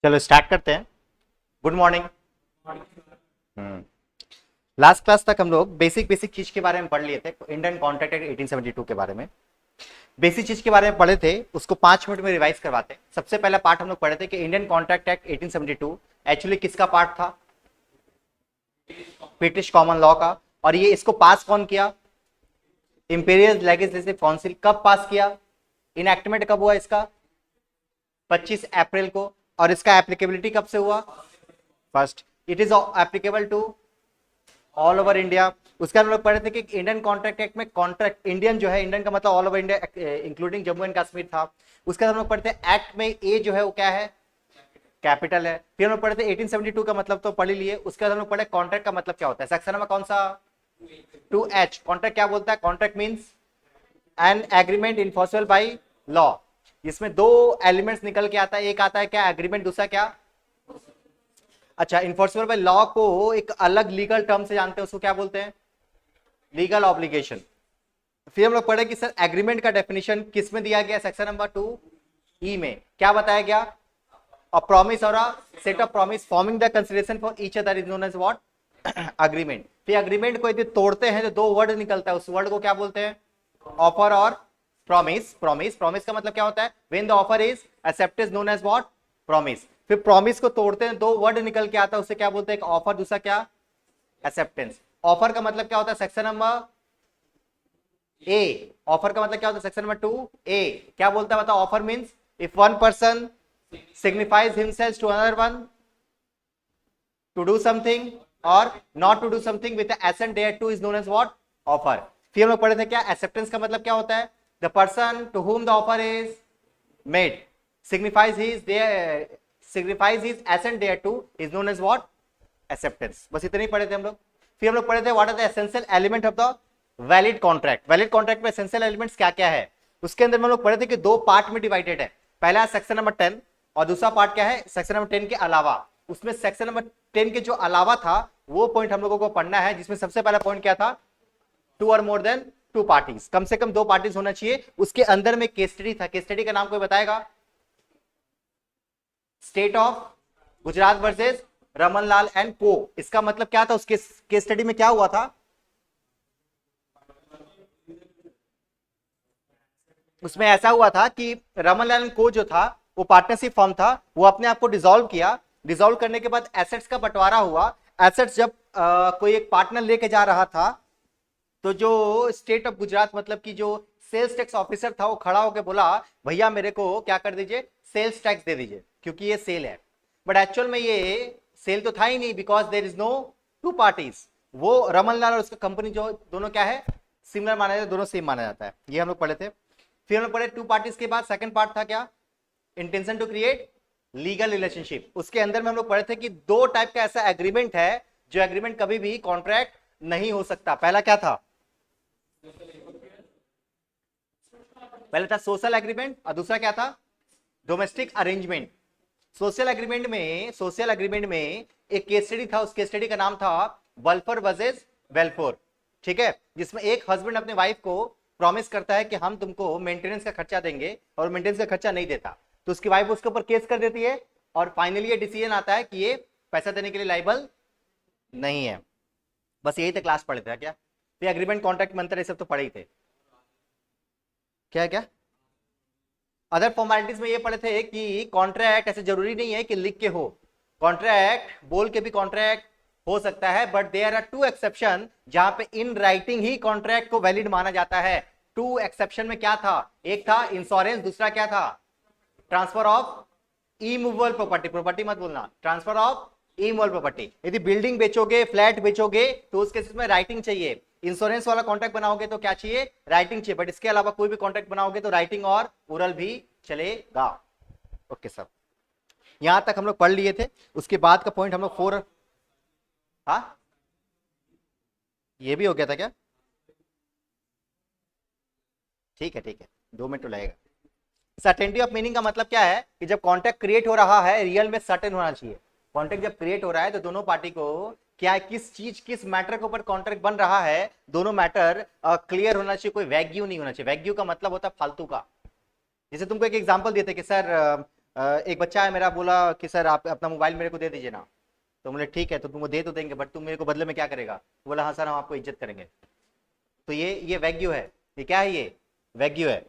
चलो स्टार्ट करते हैं। Good morning. लास्ट क्लास तक हम लोग बेसिक बेसिक चीज के बारे में पढ़ लिए थे, इंडियन कॉन्ट्रैक्ट एक्ट 1872 के बारे में। बेसिक चीज के बारे में पढ़े थे, उसको 5 मिनट में रिवाइज करवाते हैं। सबसे पहला पार्ट हम लोग पढ़े थे कि इंडियन कॉन्ट्रैक्ट एक्ट 1872 एक्चुअली किसका पार्ट था? ब्रिटिश कॉमन लॉ का। और ये इसको पास कौन किया? Imperial legislative council. कब पास किया? इनएक्टमेंट कब हुआ इसका? 25 अप्रैल को। और इसका एप्लीकेबिलिटी कब से हुआ? First. It is applicable to all over India. उसके हम लोग पढ़े थे कि इंडियन कॉन्ट्रैक्ट एक्ट में कॉन्ट्रैक्ट इंडियन जो है, इंडियन का मतलब all over India including Jammu and Kashmir था। उसके हम लोग पढ़े थे एक्ट में ए जो है वो क्या है? कैपिटल है। फिर हम लोग पढ़े थे 1872 का मतलब तो पढ़ ही लिए। उसके बाद हम लोग पढ़े कॉन्ट्रैक्ट का मतलब क्या होता है। सेक्शन में कौन सा? 2H। कॉन्ट्रैक्ट क्या बोलता है? Contract means an agreement enforceable by law. इसमें दो एलिमेंट्स निकल के आता है, एक आता है क्या? एग्रीमेंट। दूसरा क्या? अच्छा, इन्फोर्सेबल बाय लॉ को एक अलग लीगल टर्म से जानते हैं, उसको क्या बोलते हैं? Legal obligation. फिर हम लोग पढ़े कि सर एग्रीमेंट का डेफिनेशन किस में दिया गया? सेक्शन नंबर 2E में क्या बताया गया? अ प्रॉमिस और a set of promise forming the consideration for each other is known as what? Agreement. फिर अग्रीमेंट को यदि तोड़ते हैं तो दो वर्ड निकलता है, उस वर्ड को क्या बोलते हैं? ऑफर और प्रॉमिस। प्रॉमिस प्रॉमिस का मतलब क्या होता है? When the offer is accepted known as what? Promise. फिर प्रॉमिस को तोड़ते हैं, दो वर्ड निकल के आता है, उसे क्या बोलते हैं? एक ऑफर, दूसरा क्या? एक्सेप्टेंस। ऑफर का मतलब क्या होता है? Section number A. ऑफर का मतलब क्या होता है? सेक्शन नंबर 2A क्या बोलता है? बताओ। Offer means if one person signifies himself to another one to do something or not to do something with the assent thereto is known as what? Offer. फिर हम लोग पढ़े थे क्या? acceptance का मतलब क्या होता है? The person to whom the offer is made signifies his assent thereto is known as what? Acceptance. बस इतने ही पढ़े थे हम लोग। फिर हम लोग पढ़े थे what are the essential element of the valid contract. valid contract में essential elements क्या क्या है? उसके अंदर हम लोग पढ़े थे कि दो पार्ट में डिवाइडेड है। पहला सेक्शन नंबर 10 और दूसरा पार्ट क्या है? सेक्शन नंबर 10 के अलावा। उसमें सेक्शन नंबर 10 के जो अलावा था वो पॉइंट हम लोगों को पढ़ना है, जिसमें सबसे पहला पॉइंट क्या था? टू और मोर देन टू पार्टीज। कम से कम दो पार्टीज होना चाहिए। उसके अंदर में केस स्टडी था। केस स्टडी का नाम कोई बताएगा? State of Gujarat versus Ramanlal and को। इसका मतलब क्या था? उसके केस स्टडी में क्या हुआ था? उसमें ऐसा हुआ था कि रमनलाल एंड को जो था वो पार्टनरशिप फॉर्म था, वो अपने आप को डिसॉल्व किया। डिसॉल्व करने के बाद एसेट्स का बंटवारा हुआ। एसेट्स जब कोई एक पार्टनर लेके जा रहा था तो जो स्टेट ऑफ गुजरात मतलब कि जो सेल्स टैक्स ऑफिसर था वो खड़ा होकर बोला भैया मेरे को क्या कर दीजिए? सेल्स टैक्स दे दीजिए, क्योंकि ये सेल है। बट एक्चुअल में ये सेल तो था ही नहीं, because there is no two parties. वो रमनलाल और उसका कंपनी जो दोनों क्या है? सिमिलर माना जाता है, दोनों सेम माना जाता है। ये हम लोग पढ़े थे। फिर हम लोग पढ़े टू पार्टीज के बाद सेकंड पार्ट था क्या? Intention to create legal relationship. उसके अंदर में हम लोग पढ़े थे कि दो टाइप का ऐसा एग्रीमेंट है जो एग्रीमेंट कभी भी कॉन्ट्रैक्ट नहीं हो सकता। पहला क्या था? पहले था सोशल एग्रीमेंट और दूसरा क्या था? Domestic arrangement. सोशल एग्रीमेंट में एक केस स्टडी था, उस केस स्टडी का नाम था वल्फर वर्सेस वेलफोर। ठीक है, जिसमें एक हस्बैंड अपने वाइफ को प्रॉमिस करता है कि हम तुमको मेंटेनेंस का खर्चा देंगे और मेंटेनेंस का खर्चा नहीं देता, तो उसकी वाइफ उसके ऊपर केस कर देती है और फाइनली ये डिसीजन आता है कि ये पैसा देने के लिए लाइबल नहीं है। बस यही तो क्लास पढ़े थे क्या? तो एग्रीमेंट कॉन्ट्रैक्ट मंत्र ये सब तो पढ़े ही थे। क्या क्या अदर फॉर्मेलिटीज में ये पढ़े थे कि कॉन्ट्रैक्ट ऐसे जरूरी नहीं है कि लिख के हो। कॉन्ट्रैक्ट बोल के भी कॉन्ट्रैक्ट हो सकता है, but there are two exception जहां पे इन राइटिंग ही कॉन्ट्रैक्ट को वैलिड माना जाता है। टू एक्सेप्शन में क्या था? एक था इंश्योरेंस, दूसरा क्या था? Transfer of immovable property. Property मत बोलना, ट्रांसफर ऑफ इमूवेबल प्रॉपर्टी। यदि बिल्डिंग बेचोगे, फ्लैट बेचोगे तो उसके में राइटिंग चाहिए। इंश्योरेंस वाला कॉन्ट्रैक्ट बनाओगे तो क्या चाहिए? राइटिंग चाहिए। बट इसके अलावा कोई भी कॉन्ट्रैक्ट बनाओगे तो राइटिंग और ओरल भी चलेगा। ओके सर, यहां तक हम लोग पढ़ लिए थे। उसके बाद का पॉइंट हम लोग 4। हाँ, ये भी हो गया था क्या? ठीक है ठीक है, 2 मिनट तो लगेगा। सर्टेनिटी ऑफ मीनिंग का मतलब क्या है? कि जब कॉन्ट्रैक्ट क्रिएट हो रहा है रियल में सर्टेन होना चाहिए। कॉन्ट्रैक्ट जब क्रिएट हो रहा है तो दोनों पार्टी को क्या है, किस चीज किस मैटर के ऊपर कॉन्ट्रैक्ट बन रहा है, दोनों मैटर क्लियर होना चाहिए। कोई वैग्यू नहीं होना चाहिए। वैग्यू का मतलब होता है फालतू का। जैसे तुमको एक एग्जांपल देते कि सर एक बच्चा है मेरा, बोला कि सर आप अपना मोबाइल मेरे को दे दीजिए ना। तो बोले ठीक है, तो तुमको दे तो देंगे, बट तुम मेरे को बदले में क्या करेगा? बोला हाँ सर, हम आपको इज्जत करेंगे। तो ये वैग्यू है। ये क्या है? ये वैग्यू है।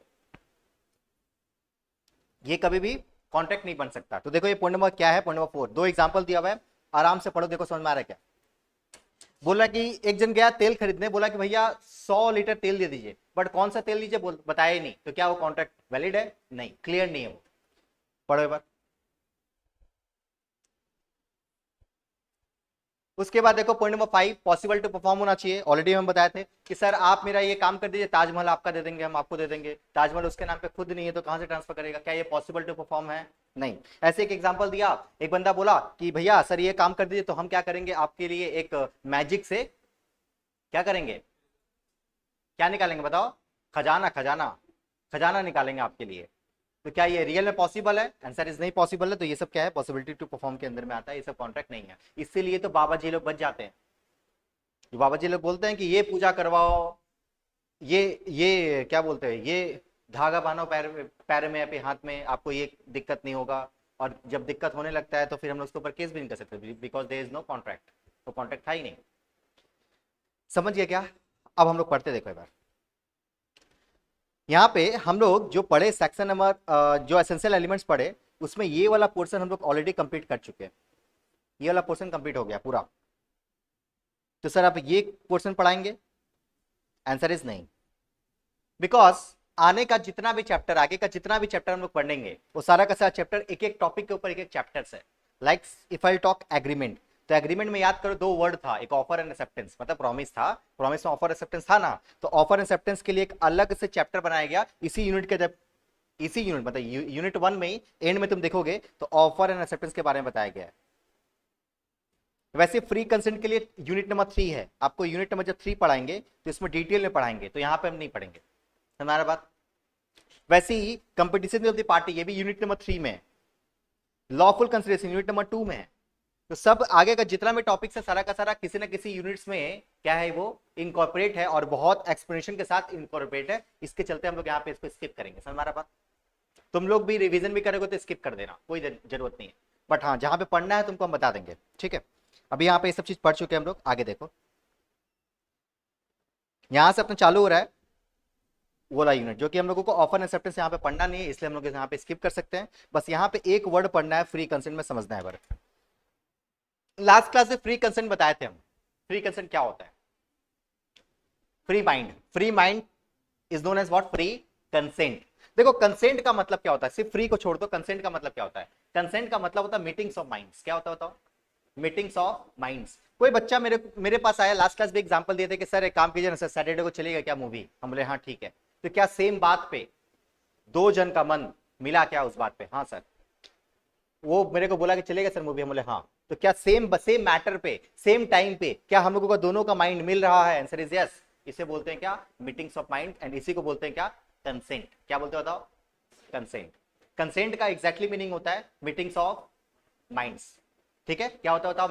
ये कभी भी कॉन्ट्रैक्ट नहीं बन सकता। तो देखो ये पॉइंट नंबर क्या है, पॉइंट नंबर 4। दो एग्जांपल दिया हुआ है, आराम से पढ़ो, देखो समझ में आ रहा है क्या। बोला कि एक जन गया तेल खरीदने, बोला कि भैया 100 लीटर तेल दे दीजिए, बट कौन सा तेल लीजिए बताया ही नहीं। तो क्या वो कॉन्ट्रैक्ट वैलिड है? नहीं, क्लियर नहीं है वो। पढ़ो एक बार। उसके बाद देखो point number 5, possible to perform होना चाहिए। ऑलरेडी हम बताए थे कि सर आप मेरा ये काम कर दीजिए, ताजमहल आपका दे देंगे, हम आपको दे देंगे। ताजमहल उसके नाम पे खुद नहीं है, तो कहां से ट्रांसफर करेगा? क्या ये पॉसिबल टू परफॉर्म है? नहीं। ऐसे एक एग्जांपल दिया, एक बंदा बोला कि भैया सर ये काम कर दीजिए, तो हम क्या करेंगे आपके लिए, एक मैजिक से क्या करेंगे, क्या निकालेंगे बताओ? खजाना, खजाना, खजाना निकालेंगे आपके लिए। तो क्या ये रियल में पॉसिबल है? आंसर इज नहीं पॉसिबल है। तो ये सब क्या है, पॉसिबिलिटी टू परफॉर्म के अंदर में आता है, ये सब कॉन्ट्रैक्ट नहीं है। इसीलिए तो बाबा जी लोग बच जाते हैं। जो बाबा जी लोग बोलते हैं कि ये पूजा करवाओ, ये क्या बोलते हैं, ये धागा बांधो पैर पैर में या फिर हाथ में, आपको ये दिक्कत नहीं होगा। और जब दिक्कत होने लगता है तो फिर हम लोग उसके ऊपर केस भी नहीं कर सकते, because there is no contract. तो कॉन्ट्रैक्ट था ही नहीं। समझ गया क्या? अब हम लोग पढ़ते, देखो एक बार। यहाँ पे हम लोग जो पढ़े सेक्शन नंबर, जो एसेंशियल एलिमेंट्स पढ़े, उसमें ये वाला पोर्शन हम लोग ऑलरेडी कंप्लीट कर चुके हैं। ये वाला पोर्शन कंप्लीट हो गया पूरा। तो सर आप ये पोर्शन पढ़ाएंगे? आंसर इज नहीं। बिकॉज आने का जितना भी चैप्टर, आगे का जितना भी चैप्टर हम लोग पढ़ेंगे, वो सारा का सारा चैप्टर एक एक टॉपिक के ऊपर एक एक चैप्टर है। Like if I talk agreement, तो एग्रीमेंट में याद करो 2 वर्ड था, एक ऑफर एंड एक्सेप्टेंस, मतलब प्रॉमिस था, प्रॉमिस में ऑफर एक्सेप्टेंस था ना। तो ऑफर एक्सेप्टेंस के लिए एक अलग से चैप्टर बनाया गया इसी यूनिट के, जब इसी यूनिट मतलब यूनिट 1 में ही एंड में तुम देखोगे तो ऑफर एंड एक्सेप्टेंस के बारे में बताया गया है। वैसे फ्री कंसेंट के लिए यूनिट नंबर 3 है, आपको यूनिट नंबर जब 3 पढ़ाएंगे तो इसमें डिटेल में पढ़ाएंगे, तो यहां पे हम नहीं पढ़ेंगे। हमारा बात। वैसे ही कंपटीशन ऑफ द पार्टी, ये भी यूनिट नंबर 3 में है। लॉफुल कंसिडरेशन यूनिट नंबर 2 में है। तो सब आगे का जितना भी टॉपिक है सारा का सारा किसी ना किसी यूनिट्स में क्या है, वो इनकॉर्पोरेट है, और बहुत एक्सप्लेनेशन के साथ इनकॉर्पोरेट है। इसके चलते हम लोग यहाँ पे इसको स्किप करेंगे। समझ हमारा बात। तुम लोग भी रिवीजन भी करोगे तो स्किप कर देना, कोई जरूरत नहीं है। बट हाँ, जहां पे पढ़ना है तुमको हम बता देंगे, ठीक है। अभी यहाँ पे ये सब चीज पढ़ चुके हैं हम लोग, आगे देखो। यहाँ से अपना चालू हो रहा है वो वाला यूनिट, जो कि हम लोगों को ऑफर एक्सेप्टेंस यहाँ पे पढ़ना नहीं है, इसलिए हम लोग यहाँ पे स्किप कर सकते हैं। बस यहाँ पे एक वर्ड पढ़ना है, फ्री कंसेंट में समझना है। बस लास्ट क्लास में फ्री कंसेंट बताए थे हम। फ्री कंसेंट क्या होता है? Free mind, free mind is known as what? Free consent. देखो कंसेंट का मतलब क्या होता है, सिर्फ फ्री को छोड़ दो, कंसेंट का मतलब क्या होता है? कंसेंट का मतलब होता है मीटिंग्स ऑफ माइंड्स। क्या होता है बताओ? Meetings of minds. कोई बच्चा मेरे पास आया, लास्ट क्लास में एग्जांपल दिए थे कि सर एक काम कीजिए ना सर, सैटरडे को चलेगा क्या मूवी? हम बोले हाँ ठीक है। तो क्या सेम बात पे दो जन का मन मिला क्या उस बात पे? हाँ सर। वो मेरे को बोला कि चलेगा सर मूवी, हम बोले हाँ। तो क्या सेम मैटर पे सेम टाइम पे क्या हम लोगों का दोनों का माइंड मिल रहा है? Answer is yes. इसे बोलते हैं क्या? Meetings of mind. एंड इसी को बोलते हैं क्या? कंसेंट। क्या बोलते हो बताओ? कंसेंट। कंसेंट का एग्जैक्टली मीनिंग होता है मीटिंग्स ऑफ माइंड्स। ठीक है, क्या होता है बताओ?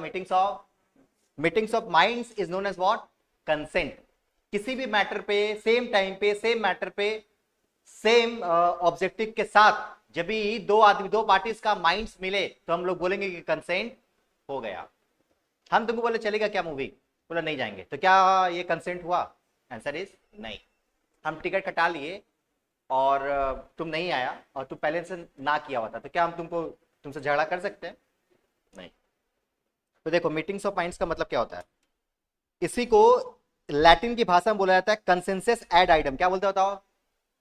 Meetings of minds is known as what? Consent. किसी भी मैटर पे सेम टाइम पे सेम मैटर पे सेम ऑब्जेक्टिव के साथ जब भी दो आदमी, दो पार्टीज का माइंड्स मिले, तो हम लोग बोलेंगे कि कंसेंट हो गया। हम तुमको बोले चलेगा क्या मूवी? बोला नहीं जाएंगे, तो क्या ये कंसेंट हुआ? आंसर इज नहीं। हम टिकट कटा लिए और तुम नहीं आया, और तुम पहले से ना किया हुआ था, तो क्या हम तुमसे झगड़ा कर सकते हैं? नहीं। तो देखो मीटिंग्स ऑफ माइंड्स का मतलब क्या होता है, इसी को लैटिन की भाषा में बोला जाता है कंसेंसस एड आइडम। क्या बोलते हो बताओ?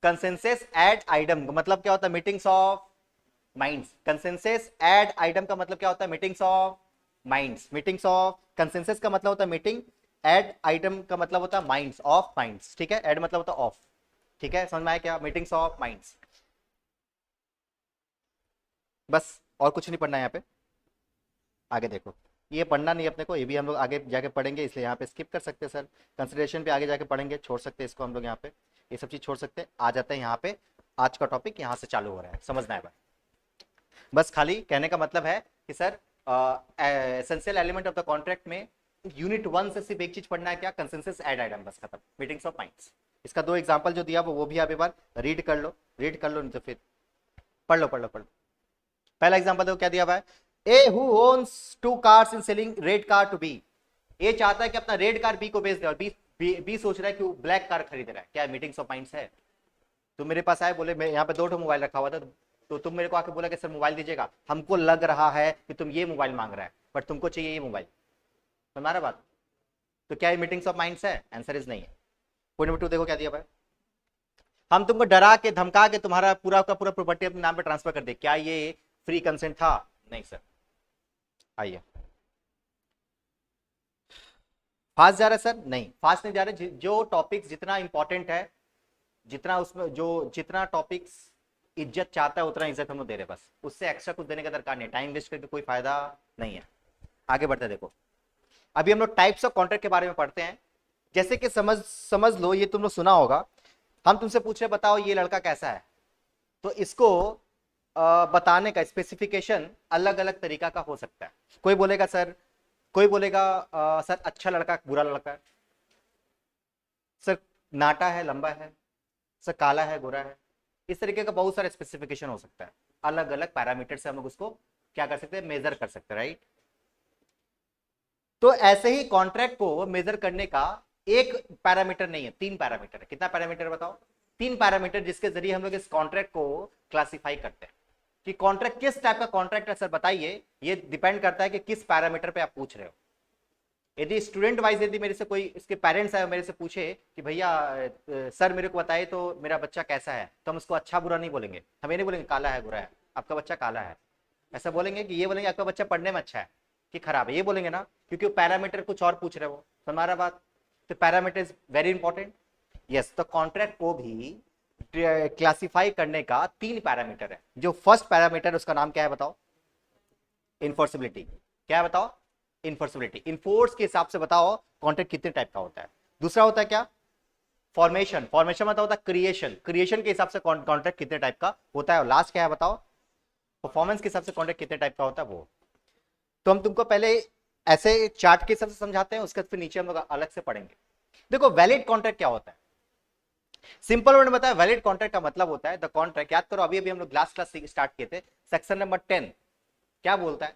कंसेंसस एड आइडम का मतलब क्या होता है? Meetings of minds. Consensus ad idem का मतलब क्या होता है? Meetings of minds. Meetings of consensus का मतलब होता है मीटिंग, एड आइटम का मतलब होता है माइंड्स ऑफ माइंड्स। ठीक है, एड मतलब होता है ऑफ। ठीक है, समझ में आया क्या? Meetings of minds. बस और कुछ नहीं पढ़ना है यहाँ पे। आगे देखो, ये पढ़ना नहीं अपने को, ये भी हम लोग आगे जाके पढ़ेंगे, इसलिए यहाँ पे स्किप कर सकते हैं सर। कंसिडरेशन पे आगे जाके पढ़ेंगे, छोड़ सकते हैं इसको हम लोग यहाँ पे, ये सब चीज छोड़ सकते हैं। आ जाते हैं यहाँ पे, आज का टॉपिक यहाँ से चालू हो रहा है, समझना है बस। बस खाली कहने का मतलब है कि sir essential element of the contract में यूनिट 1 से सिर्फ एक चीज पढ़ना है, क्या? कंसेंसस एड आइटम, बस खत्म। Meetings of minds. इसका 2 एग्जांपल जो दिया वो भी आप एक बार रीड कर लो, नहीं तो फिर पढ़ लो। पहला एग्जांपल देखो क्या दिया हुआ है, A who owns 2 cars in selling red car to be. A चाहता है कि अपना रेड कार बी को बेच दे, और बी सोच रहा है कि वो ब्लैक कार खरीद रहा है। क्या मीटिंग्स ऑफ माइंड्स है? तुम मेरे पास आए, बोले मैं यहाँ पे 2 मोबाइल रखा हुआ था, तो तुम मेरे को आके बोला कि सर मोबाइल दीजिएगा, हमको लग रहा है कि तुम ये मोबाइल मांग रहा है, बट तुमको चाहिए ये मोबाइल। तुम्हारा बात, तो क्या ये मीटिंग्स ऑफ माइंड्स है? आंसर इज नहीं है। पॉइंट नंबर 2 देखो क्या दिया भाई, हम तुमको डरा के धमका के तुम्हारा पूरा का पूरा प्रॉपर्टी अपने नाम पे ट्रांसफर कर दे, क्या ये फ्री कंसेंट था? नहीं सर। आइए, फास्ट जा रहा है सर? नहीं, फास्ट नहीं जा रहे। जो टॉपिक्स जितना इंपॉर्टेंट है, जितना उसमें जो जितना टॉपिक्स इज्जत चाहता है उतना इज्जत हम लोग दे रहे, बस उससे एक्स्ट्रा कुछ देने का दरकार नहीं। टाइम वेस्ट करके कोई फायदा नहीं है। आगे बढ़ते देखो, अभी हम लोग टाइप्स ऑफ कॉन्ट्रैक्ट के बारे में पढ़ते हैं। जैसे कि समझ लो, ये तुम लोग सुना होगा, हम तुमसे पूछ रहे बताओ ये लड़का कैसा है, तो इसको बताने का स्पेसिफिकेशन अलग अलग तरीका का हो सकता है। कोई बोलेगा सर, कोई बोलेगा सर अच्छा लड़का बुरा लड़का है, सर नाटा है लंबा है, सर काला है गोरा है। इस तरीके का बहुत सारा स्पेसिफिकेशन हो सकता है। अलग अलग पैरामीटर से हम लोग उसको क्या कर सकते हैं, मेजर कर सकते हैं, राइट। तो ऐसे ही कॉन्ट्रैक्ट को मेजर करने का एक पैरामीटर नहीं है, 3 पैरामीटर है। कितना पैरामीटर बताओ? 3 पैरामीटर, जिसके जरिए हम लोग इस कॉन्ट्रैक्ट को क्लासिफाई करते हैं कि कॉन्ट्रैक्ट किस टाइप का कॉन्ट्रैक्ट है। सर बताइए, ये डिपेंड करता है कि किस पैरामीटर पे आप पूछ रहे हो। यदि स्टूडेंट वाइज यदि मेरे से कोई इसके पेरेंट्स आए मेरे से पूछे कि भैया सर मेरे को बताइए तो मेरा बच्चा कैसा है, तो हम उसको अच्छा बुरा नहीं बोलेंगे। हम ये नहीं बोलेंगे काला है बुरा है, आपका बच्चा काला है। ऐसा बोलेंगे कि ये बोलेंगे आपका बच्चा पढ़ने में अच्छा है कि खराब है, ये बोलेंगे ना, क्योंकि वो पैरामीटर कुछ और पूछ रहे हो। हमारा बात, तो parameter is very important. Yes, तो कॉन्ट्रैक्ट को भी क्लासिफाई करने का 3 पैरामीटर है। जो फर्स्ट पैरामीटर उसका नाम क्या है बताओ? इन्फोर्सिबिलिटी। क्या है बताओ? इन्फोर्सिबिलिटी। इन्फोर्स के हिसाब से बताओ कॉन्ट्रैक्ट कितने टाइप का होता है। दूसरा होता है क्या? फॉर्मेशन। फॉर्मेशन मतलब होता है क्रिएशन। क्रिएशन के हिसाब से कॉन्ट्रैक्ट कितने टाइप का होता है। और लास्ट क्या है बताओ? परफॉर्मेंस के हिसाब से कॉन्ट्रैक्ट कितने टाइप का होता है वो। तो हम तुमको पहले ऐसे चार्ट के हिसाब से समझाते हैं, उसके फिर नीचे हम लोग अलग से पढ़ेंगे। देखो वैलिड कॉन्ट्रैक्ट क्या होता है, सिंपल वर्ड में बताया। वैलिड कॉन्ट्रैक्ट का मतलब होता है द कॉन्ट्रैक्ट, याद करो अभी अभी हम लोग क्लास स्टार्ट किए थे, सेक्शन नंबर 10 क्या बोलता है?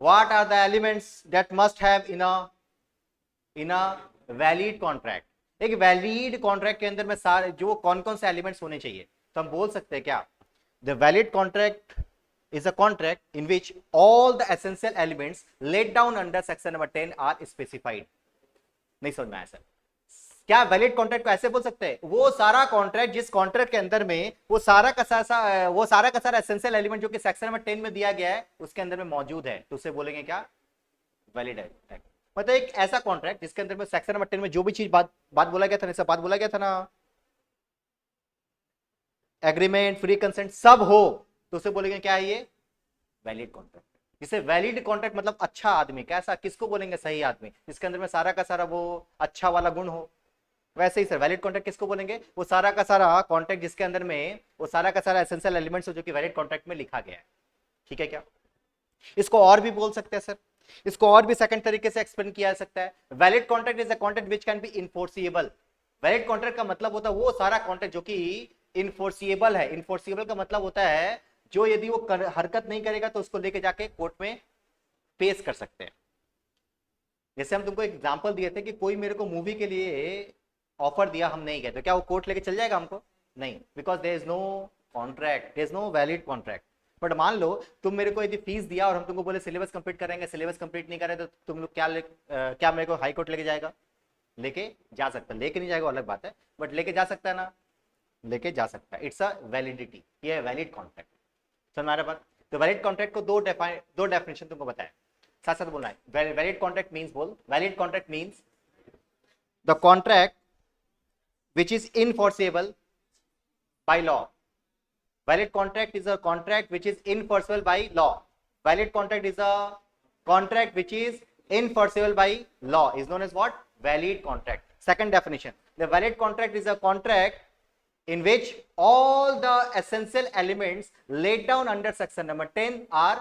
What are the elements that must have in a valid contract. एक वैलिड कॉन्ट्रैक्ट के अंदर में सारे जो कौन कौन से एलिमेंट्स होने चाहिए, तो हम बोल सकते हैं क्या? The valid contract is a contract in which all the essential elements laid down under section number 10 are specified। नहीं समझ में आया सर? क्या वैलिड कॉन्ट्रैक्ट को ऐसे बोल सकते हैं? वो सारा कॉन्ट्रैक्ट जिस कॉन्ट्रैक्ट के अंदर में वो सारा का सारा एसेंशियल एलिमेंट जो कि सेक्शन नंबर 10 में दिया गया है उसके अंदर में मौजूद है, तो उसे बोलेंगे क्या? वैलिड है। मतलब एक ऐसा कॉन्ट्रैक्ट जिसके अंदर में सेक्शन नंबर 10 में जो भी चीज बात बोला गया था ना, सब बात बोला गया था ना, एग्रीमेंट फ्री कंसेंट सब हो, तो उसे बोलेंगे क्या है? ये वैलिड कॉन्ट्रैक्ट। जिसे वैलिड कॉन्ट्रैक्ट मतलब अच्छा आदमी, कैसा, किसको बोलेंगे? सही आदमी, जिसके अंदर में सारा का सारा वो अच्छा वाला गुण हो। वैसे ही सर वैलिड कॉन्ट्रैक्ट किसको बोलेंगे? वो सारा का सारा कॉन्ट्रैक्ट जिसके अंदर में वो सारा का सारा एसेंशियल एलिमेंट्स हो जो कि वैलिड कॉन्ट्रैक्ट में लिखा गया है। ठीक है क्या? इसको और भी बोल सकते हैं सर, इसको और भी सेकंड तरीके से एक्सप्लेन किया जा सकता है। Valid contract is a contract which can be enforceable. Valid contract का मतलब होता है वो सारा कॉन्ट्रैक्ट जो कि इनफोर्सिएबल है। इनफोर्सिएबल का मतलब होता है जो यदि वो हरकत नहीं करेगा तो उसको लेके जाके कोर्ट में पेश कर सकते हैं। जैसे हम तुमको एग्जांपल दिए थे कि कोई मेरे को मूवी के लिए ऑफर दिया, हम नहीं गए, तो क्या वो कोर्ट लेके चल जाएगा हमको? नहीं, because there is no contract, there is no valid contract. But मान लो तुम मेरे को यदि फीस दिया और हम तुमको बोले सिलेबस कंप्लीट करेंगे, सिलेबस कंप्लीट नहीं करे तो तुम लोग क्या मेरे को हाई कोर्ट लेके जाएगा? लेके जा सकता है, लेके नहीं जाएगा अलग बात है, बट लेके जा सकता है ना? लेके जा सकता है। इट्स अ वैलिडिटी, ये है वैलिड कॉन्ट्रैक्ट। समझ में आ रहा बात? तो वैलिड कॉन्ट्रैक्ट को दो डेफिनेशन तुमको बताया, साथ साथ बोलना है। वैलिड कॉन्ट्रैक्ट मींस, बोल, valid contract means the contract which is enforceable by law। Valid contract is a contract which is enforceable by law। Valid contract is a contract which is enforceable by law is known as what? Valid contract। Second definition, the valid contract is a contract in which all the essential elements laid down under section number 10 are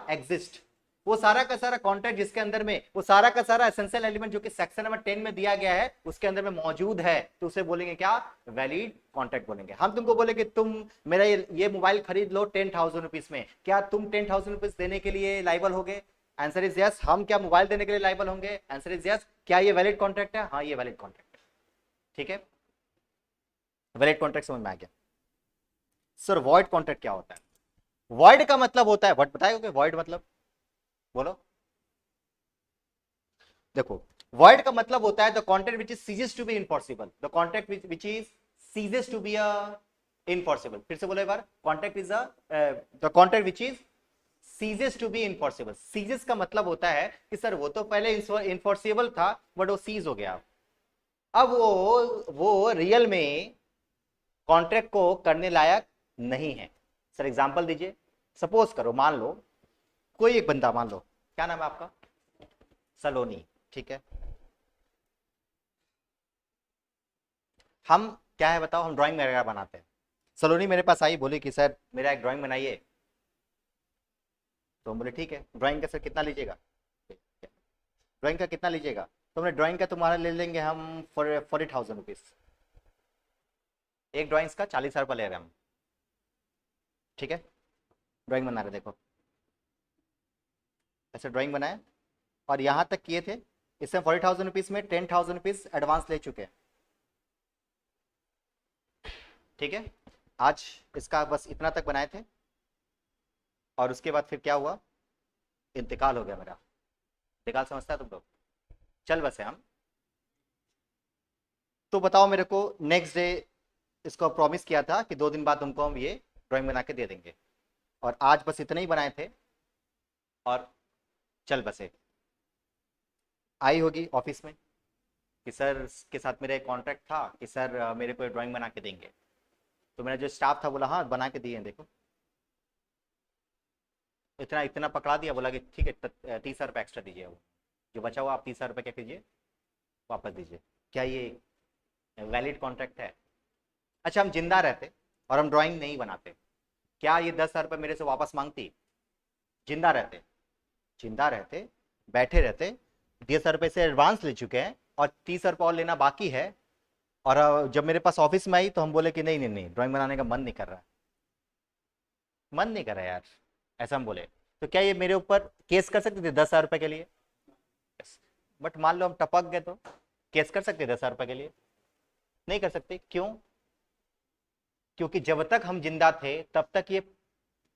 exist। वो सारा का सारा contract जिसके अंदर में वो सारा का सारा एसेंशियल एलिमेंट जो कि सेक्शन नंबर 10 में दिया गया है उसके अंदर में मौजूद है, तो उसे बोलेंगे क्या, वैलिड कॉन्ट्रैक्ट बोलेंगे। हम तुमको बोले कि तुम मेरा ये मोबाइल खरीद लो 10,000 रुपीज में, क्या तुम 10,000 रुपीज देने के लिए लाइबल होगे? Answer is yes. हम क्या मोबाइल देने के लिए लाइबल होंगे? Answer is yes. क्या ये वैलिड कॉन्ट्रैक्ट है? हाँ ये वैलिड कॉन्ट्रैक्ट है। ठीक है, वैलिड कॉन्ट्रैक्ट समझ में आ गया। सर वॉइड कॉन्ट्रैक्ट क्या होता है? वॉइड का मतलब होता है, व्हाट बताएगा वॉइड मतलब, बोलो। देखो वॉइड का मतलब होता है the contract which is ceases to be enforceable, the contract which is ceases to be enforceable. फिर से बोलो एक बार, contract is the contract which is ceases to be enforceable. Ceases का मतलब होता है कि सर वो तो पहले इनफॉर्सिबल था बट वो सीज हो गया, अब वो रियल में कॉन्ट्रैक्ट को करने लायक नहीं है। सर एग्जांपल दीजिए। सपोज करो, मान लो कोई एक बंदा, मान लो क्या नाम है आपका, सलोनी, ठीक है। हम क्या है बताओ, हम ड्राइंग वगैरह बनाते हैं। सलोनी मेरे पास आई, बोली कि सर मेरा एक ड्राइंग बनाइए, तो हम बोले ठीक है, ड्राइंग का सर कितना लीजिएगा, ड्राइंग का कितना लीजिएगा, तो हमने ड्राइंग का तुम्हारा ले लेंगे हम 40,000 रुपीज। एक ड्राइंग्स का 40,000 रुपये ले रहे हैं हम, ठीक है। ड्राइंग बना रहे, देखो ऐसे ड्राइंग बनाए और यहाँ तक किए थे, इसमें 40,000 रुपीज में 10,000 रुपीज एडवांस ले चुके हैं, ठीक है। आज इसका बस इतना तक बनाए थे और उसके बाद फिर क्या हुआ, इंतकाल हो गया मेरा। इंतकाल समझता है तुम लोग, चल बसे हम। तो बताओ मेरे को, नेक्स्ट डे इसको प्रॉमिस किया था कि 2 दिन बाद तुमको हम ये ड्राइंग बना के दे देंगे, और आज बस इतने ही बनाए थे और चल बसे। आई होगी ऑफिस में कि सर के साथ मेरा एक कॉन्ट्रैक्ट था कि सर मेरे को ड्राइंग बना के देंगे, तो मेरा जो स्टाफ था बोला हाँ बना के दिए, देखो इतना इतना पकड़ा दिया, बोला कि ठीक है 30,000 रुपये एक्स्ट्रा दीजिए, वो जो बचा हुआ आप 30,000 रुपये क्या कीजिए, वापस दीजिए। क्या ये वैलिड कॉन्ट्रैक्ट है? अच्छा हम जिंदा रहते और हम ड्राइंग नहीं बनाते, क्या ये 10,000 रुपये मेरे से वापस मांगती? जिंदा रहते, जिंदा रहते, बैठे रहते, 10,000 रुपये से एडवांस ले चुके हैं और 30,000 रुपये और लेना बाकी है, और जब मेरे पास ऑफिस में आई तो हम बोले कि नहीं नहीं नहीं, ड्राइंग बनाने का मन नहीं कर रहा, मन नहीं कर रहा यार, ऐसा हम बोले, तो क्या ये मेरे ऊपर केस कर सकते थे 10,000 रुपये के लिए? बट मान लो हम टपक गए, तो केस कर सकते 10,000 रुपये के लिए? नहीं कर सकते। क्यों? क्योंकि जब तक हम जिंदा थे तब तक ये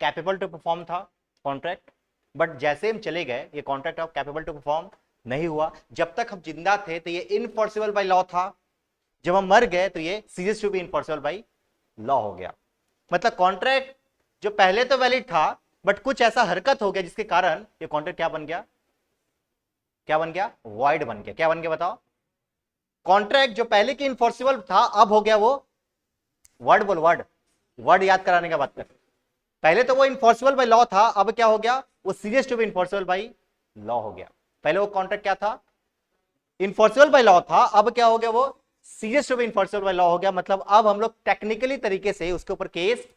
कैपेबल टू परफॉर्म था कॉन्ट्रैक्ट, बट जैसे हम चले गए ये contract of capable to perform नहीं हुआ। जब तक हम जिंदा थे तो ये इनफोर्सिबल बाय लॉ था, जब हम मर गए तो ये ceases to be enforceable by law हो गया। मतलब कॉन्ट्रैक्ट जो पहले तो वैलिड था बट कुछ ऐसा हरकत हो गया जिसके कारण ये कॉन्ट्रैक्ट क्या बन गया, क्या बन गया, वॉइड बन गया। क्या बन गया बताओ? कॉन्ट्रैक्ट जो पहले की इनफोर्सिबल था अब हो गया वो, वर्ड बोल, वर्ड, वर्ड याद कराने का बात कर। पहले तो वो इनफोर्सिबल बाय लॉ था, अब क्या हो गया, वो सीरियस to be enforceable by law हो गया। पहले वो कॉन्ट्रैक्ट क्या था, इनफोर्सिबल बाय लॉ था, अब क्या हो गया, वो सीरियस to be enforceable by law हो गया। मतलब अब हम लोग टेक्निकली तरीके से उसके ऊपर केस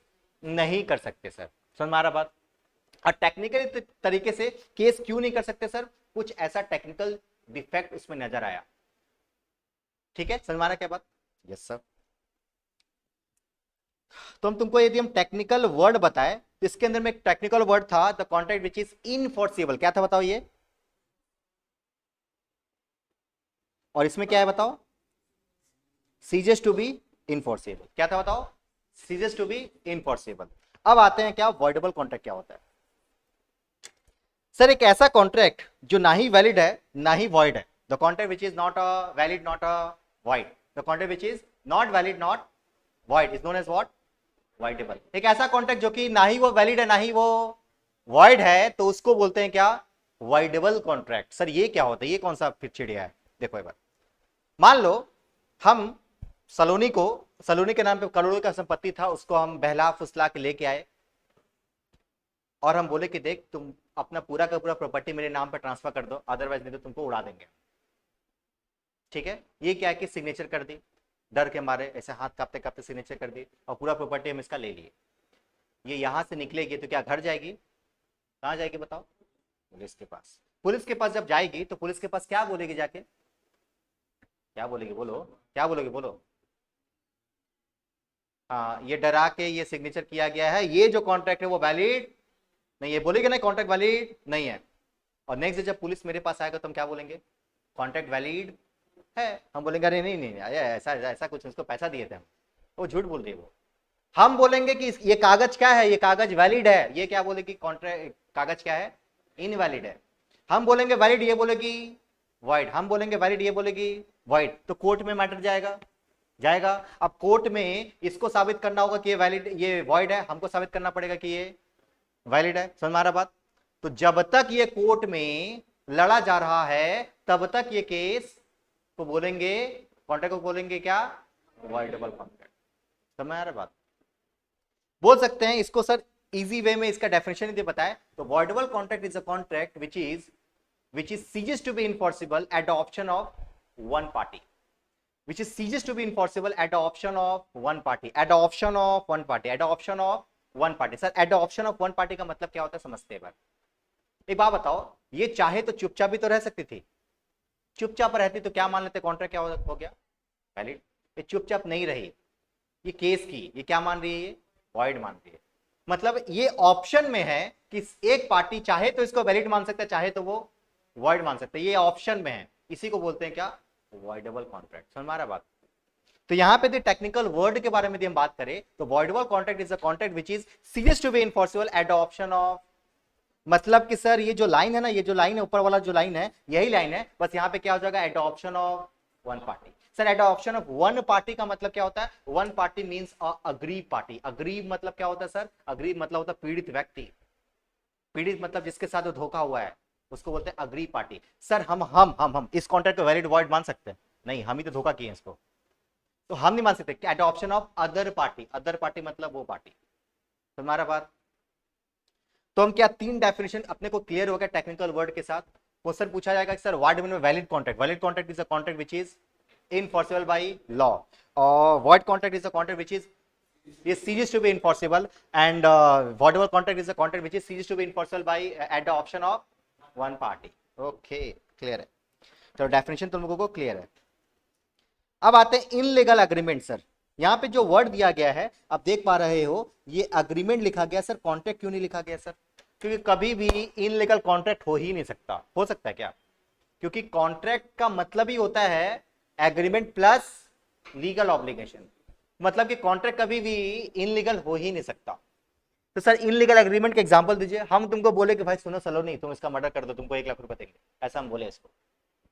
नहीं कर सकते सर, समझ में आ रहा बात? और टेक्निकली तरीके से केस क्यों नहीं कर सकते सर? कुछ ऐसा टेक्निकल डिफेक्ट उसमें नजर आया, ठीक है, समझ में आ रहा क्या बात? Yes sir. तो हम तुमको यदि हम टेक्निकल वर्ड बताए तो इसके अंदर में एक टेक्निकल वर्ड था the contract which is enforceable. क्या था बताओ ये? और इसमें क्या है बताओ? Ceases to be enforceable. क्या था बताओ? Ceases to be enforceable. अब आते हैं क्या, वॉइडेबल कॉन्ट्रैक्ट क्या होता है? सर एक ऐसा कॉन्ट्रैक्ट जो ना ही वैलिड है ना ही वॉइड है, the contract which is not a valid not a void, the contract which is not valid not void is known as what, voidable. एक ऐसा कॉन्ट्रैक्ट जो कि ना ही वो वैलिड है ना ही वो वॉइड है, तो उसको बोलते हैं क्या, वॉइडेबल कॉन्ट्रैक्ट। सर ये क्या होता है, ये कौन सा फिर चिड़िया है? देखो एक बार, मान लो हम सलोनी को, सलोनी के नाम पे करोड़ों का संपत्ति था, उसको हम बहला फुसला के लेके आए और हम बोले कि देख तुम अपना पूरा का पूरा प्रॉपर्टी मेरे नाम पे ट्रांसफर कर दो, अदरवाइज नहीं तो तुमको उड़ा देंगे, ठीक है। ये क्या है कि सिग्नेचर कर दी, डर के मारे ऐसे हाथ कांपते कांपते सिग्नेचर कर दी और पूरा प्रॉपर्टी हम इसका ले लिए। ये यहां से निकलेगी तो क्या घर जाएगी? कहां जाएगी बताओ? पुलिस के पास जब जाएगी तो पुलिस के पास क्या बोलेगी जाके, क्या बोलेगी बोलो, क्या बोलोगे बोलो। हाँ, ये डरा के ये सिग्नेचर किया गया है, ये जो कॉन्ट्रैक्ट है वो वैलिड नहीं, ये बोलेगे ना कॉन्ट्रैक्ट वैलिड नहीं है। और नेक्स्ट डे जब पुलिस मेरे पास आएगा तो हम क्या बोलेंगे, कॉन्ट्रैक्ट वैलिड है। हम बोलेंगे अरे नहीं नहीं ऐसा ऐसा कुछ, उसको पैसा दिए थे हम, वो झूठ बोल रही है वो। हम बोलेंगे कि ये कागज क्या है, ये कागज वैलिड है, ये क्या बोलेगी कॉन्ट्रैक्ट कागज क्या है, इनवैलिड है। हम बोलेंगे वैलिड, ये बोलेगी वॉइड, हम बोलेंगे वैलिड, ये बोलेगी वॉइड। तो कोर्ट में मैटर जाएगा, जाएगा। अब कोर्ट में इसको साबित करना होगा कि ये वैलिड, ये वॉइड है, हमको साबित करना पड़ेगा कि ये वैलिड है। समझ में आ रहा बात। तो जब तक ये कोर्ट में लड़ा जा रहा है तब तक ये केस को बोलेंगे, कॉन्ट्रैक्ट को बोलेंगे क्या, वॉइडेबल कॉन्ट्रैक्ट। समझ में आ रहा बात। बोल सकते हैं इसको सर इजी वे में इसका डेफिनेशन ही बताए तो voidable contract is a contract which is ceases to be enforceable at the option of one party, which is ceases to be enforceable at the option of one party, at the option of one party, at the option of one party। Sir at the option of one party का मतलब क्या होता है समझते हैं। एक बात बताओ, ये चाहे तो चुपचाप भी तो रह सकती थी, चुपचाप रहती तो क्या मान लेते, कॉन्ट्रैक्ट क्या हो गया, वैलिड। ये चुपचाप नहीं रही, ये केस की ये क्या मान रही है, ये वॉइड मान रही है। मतलब ये ऑप्शन में है कि एक पार्टी चाहे तो इसको वैलिड मान सकता है, चाहे तो वो वॉइड मान सकते हैं, ये ऑप्शन में है, इसी को बोलते हैं क्या, वॉइडेबल कॉन्ट्रैक्ट। समझ में आ रहा बात। तो यहां पे टेक्निकल वर्ड के बारे में हम बात करें तो voidable contract is a contract which is सीरियस to be enforceable at the option of, मतलब कि सर ये जो लाइन है ना, ये जो लाइन है ऊपर वाला जो लाइन है यही लाइन है, बस यहां पे क्या हो जाएगा, eight the option of one party. Sir eight the option of one party का मतलब क्या होता है, one party means agree party. Agree मतलब क्या होता है सर, अग्री मतलब होता है पीड़ित व्यक्ति, पीड़ित मतलब जिसके साथ धोखा हुआ है उसको बोलते हैं अग्री पार्टी। सर हम इस कॉन्ट्रैक्ट को वैलिड वॉइड मान सकते हैं नहीं, हम ही तो धोखा किए इसको, तो हम नहीं मान सकते। At option of other party, other party मतलब वो पार्टी। तो हमारा बात, तो हम क्या तीन डेफिनेशन अपने को क्लियर हो गया टेक्निकल वर्ड के साथ। क्वेश्चन पूछा जाएगा sir what do mean valid contract, valid contract is a contract which is enforceable by law, और void contract is a contract which is ceases to be enforceable, and whatever contract is a contract which is ceases to be enforceable by at the option of one party। Okay clear है, तो definition तुम लोगों को clear है। अब आते हैं illegal agreement. Sir यहाँ पे जो वर्ड दिया गया है आप देख पा रहे हो, ये एग्रीमेंट लिखा गया। सर कॉन्ट्रैक्ट क्यों नहीं लिखा गया सर, क्योंकि कभी भी इनलीगल कॉन्ट्रैक्ट हो ही नहीं सकता। हो सकता है क्या, क्योंकि कॉन्ट्रैक्ट का मतलब ही होता है एग्रीमेंट प्लस लीगल ऑब्लिगेशन, मतलब कि कॉन्ट्रैक्ट कभी भी इनलीगल हो ही नहीं सकता। तो सर इनलीगल एग्रीमेंट का एग्जांपल दीजिए। हम तुमको बोले कि भाई सुनो सलोनी तुम इसका मर्डर कर दो, तुमको 1 लाख रुपए देंगे, ऐसा हम बोले इसको,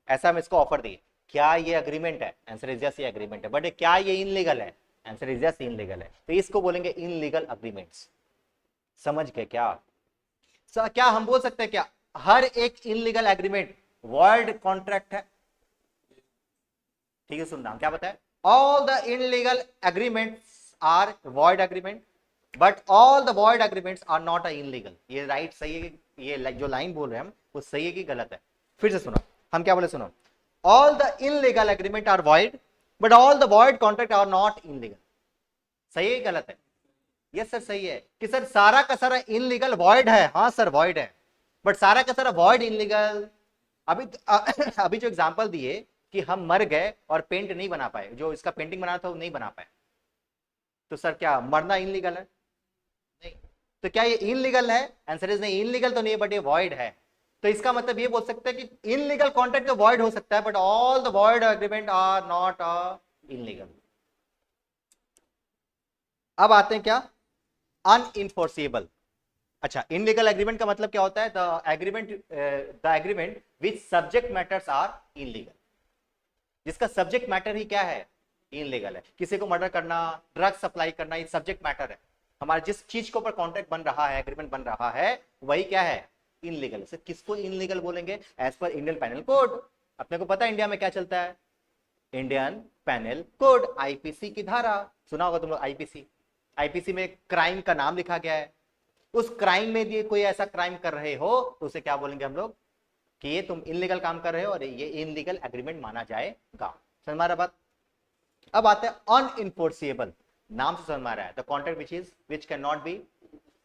ऐसा हम इसको ऑफर दिए, क्या ये एग्रीमेंट है, आंसर इज यस ये एग्रीमेंट है। बट क्या ये इनलीगल है, आंसर इज यस इनलीगल है। तो इसको बोलेंगे इनलीगल एग्रीमेंट्स। समझ गए क्या सर, क्या हम बोल सकते हैं क्या हर एक इनलीगल एग्रीमेंट वॉइड कॉन्ट्रैक्ट है, ठीक है सुनना, हम क्या बताए, all the illegal agreements are void agreement but all the void agreements are not a illegal। ये राइट सही है, ये जो लाइन बोल रहे हैं हम वो सही है कि गलत है, फिर से सुनो हम क्या बोले, सुनो all the illegal agreement are void but all the void contract are not illegal। सही है गलत है, यस सर सही है कि सर सारा का सारा इनलीगल वॉइड है, हाँ सर वॉइड है, बट सारा का सारा वॉइड इनलीगल। अभी अभी जो एग्जांपल दिए कि हम मर गए और पेंट नहीं बना पाए, जो इसका पेंटिंग बनाना था वो नहीं बना पाए, तो सर क्या मरना इनलीगल है, नहीं। तो क्या ये इनलीगल है, आंसर इज नहीं, इनलीगल तो नहीं है बट ये वॉइड है। तो इसका मतलब ये बोल सकते हैं कि इनलीगल कॉन्ट्रैक्ट तो वॉइड हो सकता है but all the void agreement are not illegal. अब आते हैं क्या अनइनफोर्सेबल। अच्छा इनलीगल एग्रीमेंट का मतलब क्या होता है, the agreement which subject matters are illegal, जिसका सब्जेक्ट मैटर ही क्या है, इनलीगल है। किसी को मर्डर करना, ड्रग सप्लाई करना, ये सब्जेक्ट मैटर है। हमारे जिस चीज के ऊपर कॉन्ट्रैक्ट बन रहा है, एग्रीमेंट बन रहा है, वही क्या है, इनलीगल। सर किसको इनलीगल बोलेंगे, as per Indian penal code. अपने को पता है इंडिया में क्या चलता है, इंडियन पैनल कोड, आईपीसी की धारा सुना होगा तुम लोग, आईपीसी। आईपीसी में क्राइम का नाम लिखा गया है, उस क्राइम में यदि कोई ऐसा क्राइम कर रहे हो तो उसे क्या बोलेंगे हम लोग, कि ये तुम इनलीगल काम कर रहे हो और ये इनलीगल एग्रीमेंट माना जाएगा। समझ में आ रहा बात। अब आते हैं अनइनफोर्सेबल, नाम से समझ में आ रहा है, the contract which can not be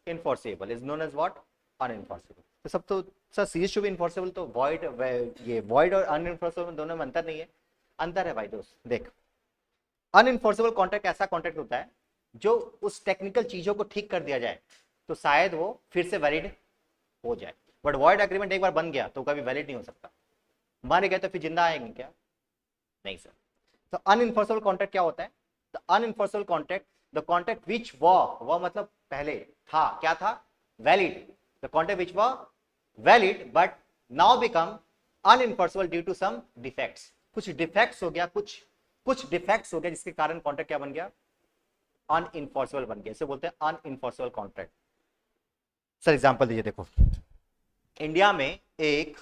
enforceable is known as what, unenforceable. तो सब तो sir ceases to be enforceable, तो वॉइड, ये वॉइड और अनइन्फोर्सेबल दोनों में अंतर नहीं है? अंतर है भाई दोस्त। देख, अनइन्फोर्सेबल कॉन्ट्रैक्ट ऐसा कॉन्ट्रैक्ट होता है जो उस टेक्निकल चीजों को ठीक कर दिया जाए तो शायद वो फिर से वैलिड हो जाए, बट वॉइड एग्रीमेंट एक बार बन गया तो कभी वैलिड नहीं हो सकता। मारे गए तो फिर जिंदा आएंगे क्या? नहीं सर। तो अनइन्फोर्सेबल कॉन्ट्रैक्ट क्या होता है? The unenforceable contract, the contract which was मतलब पहले था, क्या था? Valid. The contract which was valid but now become unenforceable due to some defects. कुछ डिफेक्ट्स हो गया, कुछ डिफेक्ट्स हो गया जिसके कारण कॉन्ट्रैक्ट क्या बन गया? अनइन्फोर्सेबल बन गया। इसे बोलते हैं अनइन्फोर्सेबल कॉन्ट्रैक्ट। सर एग्जांपल दीजिए। देखो, इंडिया में एक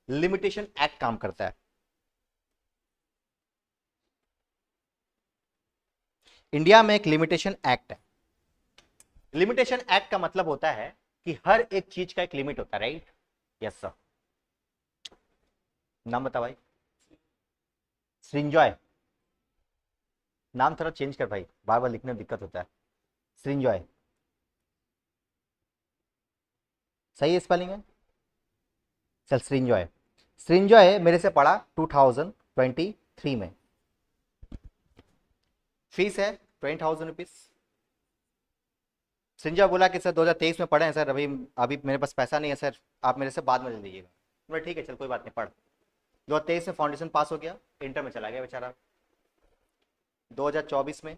लिमिटेशन एक्ट काम करता है। इंडिया में एक लिमिटेशन एक्ट है। लिमिटेशन एक्ट का मतलब होता है कि हर एक चीज का एक लिमिट होता है, राइट? Yes sir. नाम बता भाई। सृंजॉय। नाम थोड़ा चेंज कर भाई, बार बार लिखने में दिक्कत होता है। सृंजॉय सही है स्पेलिंग है? चल सृंजॉय। सृंजॉय मेरे से पढ़ा 2023 में। फीस है 20,000 रुपीज। संजय बोला कि सर 2023 में पढ़े हैं सर, अभी अभी मेरे पास पैसा नहीं है सर, आप मेरे से बाद में ले लीजिएगा। बोला ठीक है चल कोई बात नहीं, पढ़। 2023 में फाउंडेशन पास हो गया, इंटर में चला गया बेचारा। 2024 में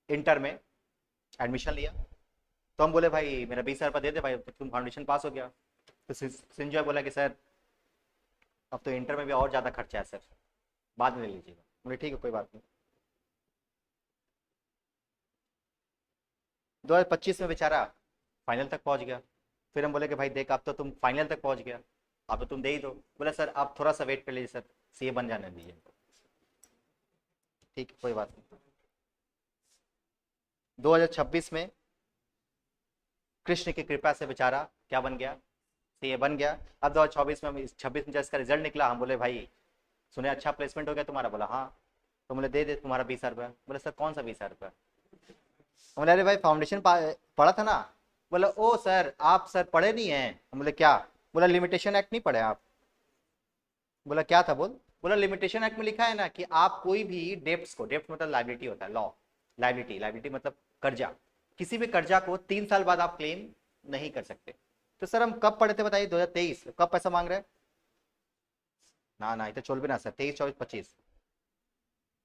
इंटर में एडमिशन लिया, तो हम बोले भाई मेरा 20,000 रुपये दे दे भाई, तुम फाउंडेशन पास हो गया। तो संजय बोला कि सर अब तो इंटर में भी और ज़्यादा खर्चा है सर, बाद में ले लीजिएगा। बोले ठीक है कोई बात नहीं। 2025 में बेचारा फाइनल तक पहुंच गया। फिर हम बोले कि भाई देख अब तो तुम फाइनल तक पहुंच गया, अब तो तुम दे ही दो। बोला सर आप थोड़ा सा वेट कर लीजिए सर, सीए बन जाने दीजिए। ठीक है कोई बात नहीं। 2026 में कृष्ण की कृपा से बेचारा क्या बन गया? सीए बन गया। अब 2024 में, 26 में जब इसका रिजल्ट निकला, हम बोले भाई सुने अच्छा प्लेसमेंट हो गया तुम्हारा? बोला हाँ। तो बोले दे दे तुम्हारा 20,000 रुपया। बोले सर कौन सा 20,000 रुपया? बोले अरे भाई फाउंडेशन पढ़ा था ना। बोला ओ सर आप सर पढ़े नहीं हैं। हम बोले क्या? बोला लिमिटेशन एक्ट नहीं पढ़े आप। बोला क्या था बोल? बोला लिमिटेशन एक्ट में लिखा है ना कि आप कोई भी डेप्ट को, डेप्ट मतलब लाइबिलिटी होता है, लॉ लाइबिलिटी, लाइबिलिटी मतलब कर्जा, किसी भी कर्जा को 3 साल बाद आप क्लेम नहीं कर सकते। तो सर हम कब पढ़े थे बताइए? 2023। कब पैसा मांग रहे हैं? ना ना इतना चल भी ना सर, 23, 24, 25।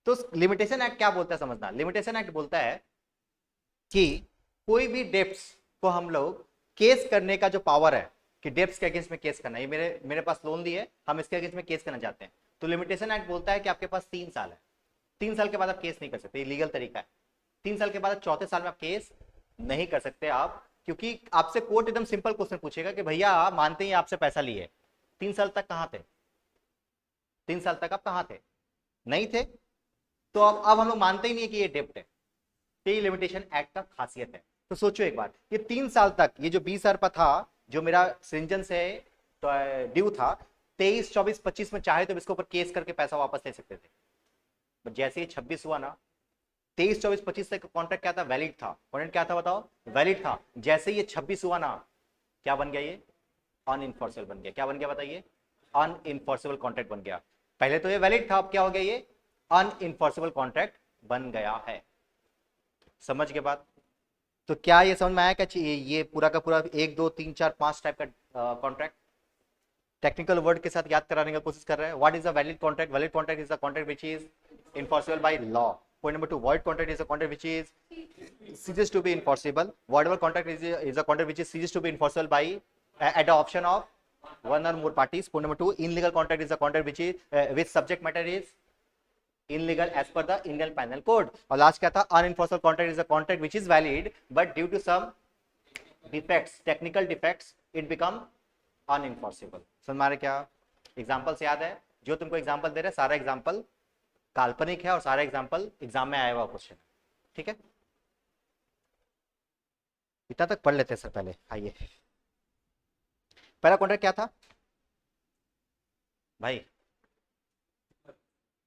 तो लिमिटेशन एक्ट क्या बोलता है समझना। लिमिटेशन एक्ट बोलता है कि कोई भी डेप्ट्स को हम लोग केस करने का जो पावर है, कि डेप्ट्स के अगेंस्ट में केस करना, ये मेरे मेरे पास लोन दी है, हम इसके अगेंस्ट में केस करना चाहते हैं, तो लिमिटेशन एक्ट बोलता है कि आपके पास 3 साल है, 3 साल के बाद आप केस नहीं कर सकते, ये लीगल तरीका है। 3 साल के बाद चौथे साल में आप केस नहीं कर सकते आप, क्योंकि आपसे कोर्ट एकदम सिंपल क्वेश्चन पूछेगा कि भैया आप मानते हैं आपसे पैसा लिए, 3 साल तक कहां थे? 3 साल तक आप कहां थे? नहीं थे। तो अब हम लोग मानते ही नहीं है कि ये डेप्ट है। तो ये लिमिटेशन एक्ट का खासियत है। तो सोचो एक बात, ये 3 साल तक ये जो 20,000 रुपया था जो मेरा सृजन से तो ड्यू था, 23, 24, 25 में चाहे तो इसके ऊपर केस करके पैसा वापस ले सकते थे। बट जैसे ही 26 हुआ ना, 23, 24, 25 तक कॉन्ट्रैक्ट क्या था? वैलिड था। कॉन्ट्रैक्ट क्या था बताओ? वैलिड था। जैसे ही ये 26 हुआ ना, क्या बन गया? ये अनइन्फोर्सेबल बन गया। क्या बन गया बताइए? अनइन्फोर्सेबल कॉन्ट्रैक्ट बन गया। पहले तो ये वैलिड था, अब क्या हो गया? ये अनइन्फोर्सेबल कॉन्ट्रैक्ट बन गया है। समझ के बात? तो क्या ये समझ में आया क्या चाहिए? ये पूरा का पूरा 1, 2, 3, 4, 5 टाइप का कॉन्ट्रैक्ट टेक्निकल वर्ड के साथ याद कराने का कोशिश कर रहे हैं। What is a valid contract? Valid contract is a contract which is enforceable by law. Point number 2, void contract is a contract which is ceases to be enforceable. Voidable contract is a contract which is ceases to be enforceable by at the option of one or more parties. Point number 2, illegal contract is a contract which is which subject matter is illegal as per the Indian Penal Code. और last क्या था? Unenforceable contract is a contract which is valid but due to some defects, technical defects, it become unenforceable. समझ में आ रहा क्या? Example से याद है? जो तुमको एग्जाम्पल दे रहे हैं सारा एग्जाम्पल काल्पनिक है और सारा एग्जाम्पल एग्जाम में आया हुआ क्वेश्चन है। ठीक है, इतना तक पढ़ लेते हैं सर। पहले आइए, पहला कॉन्ट्रैक्ट क्या था भाई?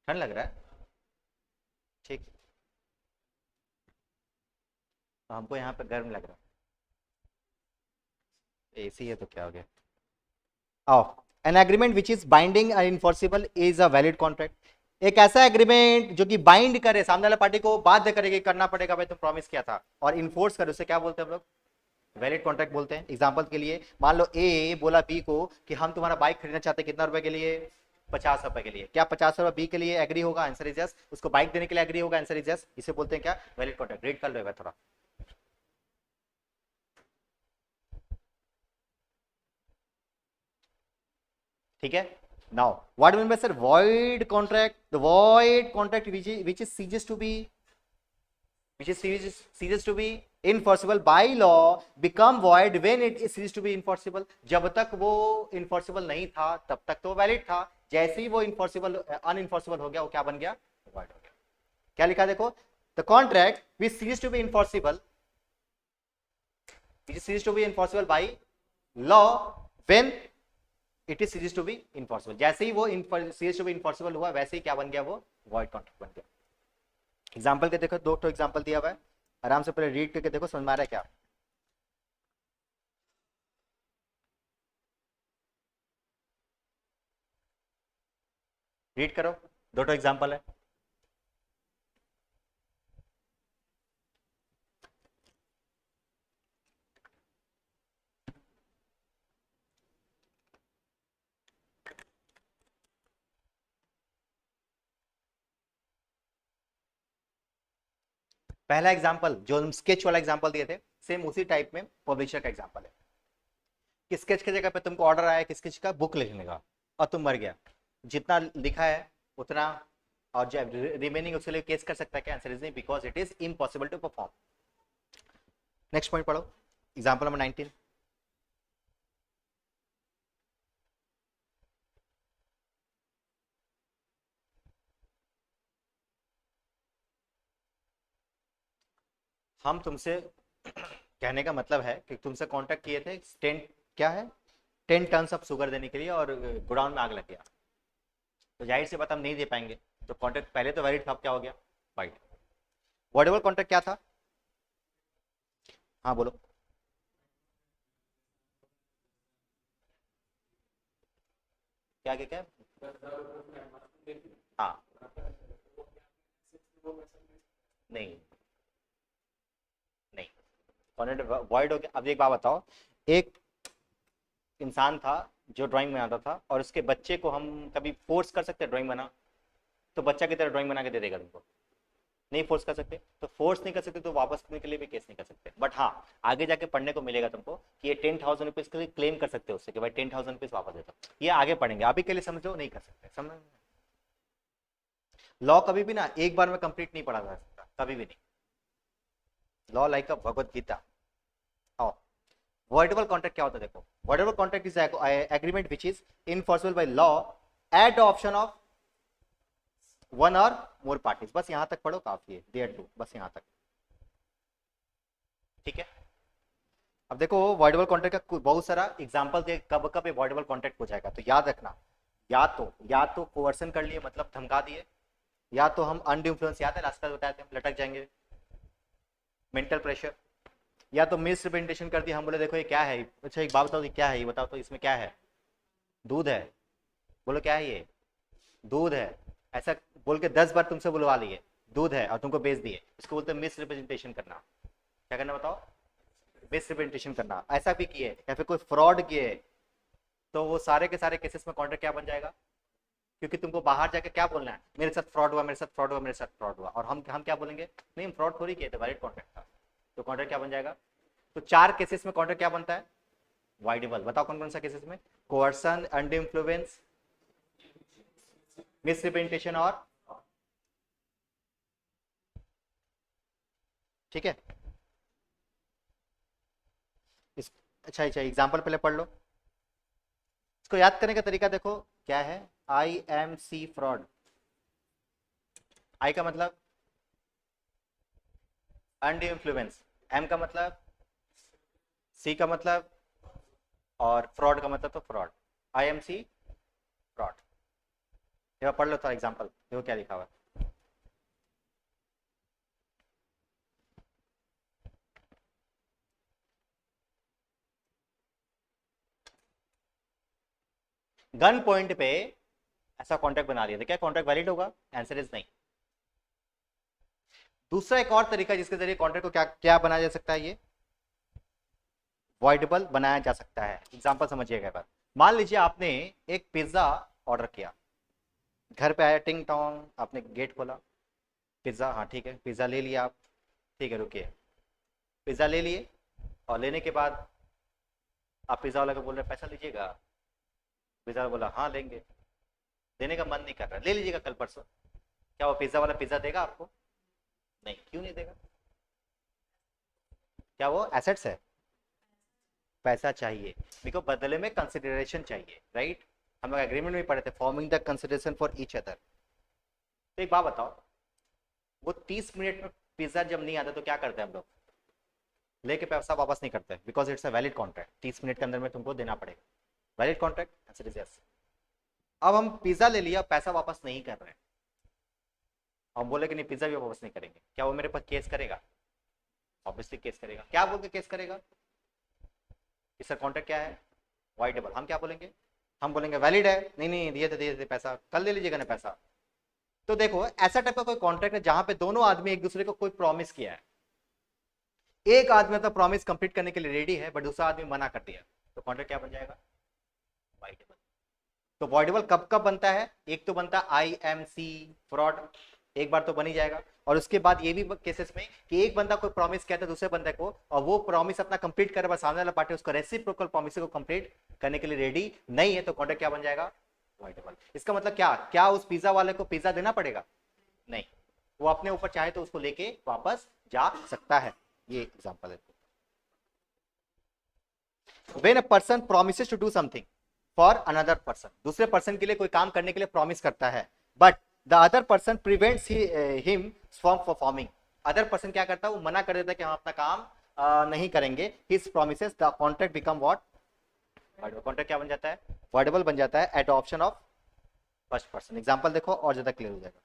ठंड लग रहा है? ठीक, तो हमको यहाँ पे गर्म लग रहा है। एसी है तो क्या हो गया? आओ, an agreement which is binding and enforceable is a valid contract. एक ऐसा एग्रीमेंट जो कि बाइंड करे, सामने वाले पार्टी को बाध्य करेगा, करना पड़ेगा भाई तुम प्रॉमिस किया था, और इन्फोर्स करे, उसे क्या बोलते हैं हम लोग? वैलिड कॉन्ट्रैक्ट बोलते हैं। एग्जांपल के लिए मान लो ए बोला बी को कि हम तुम्हारा बाइक खरीदना चाहते हैं, कितना रुपए के लिए? 50 रुपए के लिए। क्या 50 रुपए बी के लिए एग्री होगा? Answer is yes. उसको बाइक देने के लिए एग्री होगा? Answer is yes. इसे बोलते हैं क्या? Valid contract. रीड कर लो थोड़ा, ठीक है। Now what mean by sir void contract? The void contract which is ceases to be, which is ceases to be enforceable by law become void when it is ceases to be enforceable। जब तक वो enforceable नहीं था तब तक तो valid था, जैसे ही वो enforceable अनइन्फोर्सिबल हो गया वो क्या बन गया? void हो गया। क्या लिखा देखो, the contract which ceases to be enforceable, which is ceases to be enforceable by law when it is सीरीज टू बी इनफॉर्सिबल। जैसे ही वो सीरीज टू बी इनफॉर्सिबल हुआ वैसे ही क्या बन गया? वो वॉइड कॉन्ट्रैक्ट बन गया। एग्जांपल के देखो, दो एग्जांपल दिया हुआ है, आराम से पहले रीड करके देखो, समझ में आ रहा है क्या? रीड करो, दो एग्जांपल है। पहला एग्जांपल जो हम स्केच वाला एग्जांपल दिए थे, सेम उसी टाइप में पब्लिशर का एग्जांपल है कि स्केच की जगह पे तुमको ऑर्डर आया कि स्केच का बुक लिखने का, और तुम मर गया, जितना लिखा है उतना, और जो रिमेनिंग उसके लिए केस कर सकता है क्या? आंसर इज नहीं, because it is impossible to perform. Next point पढ़ो, एग्जांपल नंबर 19। हम तुमसे कहने का मतलब है कि तुमसे कांटेक्ट किए थे 10, क्या है, 10 टन ऑफ शुगर देने के लिए, और गोडाउन में आग लग गया, तो जाहिर सी बात हम नहीं दे पाएंगे। तो कॉन्ट्रैक्ट पहले तो वैलिड था, अब क्या हो गया? वाइड। वॉइडेबल कॉन्ट्रैक्ट क्या था? हाँ बोलो। क्या क्या क्या? हाँ, नहीं नहीं, कॉन्ट्रैक्ट वॉइड हो गया। अब एक बात बताओ, एक इंसान था जो ड्राइंग बनाता था, और उसके बच्चे को हम कभी फोर्स कर सकते हैं ड्राइंग बना? तो बच्चा की तरह ड्राइंग बना के दे देगा तुमको? नहीं फोर्स कर सकते। तो फोर्स नहीं कर सकते तो वापस करने के लिए भी केस नहीं कर सकते। बट हाँ, आगे जाके पढ़ने को मिलेगा तुमको कि ये 10,000 रुपीज के लिए क्लेम कर सकते हो उससे कि भाई 10,000 रुपीज वापस देता हूँ। ये आगे पढ़ेंगे, अभी के लिए समझो नहीं कर सकते। समझ, लॉ कभी भी ना एक बार में कंप्लीट नहीं पढ़ा जा सकता, कभी भी नहीं। Law like a Bhagavad Gita. आओ, voidable कॉन्ट्रैक्ट क्या होता है देखो। voidable contract is agreement which is enforceable by law at the option of one और मोर पार्टीज। बस यहां तक पढ़ो, काफी है, देयर टू, बस यहां तक, ठीक है। अब देखो वॉइडेबल कॉन्ट्रैक्ट का बहुत सारा एग्जांपल दे, कब कब ये वॉइडेबल कॉन्ट्रैक्ट हो जाएगा, तो याद रखना। या तो कोवर्सन कर लिए, मतलब धमका दिए, या तो हम अंडर इन्फ्लुएंस, याद है लास्ट क्लास बताए थे हम लटक जाएंगे, मेंटल प्रेशर, या तो मिस रिप्रेजेंटेशन कर दिया, हम बोले देखो ये क्या है, अच्छा एक बात बताओ ये क्या है, ये बताओ तो इसमें क्या है? दूध है। बोलो क्या है ये? दूध है। ऐसा बोल के 10 बार तुमसे बुलवा लिए दूध है, और तुमको बेच दिए, इसको बोलते हैं मिस रिप्रेजेंटेशन करना। क्या करना बताओ? मिस रिप्रेजेंटेशन करना। ऐसा भी किए या फिर कोई फ्रॉड किए, तो वो सारे के सारे केसेस में कॉन्ट्रैक्ट क्या बन जाएगा? क्योंकि तुमको बाहर जाके क्या बोलना है, मेरे साथ फ्रॉड हुआ, मेरे साथ फ्रॉड हुआ, मेरे साथ फ्रॉड हुआ, और हम क्या बोलेंगे? नहीं हम फ्रॉड थोड़ी किए थे, वैलिड कॉन्ट्रैक्ट था। तो कॉन्ट्रैक्ट क्या बन जाएगा? तो 4 केसेस में कॉन्ट्रैक्ट क्या बनता है? वाइडेबल। बताओ कौन कौन सा केसेस में? कोअर्सन, अंडर इन्फ्लुएंस, मिसरिप्रेजेंटेशन, और, ठीक है। इस, अच्छा अच्छा एग्जाम्पल पहले पढ़ लो। इसको याद करने का तरीका देखो क्या है। IMC fraud. आई का मतलब अंडर इन्फ्लुएंस, एम का मतलब, सी का मतलब, और फ्रॉड का मतलब तो फ्रॉड। IMC fraud. ये पढ़ लो था एग्जाम्पल, देखो क्या लिखा हुआ है। गन पॉइंट पे ऐसा कॉन्ट्रैक्ट बना लिया था, क्या कॉन्ट्रैक्ट वैलिड होगा? आंसर इज नहीं। दूसरा एक और तरीका जिसके जरिए कॉन्ट्रैक्ट को क्या क्या बनाया जा सकता है, ये वॉइडेबल बनाया जा सकता है। एग्जांपल समझिएगा एक बार। मान लीजिए आपने एक पिज्जा ऑर्डर किया, घर पे आया, टिंग टोंग, आपने गेट खोला, पिज्जा, हाँ ठीक है, पिज्जा ले लिया आप, ठीक है रुकिए, पिज्जा ले लिए, और लेने के बाद आप पिज्जा वाला को बोल रहे पैसा लीजिएगा, पिज्जा वाला बोला हाँ लेंगे, देने का मन नहीं कर रहा, ले लीजिएगा कल परसों, क्या वो पिज्जा वाला पिज्जा देगा आपको? नहीं, क्यों नहीं देगा? क्या वो एसेट्स है? पैसा चाहिए, देखो बदले में कंसिडरेशन चाहिए, राइट? हम लोग एग्रीमेंट में पढ़े थे, forming the consideration for each other. तो एक बात बताओ, वो 30 मिनट में पिज्जा जब नहीं आता तो क्या करते हैं हम लोग? लेके पैसा वापस नहीं करते, because it's a valid contract, 30 minute के अंदर में तुमको देना पड़ेगा, valid contract, answer is yes. अब हम पिज्जा ले लिया, पैसा वापस नहीं कर रहे हैं, हम बोले कि नहीं पिज्जा भी वापस नहीं करेंगे, क्या वो मेरे पर केस करेगा? ऑब्वियसली केस करेगा। क्या बोल के केस करेगा? इसका कॉन्ट्रैक्ट क्या है? वॉइडेबल। हम क्या बोलेंगे? हम बोलेंगे वैलिड है, नहीं नहीं दिए थे पैसा, कल ले लीजिएगा ना पैसा। तो देखो ऐसा टाइप का कोई कॉन्ट्रैक्ट है जहां पे दोनों आदमी एक दूसरे को कोई प्रॉमिस किया है, एक आदमी तो प्रॉमिस कंप्लीट करने के लिए रेडी है बट दूसरा आदमी मना कर दिया, तो कॉन्ट्रैक्ट क्या बन जाएगा? वॉइडेबल। तो वॉइडेबल कब कब बनता है? एक तो बनता है IMC फ्रॉड, एक बार तो बन ही जाएगा, और उसके बाद ये भी केसेस में कि एक बंदा कोई प्रॉमिस किया था दूसरे बंदे को, और वो प्रॉमिस अपना कंप्लीट करे, बस सामने वाला पार्टी उसको रेसिप्रोकल प्रॉमिस को कंप्लीट करने के लिए रेडी नहीं है, तो कॉन्ट्रैक्ट क्या बन जाएगा? वॉइडेबल। इसका मतलब क्या, क्या उस पिज्जा वाले को पिज्जा देना पड़ेगा? नहीं, वो अपने ऊपर चाहे तो उसको लेके वापस जा सकता है। ये एग्जांपल है। When a person promises to do something for another person, दूसरे पर्सन के लिए कोई काम करने के लिए प्रॉमिस करता है, but the other person prevents him from performing, other person क्या करता है, वो मना कर देता है कि हम अपना काम नहीं करेंगे, his promises, the contract become what? Contract क्या बन जाता है? वॉइडेबल बन जाता है at option of first person. Example देखो और ज्यादा क्लियर हो जाएगा।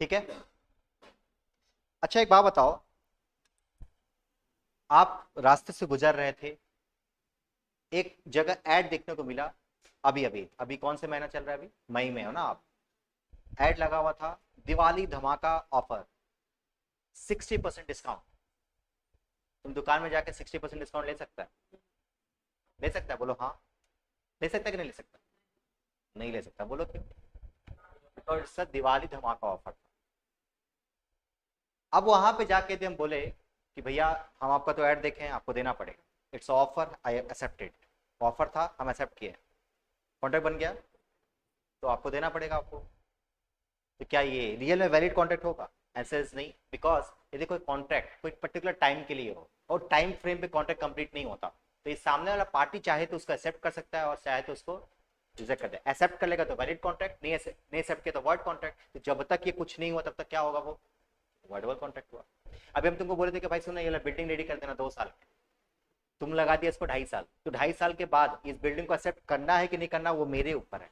ठीक है, अच्छा एक बात बताओ, आप रास्ते से गुजर रहे थे, एक जगह ऐड देखने को मिला, अभी अभी अभी कौन से महीना चल रहा है? अभी मई में हो ना आप, ऐड लगा हुआ था, दिवाली धमाका ऑफर, 60% डिस्काउंट। तुम दुकान में जाके 60% डिस्काउंट ले सकता है? ले सकता है? बोलो हाँ। ले सकता है कि नहीं ले सकता? नहीं ले सकता, बोलो क्यों? बिकॉज इट्स दिवाली धमाका ऑफर था। अब वहां पे जाके हम बोले कि भैया हम आपका तो ऐड देखे हैं, आपको देना पड़ेगा, it's offer, I accepted, offer था हम एक्सेप्ट किए, कॉन्ट्रैक्ट बन गया, तो आपको देना पड़ेगा आपको। तो क्या ये रियल में वैलिड कॉन्ट्रैक्ट होगा? आंसर इज नहीं, बिकॉज यदि कोई कॉन्ट्रैक्ट कोई पर्टिकुलर टाइम के लिए हो और टाइम फ्रेम पे कॉन्ट्रैक्ट कंप्लीट नहीं होता, तो ये सामने वाला पार्टी चाहे तो उसको एक्सेप्ट कर सकता है और चाहे तो उसको रिजेक्ट कर दे। एक्सेप्ट कर लेगा तो वैलिड कॉन्ट्रैक्ट, नहीं एक्सेप्ट किया तो वॉइड कॉन्ट्रैक्ट। तो जब तक ये कुछ नहीं हुआ तब तक क्या होगा? वो वॉइडेबल कॉन्ट्रैक्ट हुआ। अभी हम तुमको बोले थे कि भाई सुनो ये बिल्डिंग रेडी कर देना 2 साल, तुम लगा दिया इसको 2.5 साल, तो 2.5 साल के बाद इस बिल्डिंग को एक्सेप्ट करना है कि नहीं करना वो मेरे ऊपर है,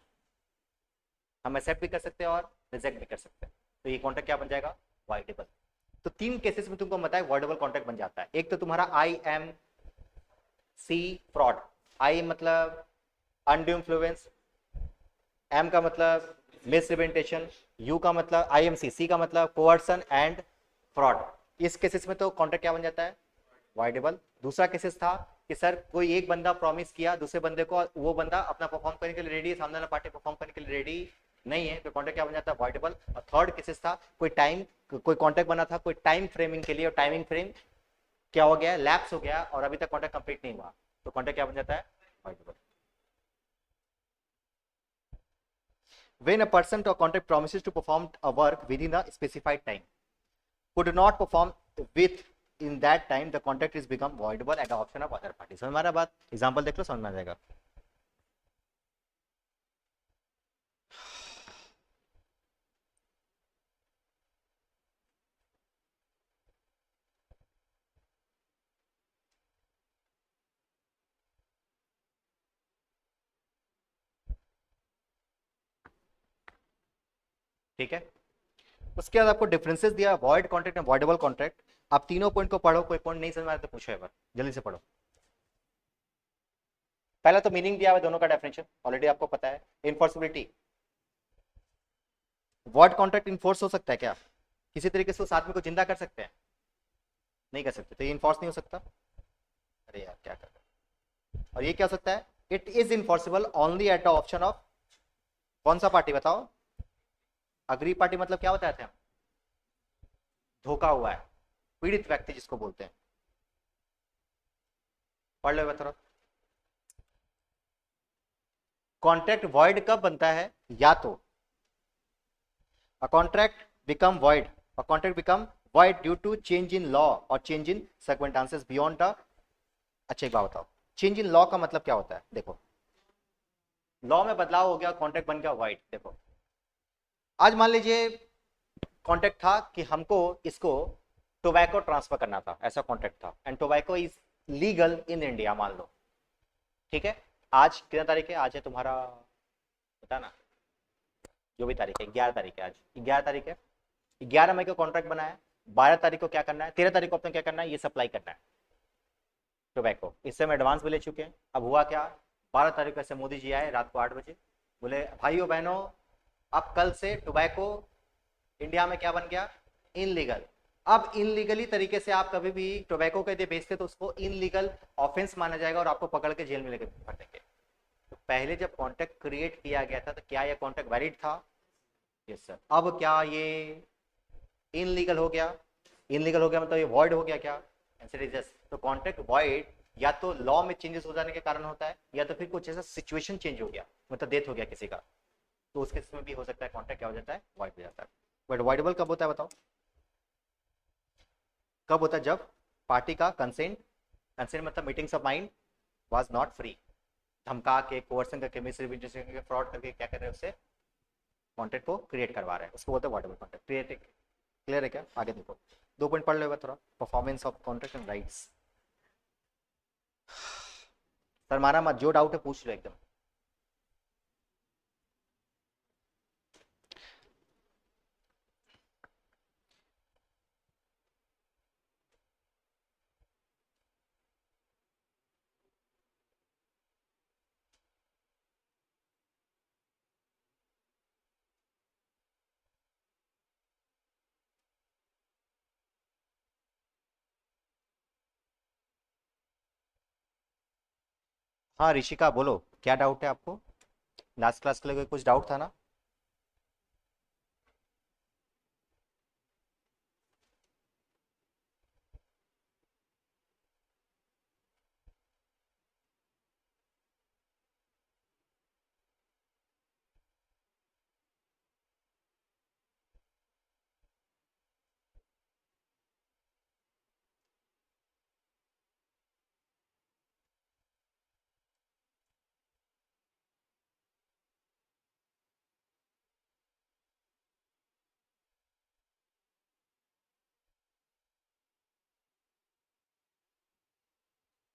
हम एक्सेप्ट भी कर सकते हैं और रिजेक्ट भी कर सकते हैं। तो ये कॉन्ट्रैक्ट क्या बन जाएगा? वॉइडेबल। तो 3 केसेस में तुमको बताया वॉइडेबल कॉन्ट्रैक्ट बन जाता है। एक तो तुम्हारा IMC फ्रॉड, आई मतलब अनड्यू इन्फ्लुएंस, M का मतलब मिसरिप्रेजेंटेशन, U का मतलब IMC, C का मतलब कोअर्सन एंड फ्रॉड। इस केसेस में तो कॉन्ट्रैक्ट क्या बन जाता है? वॉइडेबल। दूसरा केसेस था कि सर कोई एक बंदा प्रॉमिस किया दूसरे बंदे को, वो बंदा अपना परफॉर्म करने के लिए रेडी है, सामने वाला पार्टी परफॉर्म करने के लिए रेडी नहीं है, तो कॉन्ट्रैक्ट क्या बन जाता है? वॉइडेबल। और थर्ड केसेस था कोई कॉन्ट्रैक्ट बना था कोई टाइम फ्रेमिंग के लिए, और टाइमिंग फ्रेम क्या हो गया? लैप्स हो गया और अभी तक कॉन्ट्रैक्ट कंप्लीट नहीं हुआ, तो कॉन्ट्रैक्ट क्या बन जाता है? Voidable. When a person to a contract promises to perform a work within a specified time, could not perform with in that time, the contract is become voidable at the option of other parties। हमारा बात example देख लो, समझ में आ जाएगा। ठीक है, उसके बाद आपको डिफरेंसेस दिया, void contract and voidable contract. आप तीनों पॉइंट को पढ़ो, कोई पॉइंट नहीं समझ में आया तो पूछो एक बार, जल्दी से पढ़ो। पहला तो मीनिंग दिया हुआ दोनों का, डेफिनेशन ऑलरेडी आपको पता है। इनफोर्सिबिलिटी, वॉइड कॉन्ट्रैक्ट इन्फोर्स हो सकता है क्या? किसी तरीके से उस आदमी को जिंदा कर सकते हैं? नहीं कर सकते, तो ये इन्फोर्स नहीं हो सकता। अरे यार क्या कर रहे हैं। और ये क्या हो सकता है? It is enforceable only at the option of, कौन सा पार्टी बताओ? अग्री पार्टी मतलब क्या बताया थे हम? धोखा हुआ है, पीड़ित व्यक्ति जिसको बोलते हैं। पढ़ लो थोड़ा। कॉन्ट्रैक्ट वॉइड कब बनता है? या तो a contract become void, a contract become void due to change in law or change in circumstances beyond the, अच्छा एक बात बताओ, चेंज इन लॉ का मतलब क्या होता है? देखो, लॉ में बदलाव हो गया, कॉन्ट्रैक्ट बन गया वाइड। देखो, आज मान लीजिए कॉन्ट्रैक्ट था कि हमको इसको टोबैको ट्रांसफर करना था, ऐसा कॉन्ट्रैक्ट था, and tobacco is legal in India, मान लो। ठीक है, आज कितना तारीख है? आज है तुम्हारा, पता ना, जो भी तारीख है, 11 तारीख है, आज 11 तारीख है। 11 मई को कॉन्ट्रैक्ट बनाया, 12 तारीख को क्या करना है, 13 तारीख को अपने क्या करना है, ये सप्लाई करना है टोबैको। इससे हम एडवांस भी ले चुके हैं। अब हुआ क्या, 12 तारीख को ऐसे मोदी जी आए रात को 8 बजे, बोले भाइयों बहनों, अब कल से टोबैको इंडिया में क्या बन गया? इनलीगल। अब इनलीगली तरीके से आप कभी भी टोबैको के यदि बेचते तो उसको इनलीगल ऑफेंस माना जाएगा और आपको पकड़ के जेल में लेकर पड़ेंगे। तो पहले जब कॉन्ट्रैक्ट क्रिएट किया गया था तो क्या यह कॉन्ट्रैक्ट वैलिड था? Yes sir. अब क्या ये इनलीगल हो गया? इनलीगल हो गया मतलब ये वॉइड हो गया क्या? Answer is yes. तो कॉन्ट्रैक्ट वॉइड या तो लॉ में चेंजेस हो जाने के कारण होता है, या तो फिर कुछ ऐसा सिचुएशन चेंज हो गया, मतलब डेथ हो गया किसी का, तो उसके में भी हो सकता है कॉन्ट्रैक्ट क्या हो जाता है? वॉइड हो जाता है। बट वॉइडेबल कब होता है बताओ? कब होता है? जब पार्टी का कंसेंट, कंसेंट मतलब meetings of mind was not free, धमका के, कोर्सन करके, मिसरिप्रेजेंटेशन, फ्रॉड करके क्या कर रहे हैं, उससे कॉन्ट्रैक्ट को क्रिएट करवा रहे हैं, उसको बोलते हैं वॉइडेबल कॉन्ट्रैक्ट। क्लियर है क्या? आगे देखो, 2 पॉइंट पढ़ लो थोड़ा, performance of contract and rights. Sir मारा मत, जो डाउट है पूछ लो एकदम। हाँ ऋषिका बोलो, क्या डाउट है आपको? लास्ट क्लास के लिए कुछ डाउट था ना?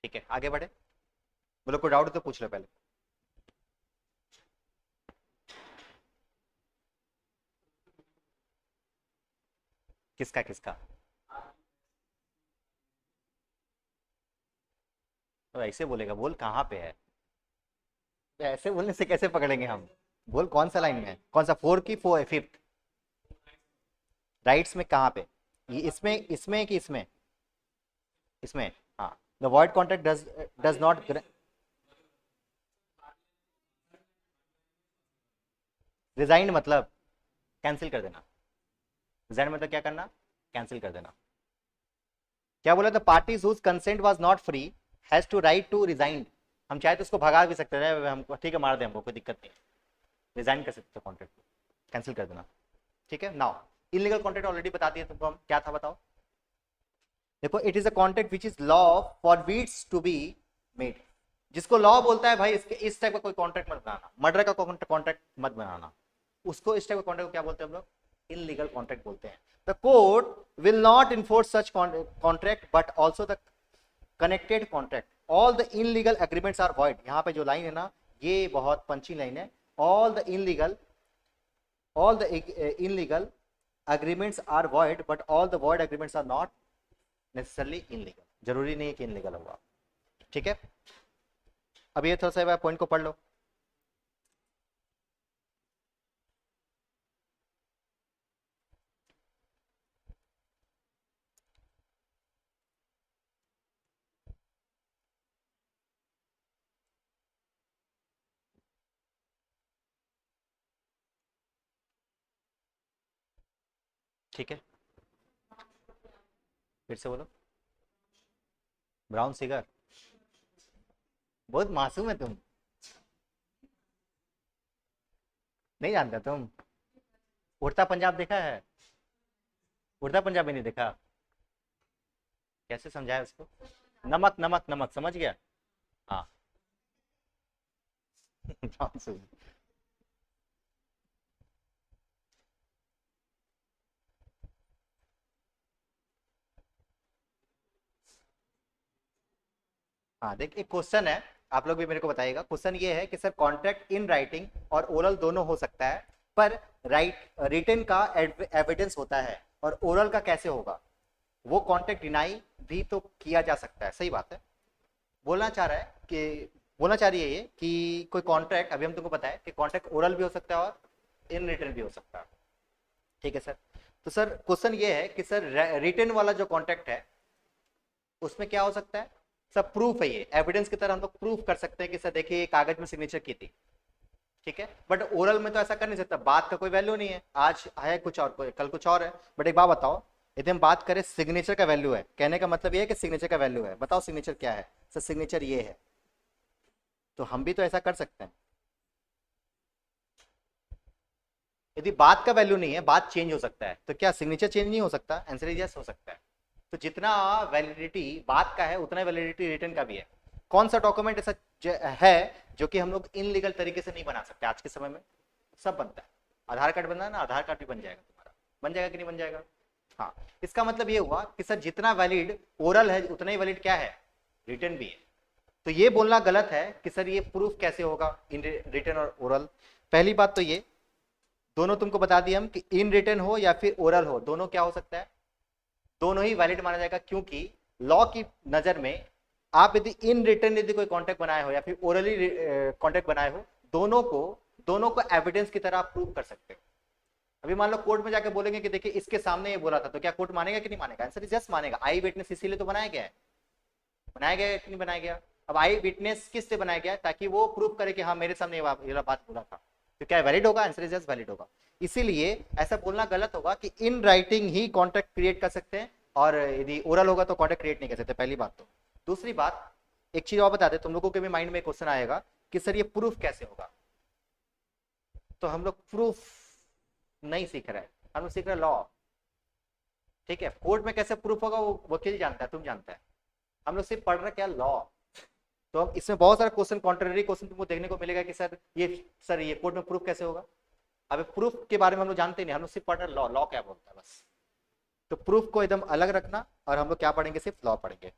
ठीक है, आगे बढ़े। बोलो कोई डाउट तो पूछ लो पहले। किसका किसका? तो ऐसे बोलेगा, बोल कहाँ पे है? तो ऐसे बोलने से कैसे पकड़ेंगे हम? बोल कौन सा लाइन में है, कौन सा, 4 की 5th? राइट्स में कहाँ पे? ये इसमें, इसमें कि इसमें? इसमें। हाँ, the void contract does not, rescind मतलब कैंसिल कर देना। रिजाइंड मतलब क्या करना? कैंसिल कर देना। क्या बोला? The parties whose consent was not free has to right to resign. हम चाहे तो उसको भगा भी सकते हैं, हमको ठीक है मार दे, हमको कोई दिक्कत नहीं, रिजाइन कर सकते हो कॉन्ट्रैक्ट को, कैंसिल कर देना। ठीक है, नाउ इलीगल कॉन्ट्रैक्ट ऑलरेडी बता दिया तुमको हम, क्या था बताओ? देखो, it is a contract which is law forbids to be made. जिसको लॉ बोलता है भाई इसके इस टाइप का कोई कॉन्ट्रैक्ट मत बनाना, मर्डर का कॉन्ट्रैक्ट मत बनाना, उसको इस टाइप का कॉन्ट्रैक्ट को क्या बोलते हैं हम लोग? इलीगल कॉन्ट्रैक्ट बोलते हैं। The court will not enforce such contract but also the connected contract, all the illegal agreements are void. यहाँ पे जो लाइन है ना, ये बहुत पंची लाइन है। All the illegal all the illegal agreements are void but all the void agreements are not necessarily illegal, जरूरी नहीं है कि इनलीगल होगा। ठीक है, अब ये थोड़ा सा पॉइंट को पढ़ लो। ठीक है, फिर से बोलो। ब्राउन सिगर, बहुत मासूम है तुम, नहीं जानते तुम? उड़ता पंजाब देखा है? उड़ता पंजाब भी नहीं देखा? कैसे समझाया उसको? नमक नमक नमक, समझ गया? हाँ। Brown sugar. हाँ देख, एक क्वेश्चन है, आप लोग भी मेरे को बताइएगा। क्वेश्चन ये है कि सर कॉन्ट्रैक्ट इन राइटिंग और ओरल दोनों हो सकता है, पर रिटन का एविडेंस होता है और ओरल का कैसे होगा? वो कॉन्ट्रैक्ट डिनाई भी तो किया जा सकता है, सही बात है। बोलना चाह रहा है कि, बोलना चाह रही है ये कि कोई कॉन्ट्रैक्ट, अभी हम तुमको पता है कि कॉन्ट्रैक्ट ओरल भी हो सकता है और इन रिटन भी हो सकता है। ठीक है सर, तो सर क्वेश्चन ये है कि सर रिटन वाला जो कॉन्ट्रैक्ट है उसमें क्या हो सकता है? सब प्रूफ है, ये एविडेंस की तरह हम लोग प्रूफ कर सकते हैं कि सर देखिए ये कागज में सिग्नेचर की थी। ठीक है, बट ओरल में तो ऐसा कर नहीं सकता, बात का कोई वैल्यू नहीं है, आज है कुछ और, कोई कल कुछ और है। बट एक बात बताओ, यदि हम बात करें सिग्नेचर का वैल्यू है, कहने का मतलब ये है कि सिग्नेचर का वैल्यू है, बताओ सिग्नेचर क्या है? सर सिग्नेचर ये है, तो हम भी तो ऐसा कर सकते हैं। यदि बात का वैल्यू नहीं है, बात चेंज हो सकता है, तो क्या सिग्नेचर चेंज नहीं हो सकता? आंसर इज यस, हो सकता है। तो जितना वैलिडिटी बात का है उतना वैलिडिटी रिटर्न का भी है। कौन सा डॉक्यूमेंट ऐसा है जो कि हम लोग इनलीगल तरीके से नहीं बना सकते? आज के समय में सब बनता है। आधार कार्ड बनना है ना, आधार कार्ड भी बन जाएगा तुम्हारा, बन जाएगा कि नहीं बन जाएगा? हाँ, इसका मतलब ये हुआ कि सर जितना वैलिड ओरल है उतना ही वैलिड क्या है? रिटर्न भी है। तो ये बोलना गलत है कि सर ये प्रूफ कैसे होगा इन रिटर्न और ओरल। पहली बात तो ये दोनों तुमको बता दिए हम कि इन रिटर्न हो या फिर ओरल हो, दोनों क्या हो सकता है? दोनों ही वैलिड माना जाएगा, क्योंकि लॉ की नजर में आप यदि इन रिटर्न यदि कोई कॉन्ट्रैक्ट बनाए हो या फिर ओरली कॉन्ट्रैक्ट बनाए हो, दोनों को एविडेंस की तरह प्रूव कर सकते हो। अभी मान लो कोर्ट में जाके बोलेंगे कि देखिए इसके सामने ये बोला था, तो क्या कोर्ट मानेगा कि नहीं मानेगा? आंसर इज यस, मानेगा। आई विटनेस इसीलिए तो बनाया गया है, बनाया गया कि नहीं बनाया गया? अब आई विटनेस किस से बनाया गया? ताकि वो प्रूव करे कि हाँ मेरे सामने ये बात बोला था। तो क्या वैलिड होगा? आंसर इज यस, वैलिड होगा। इसीलिए ऐसा बोलना गलत होगा कि इन राइटिंग ही कॉन्ट्रैक्ट क्रिएट कर सकते हैं और यदि ओरल होगा तो कॉन्ट्रैक्ट क्रिएट नहीं कर सकते, पहली बात तो। दूसरी बात, एक चीज और बता दे, तुम लोगों के भी माइंड में क्वेश्चन आएगा कि सर ये प्रूफ कैसे होगा? तो हम लोग प्रूफ नहीं सीख रहे हैं, हम लोग सीख रहे हैं लॉ। ठीक है, कोर्ट में कैसे प्रूफ होगा वो वकील जानता है, तुम जानता है, हम लोग सिर्फ पढ़ रहे क्या? लॉ। तो अब इसमें बहुत सारा क्वेश्चन, कॉन्ट्रेरी क्वेश्चन तुमको देखने को मिलेगा कि सर ये कोर्ट में प्रूफ कैसे होगा? अब प्रूफ के बारे में हम लोग जानते नहीं, हम लोग सिर्फ पढ़ रहे लॉ, लॉ क्या बोलता है बस। तो प्रूफ को एकदम अलग रखना, और हम लोग क्या पढ़ेंगे? सिर्फ लॉ पढ़ेंगे।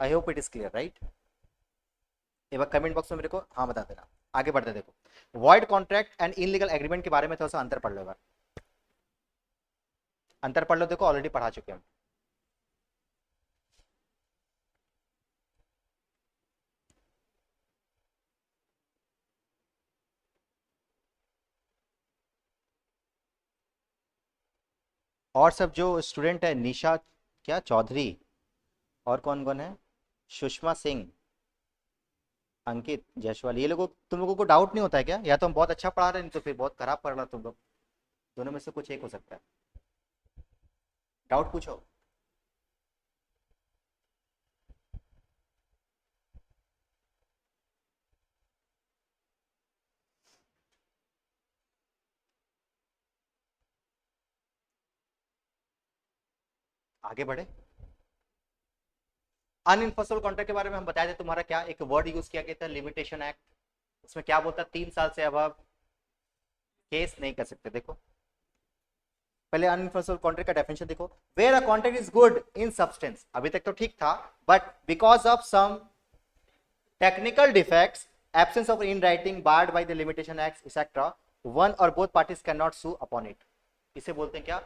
I hope it is clear, right? एक बार कमेंट बॉक्स में मेरे को हाँ बता देना। आगे बढ़ते देखो, void contract and illegal agreement के बारे में थोड़ा सा अंतर पढ़ लो। अंतर पढ़ लो, देखो ऑलरेडी पढ़ा चुके हम। और सब जो स्टूडेंट है, निशा क्या चौधरी, और कौन कौन है, सुषमा सिंह, अंकित जायसवाल, ये लोगों, तुम लोगों को डाउट नहीं होता है क्या? या तो हम बहुत अच्छा पढ़ा रहे हैं, नहीं तो फिर बहुत खराब पढ़ रहा तुम लोग, दोनों में से कुछ एक हो सकता है। डाउट पूछो। आगे बढ़े। अनइन्फोर्सेबल कॉन्ट्रैक्ट के बारे में हम बताए थे, तुम्हारा क्या एक वर्ड यूज किया गया था, लिमिटेशन एक्ट। उसमें क्या बोलता, 3 साल से अब आप केस नहीं कर सकते। देखो पहले अनइन्फोर्सेबल कॉन्ट्रैक्ट का डेफिनेशन देखो, where a contract is good in substance, अभी तक तो ठीक था, but because of some technical defects, absence of in writing, barred by the limitation acts etc, one और both parties can not sue upon it, इसे बोलते हैं क्या,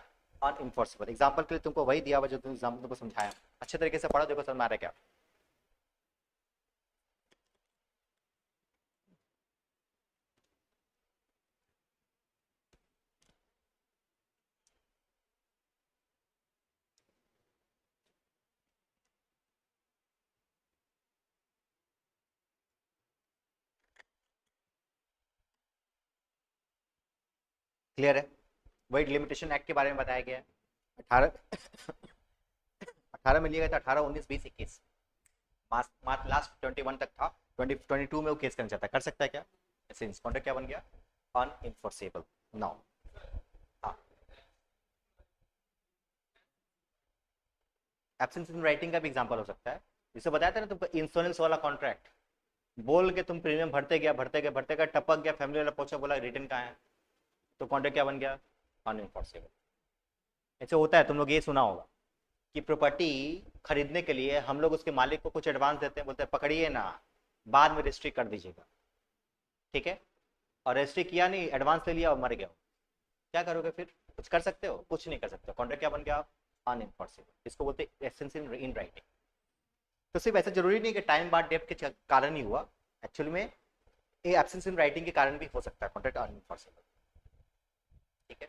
अनइन्फोर्सेबल। एग्जाम्पल के लिए तुमको वही दिया हुआ जो तुम एग्जाम्पल तुमको समझाया, अच्छे तरीके से पढ़ो, देखो समझ में आ रहा है क्या। क्लियर है, वही लिमिटेशन एक्ट के बारे में बताया गया है। 18 18 में लिया गया था, 18, 19, 20, 21, मार्च लास्ट 21 तक था, 22 में वो केस करना चाहता है, कर सकता है क्या, ऐसे कॉन्ट्रैक्ट क्या बन गया, अनइन्फोर्सेबल। नाउ हाँ, एब्सेंस इन राइटिंग का भी एग्जांपल हो सकता है, जिसे बताया था ना तुमको इंश्योरेंस वाला कॉन्ट्रैक्ट, बोल के तुम प्रीमियम भरते गया भरते गया भरते गया, टपक गया, फैमिली वाला पहुंचा, बोला रिटर्न कहाँ है, तो कॉन्ट्रैक्ट क्या बन गया, अनइन्फोर्सेबल। ऐसे होता है, तुम लोग ये सुना होगा कि प्रॉपर्टी खरीदने के लिए हम लोग उसके मालिक को कुछ एडवांस देते हैं, बोलते हैं पकड़िए ना, बाद में रजिस्ट्री कर दीजिएगा, ठीक है, और रजिस्ट्री किया नहीं, एडवांस ले लिया और मर गया, क्या करोगे फिर, कुछ कर सकते हो, कुछ नहीं कर सकते, कॉन्ट्रैक्ट क्या बन गया, अनइन्फोर्सेबल। इसको बोलते हैं एब्सेंस इन राइटिंग। तो सिर्फ ऐसा जरूरी नहीं कि टाइम बाद डेट के कारण ही हुआ, एक्चुअली में ये एब्सेंस इन राइटिंग के कारण भी हो सकता है कॉन्ट्रैक्ट अनइन्फोर्सेबल, ठीक है।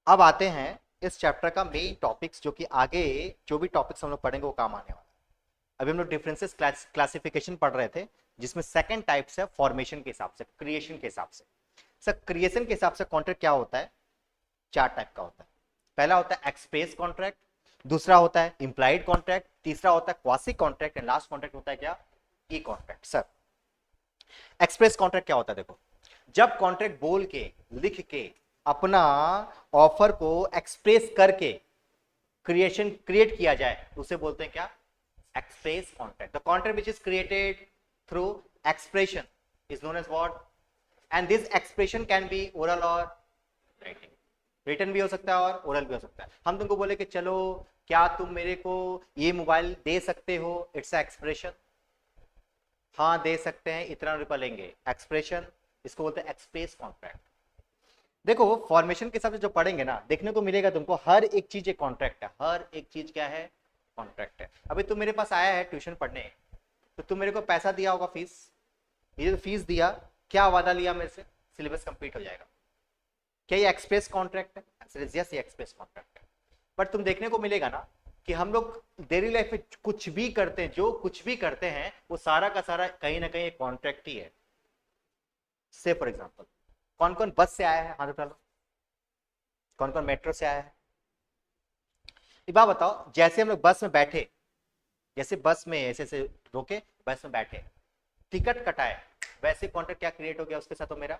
अब आते हैं इस चैप्टर का मेन टॉपिक्स, जो कि आगे जो भी टॉपिक्स हम लोग पढ़ेंगे वो काम आने वाला है। अभी हम लोग डिफरेंसेस क्लासिफिकेशन पढ़ रहे थे, जिसमें सेकंड टाइप से फॉर्मेशन के हिसाब से, क्रिएशन के हिसाब से। सर क्रिएशन के हिसाब से कॉन्ट्रैक्ट क्या होता है, चार टाइप का होता है। पहला होता है एक्सप्रेस कॉन्ट्रैक्ट, दूसरा होता है इंप्लाइड कॉन्ट्रैक्ट, तीसरा होता है quasi contract, and last contract होता है क्या, ई कॉन्ट्रैक्ट। सर एक्सप्रेस कॉन्ट्रैक्ट क्या होता है, देखो जब कॉन्ट्रैक्ट बोल के, लिख के, अपना ऑफर को एक्सप्रेस करके क्रिएट किया जाए, तो उसे बोलते हैं क्या, express contract. The contract which is created through expression is known as what, and this expression can be oral और राइटिंग, रिटर्न भी हो सकता है और ओरल भी हो सकता है। हम तुमको बोले कि चलो क्या तुम मेरे को ये मोबाइल दे सकते हो, इट्स एक्सप्रेशन, हाँ दे सकते हैं, इतना रुपया लेंगे, एक्सप्रेशन, इसको बोलते हैं एक्सप्रेस कॉन्ट्रैक्ट। देखो फॉर्मेशन के हिसाब से जो पढ़ेंगे ना, देखने को मिलेगा तुमको हर एक चीज एक कॉन्ट्रैक्ट है, हर एक चीज क्या है, कॉन्ट्रैक्ट है। अभी तुम मेरे पास आया है ट्यूशन पढ़ने, तो तुम मेरे को पैसा दिया होगा फीस, ये जो फीस दिया, क्या वादा लिया मेरे से, सिलेबस कंप्लीट हो जाएगा, क्या ये एक्सप्रेस कॉन्ट्रैक्ट है, यस ये एक्सप्रेस कॉन्ट्रैक्ट है। बट तुम देखने को मिलेगा ना कि हम लोग डेली लाइफ में कुछ भी करते हैं, जो कुछ भी करते हैं वो सारा का सारा कहीं ना कहीं एक कॉन्ट्रैक्ट ही है। से फॉर एग्जाम्पल, कौन कौन बस से आया है, हाथ उठा लो, कौन कौन मेट्रो से आया है, एक बात बताओ, जैसे हम लोग बस में बैठे, जैसे बस में ऐसे ऐसे रोके, बस में बैठे, टिकट कटाए, वैसे कॉन्ट्रैक्ट क्या क्रिएट हो गया उसके साथ, तो मेरा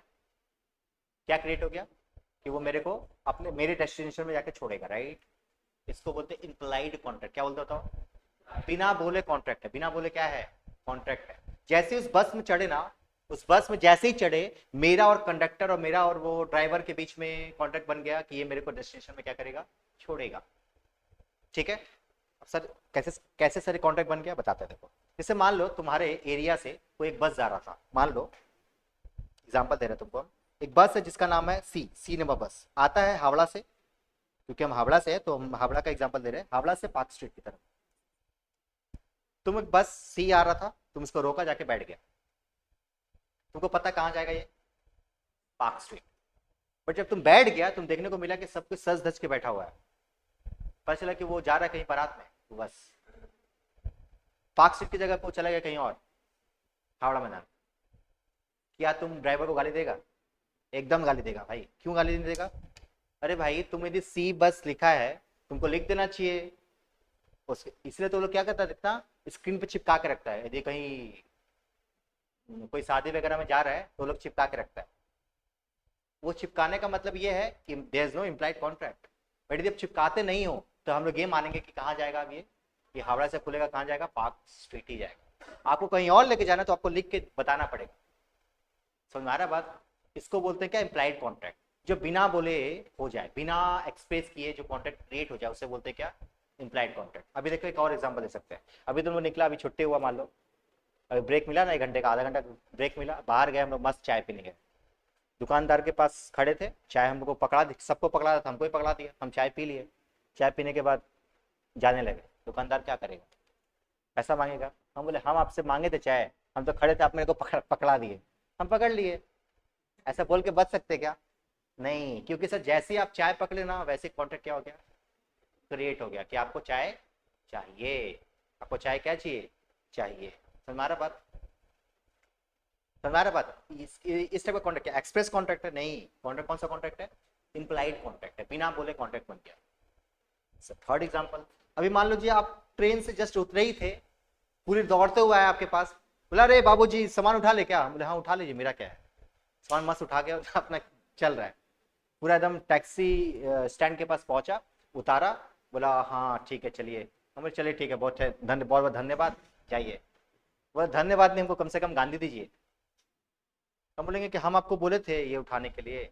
क्या क्रिएट हो गया कि वो मेरे को अपने मेरे डेस्टिनेशन में जाके छोड़ेगा, राइट। इसको बोलते हैं इम्प्लाइड कॉन्ट्रैक्ट। क्या बोलते हो, बिना बोले कॉन्ट्रैक्ट है, बिना बोले क्या है, कॉन्ट्रैक्ट है। जैसे उस बस में चढ़े ना, उस बस में जैसे ही चढ़े, मेरा और कंडक्टर और मेरा और वो ड्राइवर के बीच में कॉन्ट्रैक्ट बन गया कि ये मेरे को डेस्टिनेशन में क्या करेगा, छोड़ेगा, ठीक है। अब सर कैसे कैसे सर कॉन्ट्रैक्ट बन गया, बताते हैं, देखो जैसे मान लो तुम्हारे एरिया से कोई एक बस जा रहा था, मान लो एग्जाम्पल दे रहे तुमको, एक बस है जिसका नाम है सी नंबर बस, आता है हावड़ा से, क्योंकि हम हावड़ा से है तो हम हावड़ा का एग्जांपल दे रहे हैं, हावड़ा से पार्क स्ट्रीट की तरफ। तुम एक बस सी आ रहा था, तुम इसको रोका, जाके बैठ गया, तुमको पता कहाँ जाएगा ये, पार्क स्ट्रीट। बट जब तुम बैठ गया, तुम देखने को मिला कि सब कुछ सज धज के बैठा हुआ है, पता चला कि वो जा रहा है कहीं बारात में, तो बस पार्क स्ट्रीट की जगह पे वो चला गया कहीं और, हावड़ा मैदान। क्या तुम ड्राइवर को गाली देगा, एकदम गाली देगा भाई, क्यों गाली नहीं देगा, अरे भाई तुम यदि सी बस लिखा है, तुमको लिख देना चाहिए, इसलिए तो लोग क्या करता है, इतना स्क्रीन पे चिपका के रखता है, यदि कहीं कोई शादी वगैरह में जा रहा है तो लोग चिपका के रखता है। वो चिपकाने का मतलब ये है कि there is no implied contract. But यदि आप चिपकाते नहीं हो तो हम लोग ये मानेंगे कि कहाँ जाएगा अब ये हावड़ा से खुलेगा, कहाँ जाएगा, पार्क स्ट्रीट ही जाएगा। आपको कहीं और लेके जाना तो आपको लिख के बताना पड़ेगा, समझ में आ रहा बात। इसको बोलते हैं क्या, इम्प्लाइड कॉन्ट्रैक्ट, जो बिना बोले हो जाए, बिना एक्सप्रेस किए जो कॉन्ट्रैक्ट क्रिएट हो जाए, उसे बोलते हैं क्या, इम्प्लाइड कॉन्ट्रैक्ट। अभी देखो एक और एग्जांपल दे सकते हैं, अभी तुमको निकला, अभी छुट्टी हुआ मान लो, अभी ब्रेक मिला ना, 1 घंटे का, आधा घंटा ब्रेक मिला, बाहर गए हम लोग, मस्त चाय पीने गए, दुकानदार के पास खड़े थे, चाय हमको पकड़ा दी, सबको पकड़ा था, हमको ही पकड़ा दिया, हम चाय पी लिए। चाय पीने के बाद जाने लगे, दुकानदार क्या करेगा, पैसा मांगेगा। हम बोले हम आपसे मांगे थे चाय, हम तो खड़े थे, आप मेरे को पकड़ा दिए, हम पकड़ लिए। ऐसा बोल के बच सकते क्या? नहीं, क्योंकि सर जैसे ही आप चाय पकड़े ना, वैसे कॉन्ट्रैक्ट क्या हो गया, क्रिएट हो गया कि आपको चाय चाहिए, आपको चाय क्या चाहिए, चाहिए। समझ रहा बात, समझ रहा बात। इस टाइप का कॉन्ट्रैक्ट है, एक्सप्रेस कॉन्ट्रैक्ट है नहीं। कॉन्ट्रैक्ट कौन सा कॉन्ट्रैक्ट है, इम्प्लाइड कॉन्ट्रैक्ट है, बिना बोले कॉन्ट्रैक्ट बन गया। थर्ड एग्जाम्पल, अभी मान लीजिए आप ट्रेन से जस्ट उतरे ही थे, पूरी दौड़ते हुए आए आपके पास, बोला अरे बाबूजी सामान उठा ले क्या, बोले हाँ उठा लीजिए, मेरा क्या है, सामान मस्त उठा के अपना चल रहा है, पूरा एकदम टैक्सी स्टैंड के पास पहुंचा, उतारा, बोला हाँ ठीक है चलिए, हम बोले चलिए ठीक है, बहुत बहुत बहुत धन्यवाद, जाइए। बोला धन्यवाद नहीं, हमको कम से कम गांधी दीजिए। हम बोलेंगे कि हम आपको बोले थे ये उठाने के लिए,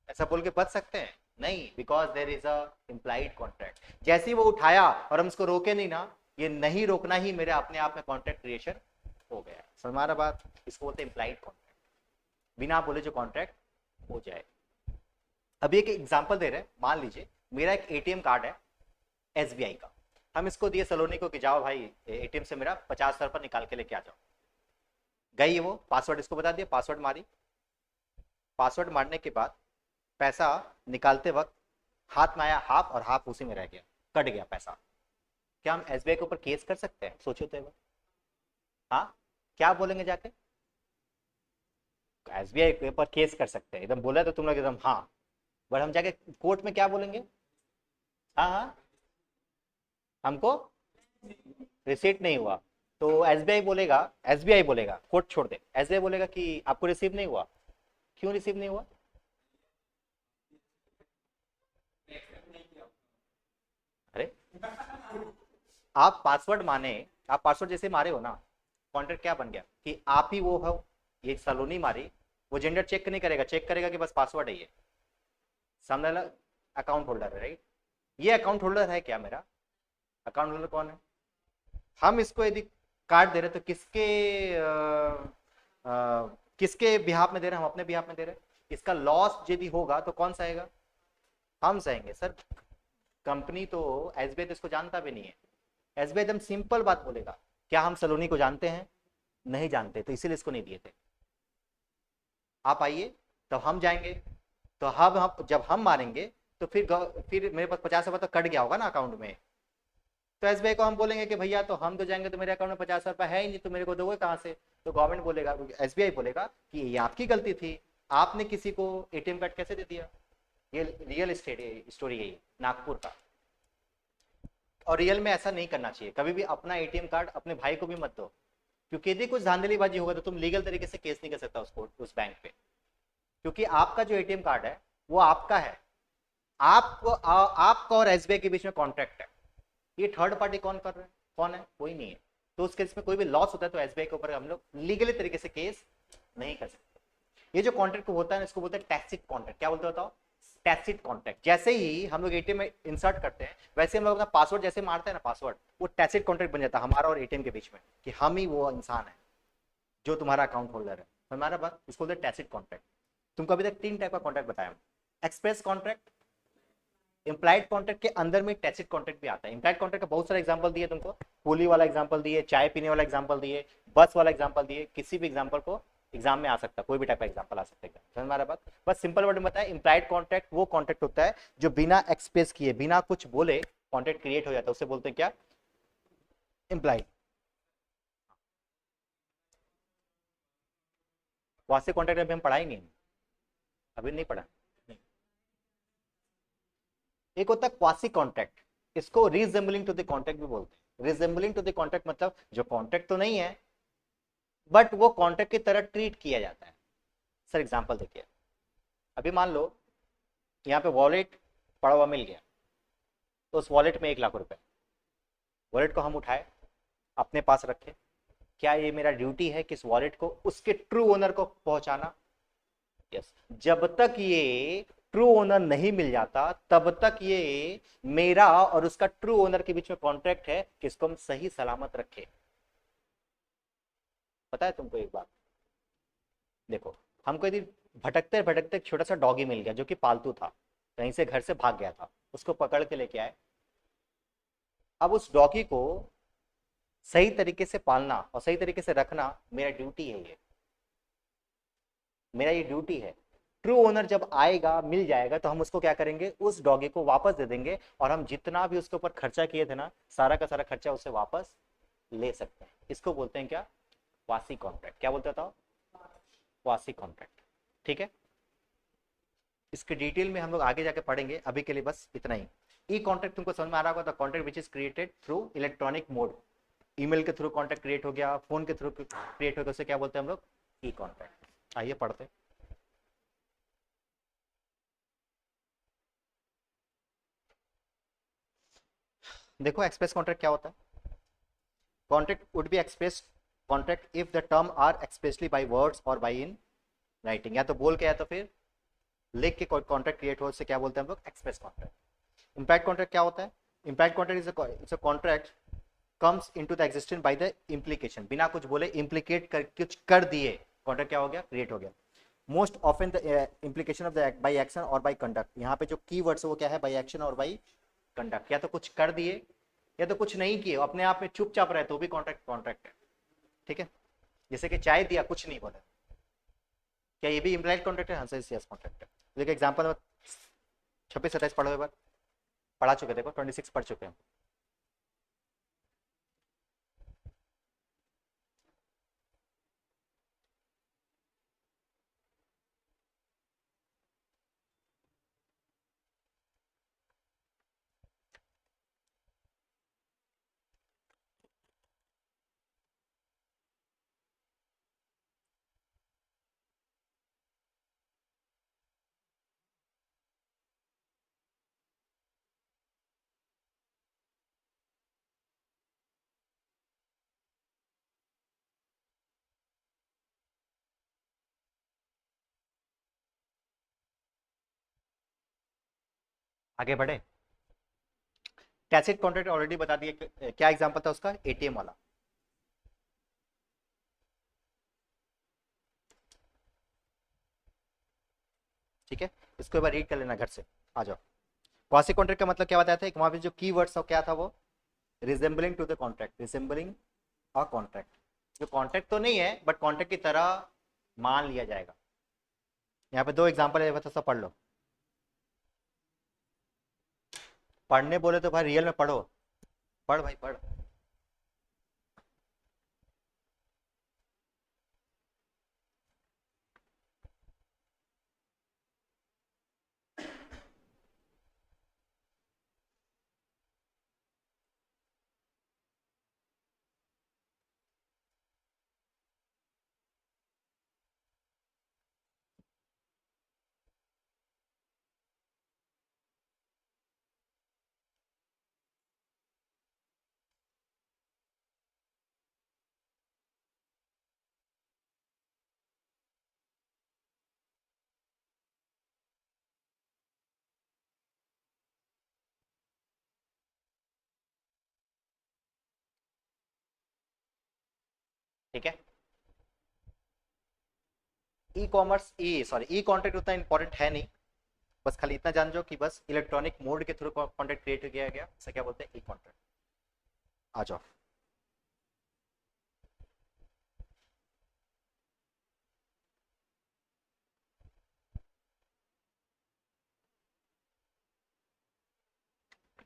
ऐसा बोल के बच सकते हैं नहीं, because there is a implied contract. जैसे ही वो उठाया और हम इसको रोके नहीं ना, ये नहीं रोकना ही मेरे अपने आप में कॉन्ट्रैक्ट क्रिएशन हो गया। समझ रहा बात, इसको बोलते हैं इम्प्लाइड कॉन्ट्रैक्ट, बिना बोले जो कॉन्ट्रैक्ट हो जाए। अभी एक एग्जांपल दे रहे हैं, मान लीजिए मेरा एक एटीएम कार्ड है एसबीआई का, हम इसको दिए सलोनी को कि जाओ भाई एटीएम से मेरा 50,000 निकाल के लेके आ जाओ। गई वो, पासवर्ड इसको बता दिया, पासवर्ड मारी, पासवर्ड मारने के बाद पैसा निकालते वक्त हाथ में आया हाफ, और हाफ उसी में रह गया, कट गया पैसा। क्या हम एसबीआई के ऊपर केस कर सकते हैं, सोचो तो। हाँ, क्या बोलेंगे जाके, एसबीआई के ऊपर केस कर सकते हैं, एकदम बोला तो तुम लोग एकदम हाँ, बट हम जाके कोर्ट में क्या बोलेंगे, हाँ हाँ हमको रिसीट नहीं हुआ, तो एसबीआई बोलेगा, एसबीआई बोलेगा, कोर्ट छोड़ दे, एसबीआई बोलेगा कि आपको रिसीव नहीं हुआ, क्यों रिसीव नहीं हुआ, अरे आप पासवर्ड माने, आप पासवर्ड जैसे मारे हो ना, कॉन्ट्रैक्ट क्या बन गया कि आप ही वो हो, ये सलोनी मारी, वो जेंडर चेक नहीं करेगा, चेक करेगा कि बस पासवर्ड है ये, सामने वाला अकाउंट होल्डर है, राइट, ये अकाउंट होल्डर है क्या मेरा, अकाउंट होल्डर कौन है, हम इसको यदि कार्ड दे रहे तो किसके किसके बिहाफ में दे रहे हैं, हम अपने बिहाफ में दे रहे हैं, इसका लॉस यदि होगा तो कौन सहेगा, हम सहेंगे। सर कंपनी तो एसबीआई तो इसको जानता भी नहीं है, एसबीआई एकदम सिंपल बात बोलेगा, क्या हम सलोनी को जानते हैं, नहीं जानते, तो इसीलिए इसको नहीं दिए थे, आप आइए तो हम जाएंगे, तो हम जब हम मारेंगे तो फिर मेरे पास 50,000 तो कट गया होगा ना अकाउंट में, तो एसबीआई को हम बोलेंगे कि भैया तो हम तो जाएंगे तो मेरे अकाउंट में 50,000 है ही नहीं, तो मेरे को दोगे कहाँ से, तो गवर्नमेंट बोलेगा, एसबीआई बोलेगा कि ये आपकी गलती थी, आपने किसी को एटीएम कार्ड कैसे दे दिया। ये रियल एस्टेट स्टोरी है, नागपुर का, और रियल में ऐसा नहीं करना चाहिए कभी भी, अपना एटीएम कार्ड अपने भाई को भी मत दो, क्योंकि यदि कुछ धांधलीबाजी होगा तो तुम लीगल तरीके से केस नहीं कर सकता उसको, उस बैंक पे, क्योंकि आपका जो एटीएम कार्ड है वो आपका है, आपको आपका और एसबीआई के बीच में कॉन्ट्रैक्ट है, ये थर्ड पार्टी कौन कर रहा है, कौन है, कोई नहीं है, तो उस केस में कोई भी लॉस होता है तो एसबीआई के ऊपर हम लोग लीगली तरीके से केस नहीं कर सकते। ये जो कॉन्ट्रैक्ट होता है इसको बोलते हैं टैसिट कॉन्ट्रैक्ट, क्या बोलते बताओ, टैसिट कॉन्ट्रैक्ट। जैसे ही हम लोग एटीएम में इंसर्ट करते हैं वैसे हम लोग अपना पासवर्ड जैसे मारते हैं ना, पासवर्ड, वो टैसिट कॉन्ट्रैक्ट बन जाता है हमारा और एटीएम के बीच में, कि हम ही वो इंसान है जो तुम्हारा अकाउंट होल्डर है, हमारा बात, इसको बोलते हैं टैसिट कॉन्ट्रैक्ट। तुमको अभी तक 3 टाइप का कॉन्ट्रैक्ट बताया, एक्सप्रेस कॉन्ट्रैक्ट, इम्प्लाइड कॉन्ट्रैक्ट के अंदर में टैसिट कॉन्ट्रैक्ट भी आता है। इम्प्लाइड कॉन्ट्रैक्ट का बहुत सारे एग्जांपल दिए तुमको, कूली वाला एग्जांपल दिए, चाय पीने वाला एग्जांपल दिए, बस वाला एग्जांपल दिए, किसी भी एग्जांपल को एग्जाम में आ सकता है, कोई भी टाइप का एग्जांपल आ सकता है, समझ में आ रहा बात। बस सिंपल वर्ड में बताया, इम्प्लाइड कॉन्ट्रैक्ट वो कॉन्ट्रैक्ट होता है जो बिना एक्सप्रेस किए, बिना कुछ बोले कॉन्ट्रैक्ट क्रिएट हो जाता है, उसे बोलते हैं क्या, इम्प्लाइड। वास्तविक कॉन्ट्रैक्ट अभी हम पढ़ा ही नहीं, अभी नहीं पढ़ा। एक होता है क्वासी कॉन्ट्रैक्ट, इसको रिजेंबलिंग टू द कॉन्ट्रैक्ट भी बोलते हैं। रिजेंबलिंग टू द कॉन्ट्रैक्ट मतलब जो कॉन्ट्रैक्ट तो नहीं है बट वो कॉन्ट्रैक्ट की तरह ट्रीट किया जाता है। सर एग्जांपल देखिए, अभी मान लो यहाँ पे वॉलेट पड़ा हुआ मिल गया, तो उस वॉलेट में 1 लाख रुपए, वॉलेट को हम उठाए अपने पास रखे, क्या ये मेरा ड्यूटी है कि इस वॉलेट को उसके ट्रू ओनर को पहुंचाना, यस। जब तक ये ट्रू ओनर नहीं मिल जाता तब तक ये मेरा और उसका ट्रू ओनर के बीच में कॉन्ट्रैक्ट है कि इसको हम सही सलामत रखें। पता है तुमको एक बात, देखो हमको यदि भटकते भटकते एक छोटा सा डॉगी मिल गया जो कि पालतू था, कहीं से घर से भाग गया था, उसको पकड़ के लेके आए। अब उस डॉगी को सही तरीके से पालना और सही तरीके से रखना मेरा ड्यूटी है, ये मेरा ये ड्यूटी है। ट्रू ओनर जब आएगा मिल जाएगा तो हम उसको क्या करेंगे, उस डॉगी को वापस दे देंगे और हम जितना भी उसके ऊपर खर्चा किए थे ना, सारा का सारा खर्चा उससे वापस ले सकते हैं। इसको बोलते हैं क्या, क्वासी कॉन्ट्रैक्ट। क्या बोलते था, क्वासी कॉन्ट्रैक्ट। ठीक है, इसके डिटेल में हम लोग आगे जाके पढ़ेंगे, अभी के लिए बस इतना ही। ई कॉन्ट्रैक्ट तुमको समझ में आ रहा होगा, the contract which is created through electronic mode. Email के थ्रू कॉन्ट्रैक्ट क्रिएट हो गया, फोन के थ्रू क्रिएट हो गया, उसे क्या बोलते हैं हम लोग, ई कॉन्ट्रैक्ट। आइए पढ़ते हैं। देखो एक्सप्रेस कॉन्ट्रैक्ट क्या होता है। Contract would be express contract if the term are expressly by words और बाय इन राइटिंग, या तो बोल के या तो फिर लिख के कोई कॉन्ट्रैक्ट क्रिएट हो, उससे क्या बोलते हैं हम लोग, एक्सप्रेस कॉन्ट्रैक्ट। इम्पैक्ट कॉन्ट्रैक्ट क्या होता है, impact contract is a contract comes into the existence by the implication, बिना कुछ बोले इम्प्लीकेट कर कुछ कर दिए कॉन्ट्रैक्ट क्या हो गया, क्रिएट हो गया। Most often the implication of the by action और बाय कंडक्ट, यहाँ पे जो की वर्ड्स है वो क्या है, बाय एक्शन और बाय कंडक्ट, या तो कुछ कर दिए या तो कुछ नहीं किए, अपने आप में चुपचाप रहे तो भी कॉन्ट्रैक्ट कॉन्ट्रैक्ट है। ठीक है, जैसे कि चाय दिया कुछ नहीं बोला, क्या ये भी इम्प्लाइड कॉन्ट्रैक्ट है, हाँ यस कॉन्ट्रैक्ट है। देखिए एग्जाम्पल 26-27 पढ़ो एक बार, पढ़ा चुके, देखो 26 पढ़ चुके हैं। आगे बढ़े, टैसिट कॉन्ट्रैक्ट ऑलरेडी बता दिए, क्या एग्जांपल था उसका, एटीएम वाला। ठीक है, इसको एक बार रीड कर लेना घर से, आ जाओ। क्वासी कॉन्ट्रैक्ट का मतलब क्या बताया था, वहां पे जो की वर्ड्स क्या था वो, resembling to the contract, resembling a contract, जो कॉन्ट्रैक्ट तो नहीं है बट कॉन्ट्रैक्ट की तरह मान लिया जाएगा। यहाँ पे दो एग्जांपल है, बता सब पढ़ लो। पढ़ने बोले तो भाई रियल में पढ़ो, पढ़ भाई पढ़। ठीक है, ई कॉमर्स ई सॉरी ई कॉन्ट्रैक्ट उतना इंपॉर्टेंट है नहीं, बस खाली इतना जान जो कि बस इलेक्ट्रॉनिक मोड के थ्रू कॉन्ट्रैक्ट क्रिएट किया गया, इसे क्या बोलते हैं, ई कॉन्ट्रैक्ट। आ जाओ।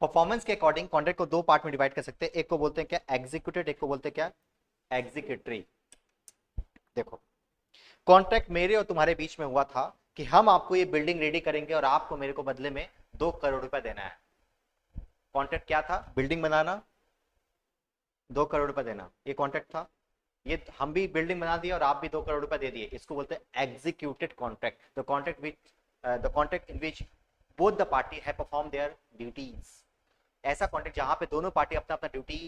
परफॉर्मेंस के अकॉर्डिंग कॉन्ट्रैक्ट को दो पार्ट में डिवाइड कर सकते हैं, एक को बोलते हैं क्या, एग्जीक्यूटेड, एक को बोलते हैं क्या, एग्जीक्यूटरी। देखो कॉन्ट्रैक्ट मेरे और तुम्हारे बीच में हुआ था कि हम आपको ये बिल्डिंग रेडी करेंगे और आपको मेरे को बदले में 2 करोड़ रुपए देना है। कॉन्ट्रैक्ट क्या था, बिल्डिंग बनाना, 2 करोड़ रुपए देना, ये कॉन्ट्रैक्ट था। ये हम भी बिल्डिंग बना दिया और आप भी 2 करोड़ रुपए दे दिए, इसको बोलते हैं executed contract. The contract in which both the party है परफॉर्म देयर ड्यूटीज। ऐसा कॉन्ट्रैक्ट जहां पे दोनों पार्टी अपना अपना ड्यूटी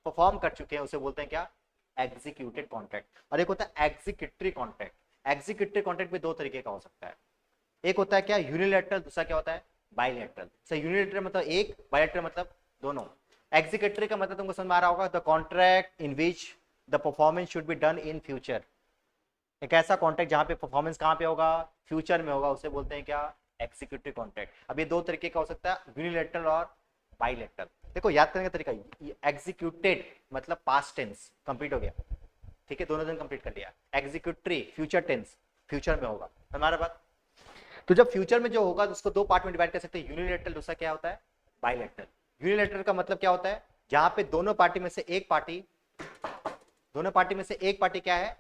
परफॉर्म कर चुके हैं उसे बोलते हैं क्या, एग्जीक्यूटेड कॉन्ट्रैक्ट। और एक होता है एग्जीक्यूटरी कॉन्ट्रैक्ट। एग्जीक्यूटरी कॉन्ट्रैक्ट भी दो तरीके का हो सकता है, एक होता है क्या, यूनिलैटरल, दूसरा क्या होता है, बायलैटरल। सो यूनिलैटरल मतलब एक, बायलैटरल मतलब दोनों। एग्जीक्यूटरी का मतलब तुमको समझ में आ रहा होगा, the contract in which the performance should be done in future. एक ऐसा कॉन्ट्रैक्ट जहां पे परफॉर्मेंस कहां पे होगा, फ्यूचर में होगा, उसे बोलते हैं क्या, एग्जीक्यूटिव कॉन्ट्रैक्ट। अब ये दो तरीके का हो सकता है, यूनिलैटरल और बाइलैटरल। देखो याद करने का तरीका, एग्जीक्यूटेड मतलब पास्ट टेंस कंप्लीट हो गया, ठीक है, दोनों दिन कंप्लीट कर लिया। एग्जीक्यूटरी फ्यूचर टेंस, फ्यूचर में होगा, हमारा बात। तो जब फ्यूचर में जो होगा तो उसको दो पार्ट में डिवाइड कर सकते हैं, यूनिलैटरल, दूसरा क्या होता है, बाइलैटरल। यूनिलैटरल का मतलब क्या होता है, जहां पे दोनों पार्टी में से एक पार्टी, दोनों पार्टी में से एक पार्टी क्या है,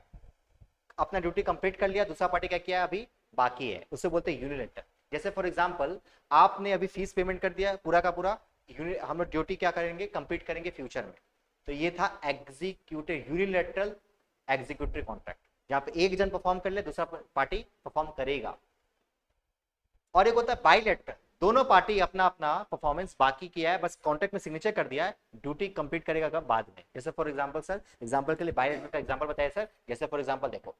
अपना ड्यूटी कंप्लीट कर लिया, दूसरा पार्टी क्या किया है, अभी बाकी है, उसे बोलते हैं यूनिलैटरल। जैसे फॉर एग्जांपल आपने अभी फीस पेमेंट कर दिया पूरा का पूरा, हम लोग ड्यूटी क्या करेंगे, कंप्लीट करेंगे फ्यूचर में। तो ये था एग्जीक्यूटिव यूनिलैटरल एग्जीक्यूटिव कॉन्ट्रैक्ट, जहां पे एक जन परफॉर्म कर ले, दूसरा पार्टी परफॉर्म करेगा। और एक होता है बाइलैटरल, दोनों पार्टी अपना अपना परफॉर्मेंस बाकी किया है, बस कॉन्ट्रैक्ट में सिग्नेचर कर दिया है, ड्यूटी कंप्लीट करेगा कब, बाद में। जैसे फॉर एग्जांपल सर, एग्जांपल के लिए बाइलैटरल का एग्जांपल बताया सर, जैसे फॉर एग्जांपल देखो,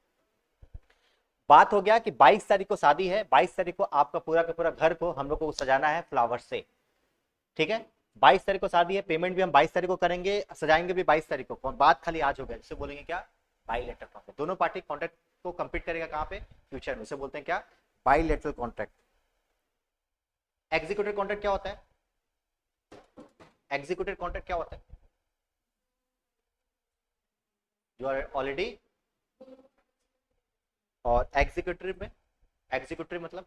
बात हो गया कि 22 तारीख को शादी है, 22 तारीख को आपका पूरा का पूरा घर को हम लोग को सजाना है फ्लावर से, ठीक है। 22 तारीख को शादी है, पेमेंट भी हम 22 तारीख को करेंगे, सजाएंगे भी 22 तारीख को, बात खाली आज हो गया, जिसे बोलेंगे क्या, बाइलैटरल कॉन्ट्रैक्ट। दोनों पार्टी कॉन्ट्रैक्ट को कंप्लीट करेगा कहां पे, फ्यूचर में, उसे बोलते हैं क्या, बाइलैटरल कॉन्ट्रैक्ट। एग्जीक्यूटिव कॉन्ट्रैक्ट क्या होता है, एग्जीक्यूटिव कॉन्ट्रैक्ट क्या होता है, जो ऑलरेडी, और एग्जीक्यूटिव में, एग्जीक्यूटिव मतलब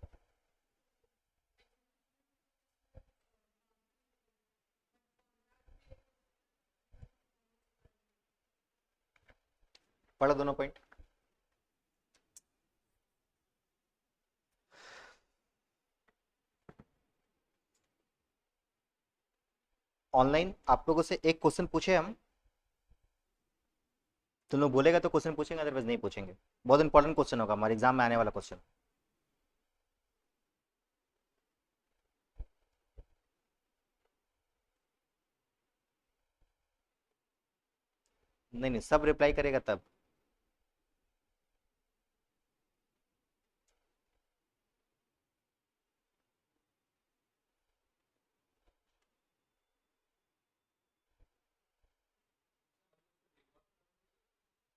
पढ़ो दोनों पॉइंट। ऑनलाइन आप लोगों से एक क्वेश्चन पूछे हम, तुम लोग बोलेगा तो क्वेश्चन पूछेंगे, अदरवाइज नहीं पूछेंगे। बहुत इंपॉर्टेंट क्वेश्चन होगा, हमारे एग्जाम में आने वाला क्वेश्चन। नहीं नहीं, सब रिप्लाई करेगा तब।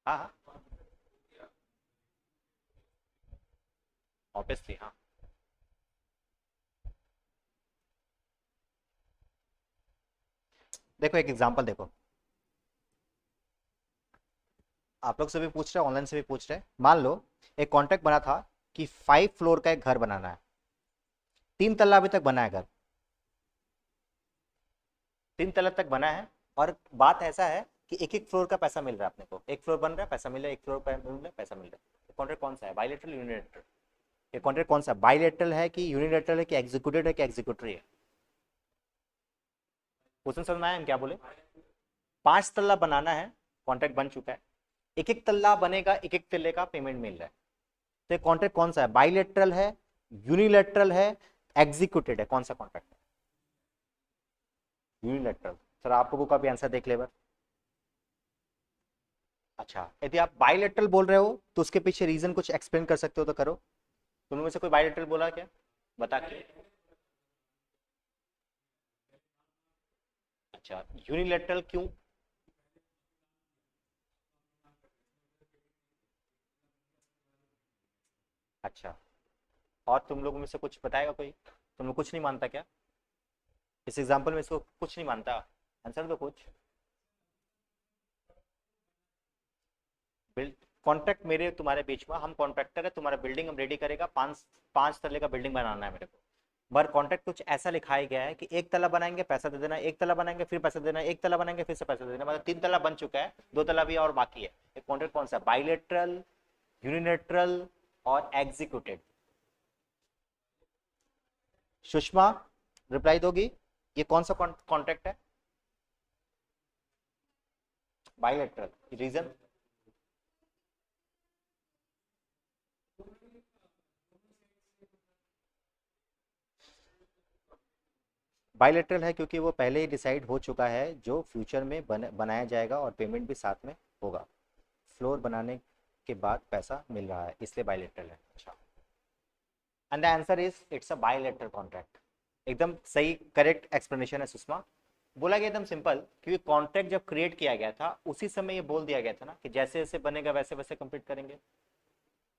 हाँ हाँ, ऑब्वियसली हाँ। देखो एक एग्जांपल देखो, आप लोग से भी पूछ रहे हैं, ऑनलाइन से भी पूछ रहे हैं। मान लो एक कॉन्ट्रैक्ट बना था कि 5 फ्लोर का एक घर बनाना है, 3 तल्ला अभी तक बना है घर, 3 तल्ला तक बना है, और बात ऐसा है कि एक एक फ्लोर का पैसा मिल रहा है अपने को, एक फ्लोर बन रहा है पैसा मिल रहा है, एक फ्लोर मिल रहा है पैसा मिल रहा है। कॉन्ट्रैक्ट कौन सा है, बाइलेटरल यूनिलेटरल, ये कॉन्ट्रैक्ट कौन सा, बाइलेटरल है कि यूनिलेटरल है कि एग्जीक्यूटिव है कि एग्जीक्यूटरी है। क्वेश्चन समझ में आया हम क्या बोले, 5 तल्ला बनाना है, कॉन्ट्रैक्ट बन चुका है, एक एक तल्ला बनेगा, एक एक तल्ले का पेमेंट मिल रहा है। तो कॉन्ट्रैक्ट कौन सा है, बाइलेटरल है, यूनिलेटरल है, एग्जीक्यूटेड है, कौन सा कॉन्ट्रैक्ट है, यूनिलेटरल। सर आप लोगों का भी आंसर देख ले बार। अच्छा, यदि आप बाइलेटरल बोल रहे हो तो उसके पीछे रीजन कुछ एक्सप्लेन कर सकते हो तो करो। तुम में से कोई बाइलेटरल बोला क्या, बता के। अच्छा, यूनिलेटरल क्यों, अच्छा, और तुम लोगों में से कुछ बताएगा कोई, तुम लोग कुछ नहीं मानता क्या, इस एग्जांपल में इसको कुछ नहीं मानता, आंसर दो कुछ। बिल्ड कॉन्ट्रैक्ट मेरे तुम्हारे बीच में, हम कॉन्ट्रैक्टर है, तुम्हारा बिल्डिंग हम रेडी करेगा, 5 तल्ले का बिल्डिंग बनाना है मेरे को। पर कॉन्ट्रैक्ट कुछ ऐसा लिखाया गया है कि एक तला बनाएंगे पैसा दे देना, एक तला बनाएंगे फिर पैसा देना, एक तला बनाएंगे फिर से पैसा दे देना, मतलब 3 तला बन चुका है, 2 तला भी और बाकी है। एक कॉन्ट्रैक्ट कौन सा, बाइलेटरल, यूनिलेटरल और एग्जीक्यूटेड। सुषमा रिप्लाई दोगी, ये कौन सा कॉन्ट्रैक्ट है, बाइलेटरल, रीजन। बायलैटरल है क्योंकि वो पहले ही डिसाइड हो चुका है जो फ्यूचर में बनाया जाएगा और पेमेंट भी साथ में होगा, फ्लोर बनाने के बाद पैसा मिल रहा है, इसलिए बायलैटरल है। अच्छा, and the answer is it's a bilateral contract. एकदम सही करेक्ट एक्सप्लेनेशन है सुषमा। बोला गया एकदम सिंपल, क्योंकि कॉन्ट्रैक्ट जब क्रिएट किया गया था उसी समय ये बोल दिया गया था ना कि जैसे जैसे बनेगा वैसे वैसे कंप्लीट करेंगे,